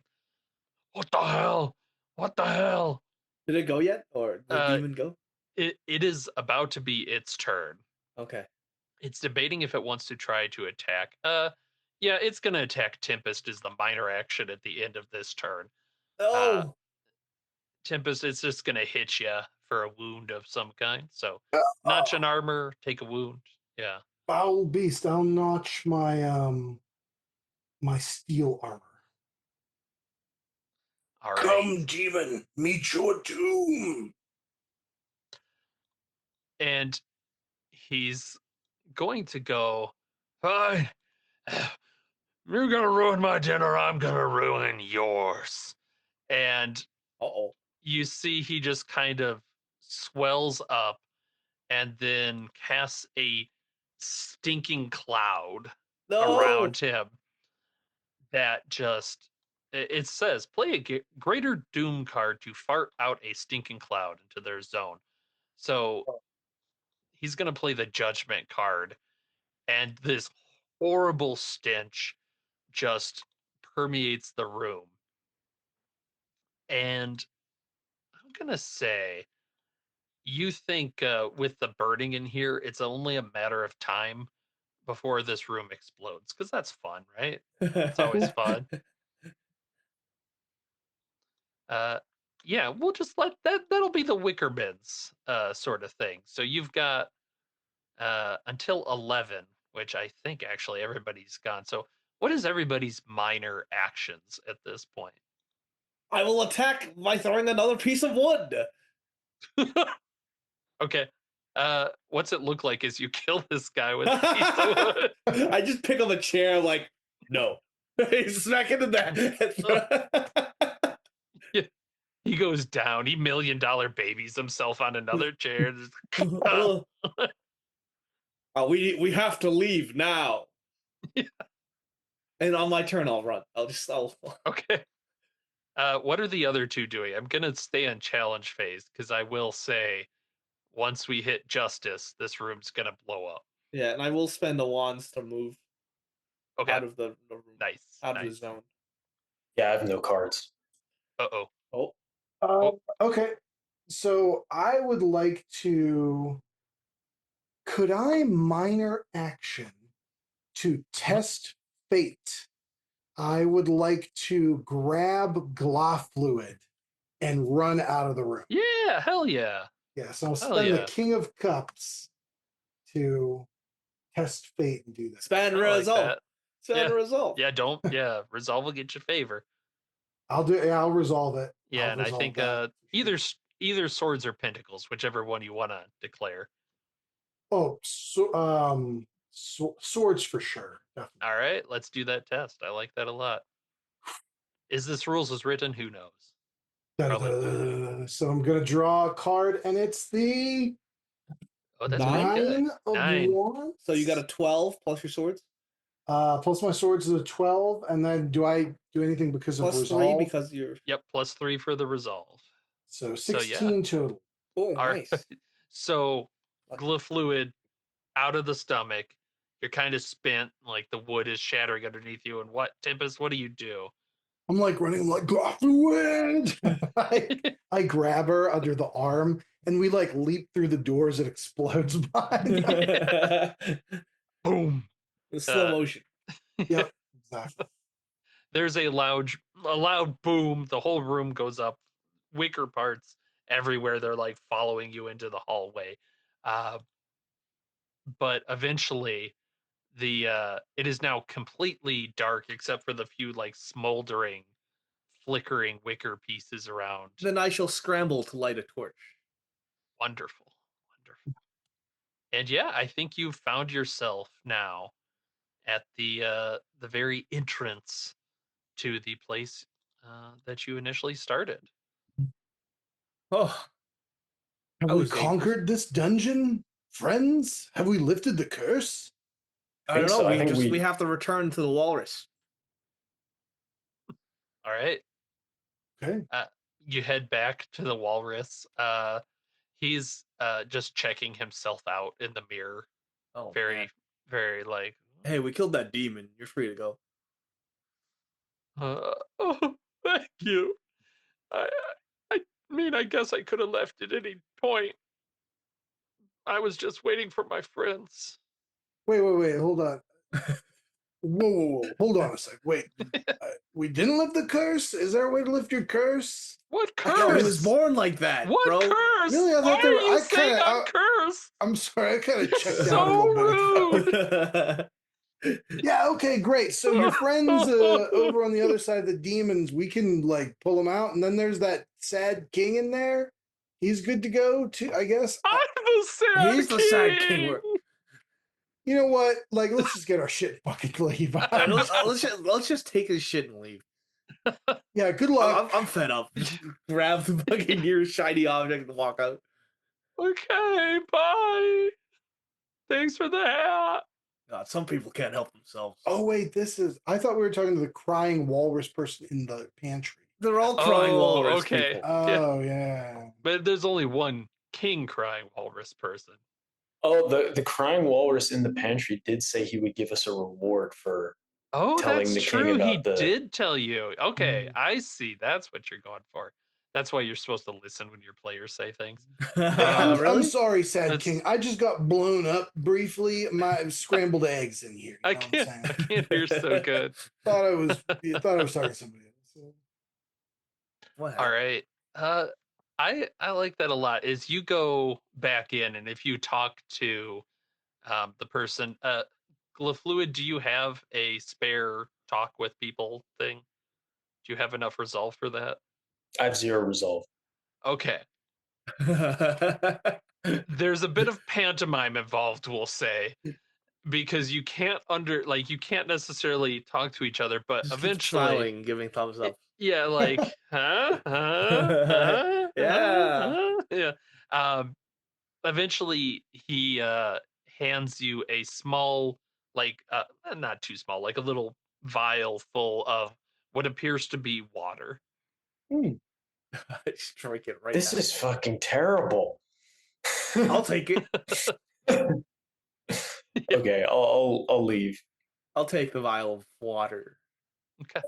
What the hell? What the hell? Did it go yet, or the Uh, demon go? it is about to be its turn. Okay. It's debating if it wants to try to attack. Yeah, it's gonna attack Tempest as the minor action at the end of this turn. Uh, Oh, Tempest, it's just gonna hit you for a wound of some kind. So notch an Oh, armor, take a wound. Yeah. foul beast! I'll notch my my steel armor. All right. Come, demon, meet your doom. And he's going to go, fine. You're gonna ruin my dinner, I'm gonna ruin yours. And oh. you see he just kind of swells up and then casts a stinking cloud No. around him that just it says play a greater doom card to fart out a stinking cloud into their zone. So he's going to play the judgment card, and this horrible stench just permeates the room. And I'm going to say, you think with the burning in here, it's only a matter of time before this room explodes, because that's fun, right? It's always fun. Yeah, we'll just let that'll be the Wickermans sort of thing. So you've got until 11, which I think actually everybody's gone. So what is everybody's minor actions at this point? I will attack by throwing another piece of wood. Okay. What's it look like as you kill this guy with a piece of wood? I just pick up a chair, like, no. Smack into that. He goes down. He $1 million babies himself on another chair. We have to leave now. Yeah. And on my turn, I'll run. Okay. What are the other two doing? I'm gonna stay on challenge phase because I will say, once we hit justice, this room's gonna blow up. Yeah, and I will spend the wands to move Okay. out of the room, Nice. out of the zone. Yeah, I have no cards. Uh-oh. Okay. So I would like to. Could I minor action to test fate? I would like to grab Gloth fluid and run out of the room. Yeah, hell yeah. Yes, I'll Hell spend yeah. the King of Cups to test fate and do that. Spend I like resolve. that. Spend Yeah. resolve. Yeah, resolve will get you favor. I'll do. Yeah, I'll resolve it. Yeah, I'll and I resolve think that. either swords or pentacles, whichever one you want to declare. Oh, swords for sure. Definitely. All right, let's do that test. I like that a lot. Is this rules as written? Who knows? So I'm gonna draw a card, and it's the Oh, that's pretty good. 9 of 9. Wands. So you got a 12 plus your swords? Plus my swords is a 12, and then do I do anything because Plus of resolve? 3 because you're... Yep, +3 for the resolve. So So, 16 yeah. total. Oh, All nice. right. So glyph fluid out of the stomach. You're kind of spent, like the wood is shattering underneath you. And what, Tempest? What do you do? I'm like running like Gloth fluid. I grab her under the arm, and we like leap through the doors. It explodes behind us. Boom. In slow motion. Yep, exactly. There's a loud boom. The whole room goes up. Wicker parts everywhere. They're like following you into the hallway. But eventually, it is now completely dark except for the few like smoldering, flickering wicker pieces around. Then I shall scramble to light a torch. Wonderful. And yeah, I think you've found yourself now at the very entrance to the place that you initially started. Oh, Have we conquered this dungeon, friends? Have we lifted the curse? I don't know. So. I think we have to return to the walrus. All right. Okay. You head back to the walrus. He's just checking himself out in the mirror. Oh, very like. Hey, we killed that demon. You're free to go. Oh, thank you. I mean, I guess I could have left at any point. I was just waiting for my friends. Wait, hold on. Whoa, hold on a sec. Wait, we didn't lift the curse? Is there a way to lift your curse? What curse? No, he was born like that. What bro. curse? Really? I thought Why are you saying I'm cursed? I'm sorry, I kind of checked So out a little bit. Rude. Yeah, okay, great. So your friends over on the other side of the demons, we can like pull them out, and then there's that sad king in there. He's good to go too, I guess. I'm the sad He's king. the sad king. You know what? Like, let's just get our shit and fucking leave. Let's just take his shit and leave. Yeah, good luck. I'm fed up. Grab the fucking nearest shiny object and walk out. Okay, bye. Thanks for the hat. God, some people can't help themselves. Oh wait, I thought we were talking to the crying walrus person in the pantry. They're all crying Oh, walrus okay. people. Yeah, Oh yeah. but there's only one king crying walrus person. Oh, the crying walrus in the pantry did say he would give us a reward for Oh, telling that's the king true. about He the. did tell you. Okay, Mm. I see. That's what you're going for. That's why you're supposed to listen when your players say things. Hey, I'm Really? sorry, Sad That's King. I just got blown up briefly. My scrambled eggs in here. You know what I'm saying? I can't hear so good. Thought I was talking to somebody else. What All happened? right. Uh I like that a lot. Is you go back in and if you talk to the person Glafluid, do you have a spare talk with people thing? Do you have enough resolve for that? I have 0 resolve. Okay. There's a bit of pantomime involved, we'll say, because you can't you can't necessarily talk to each other, but Just keep eventually smiling, giving thumbs up. yeah, like Yeah. yeah. Um eventually he hands you a small not too small, like a little vial full of what appears to be water. Just drink it right This now. is fucking terrible. I'll take it. Okay, I'll leave. I'll take the vial of water. Okay.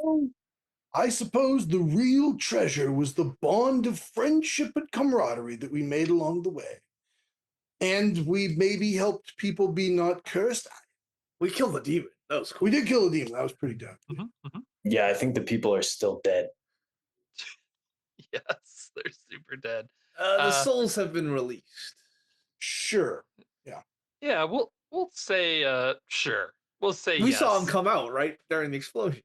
I suppose the real treasure was the bond of friendship and camaraderie that we made along the way. And we maybe helped people be not cursed. We killed the demon. That was cool. We did kill a demon. That was pretty dope. Yeah, I think the people are still dead. Yes, they're super dead. The souls have been released. Sure. Yeah. Yeah, we'll say sure. We'll say We yes. saw him come out right during the explosion.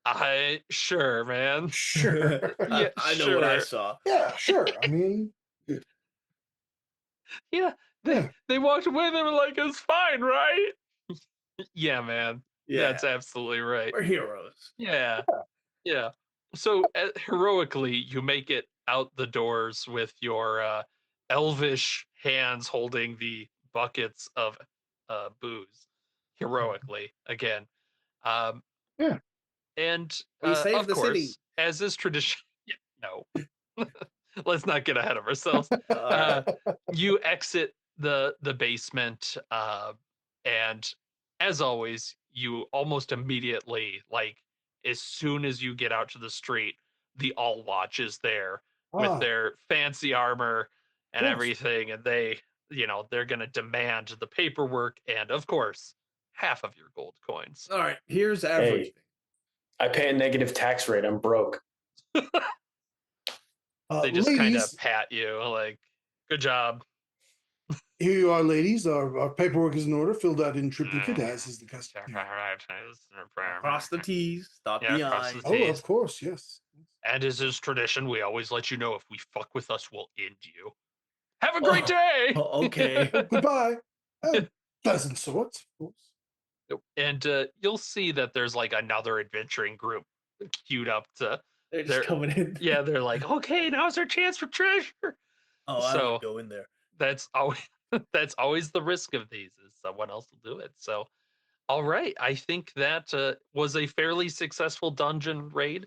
I sure, man. Sure. Yeah, I know what I sure. saw. Yeah, sure. I mean, Yeah, yeah. they walked away. They were like, "It's fine, right?" Yeah, man. Yeah, That's absolutely right. we're heroes. Yeah, yeah. So heroically, you make it out the doors with your elvish hands holding the buckets of booze. Heroically, again. Um, Yeah. and We saved of the city. course, as is tradition, yeah, no, let's not get ahead of ourselves. All Uh, right. you exit the basement, and as always, you almost immediately, like as soon as you get out to the street, the All Watch is there with Ah, their fancy armor of and course. everything, and they're gonna demand the paperwork and, of course, half of your gold coins. All right. Here's Hey, everything. I pay a negative tax rate. I'm broke. They just kind of Ladies, pat you like, "Good job." here you are, ladies. Our paperwork is in order, filled out in triplicate, Mm. as is the custom. Cross the T's, dot Yeah, the cross the I's. Oh, T's. of course, yes. And as is tradition, we always let you know if we fuck with us, we'll end you. Have a great day. Okay. Oh, goodbye. Pleasant sorts, of course. And you'll see that there's like another adventuring group queued up to. They're just They're coming in. yeah, they're like, okay, now's our chance for treasure. Oh, I So would go in there. that's always that's always the risk of these is someone else will do it. So all right, I think that was a fairly successful dungeon raid.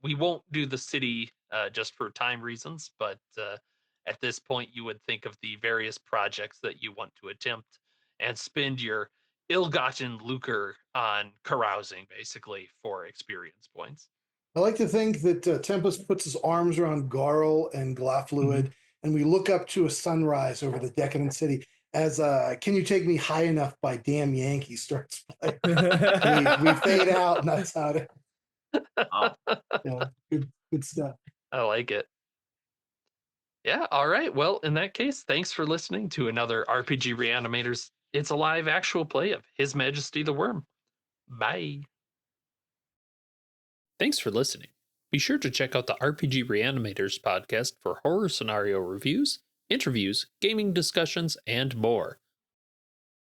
We won't do the city just for time reasons, but at this point, you would think of the various projects that you want to attempt and spend your ill-gotten lucre on carousing, basically, for experience points. I like to think that Tempest puts his arms around Garl and Glafluid, and we look up to a sunrise over the decadent city as Can You Take Me High Enough by Damn Yankee starts playing. We fade out, and that's how it. Oh. Yeah, good stuff. I like it. Yeah, all right. Well, in that case, thanks for listening to another RPG Reanimators. It's a live actual play of His Majesty the Worm. Bye. Thanks for listening. Be sure to check out the RPG Reanimators podcast for horror scenario reviews, interviews, gaming discussions, and more.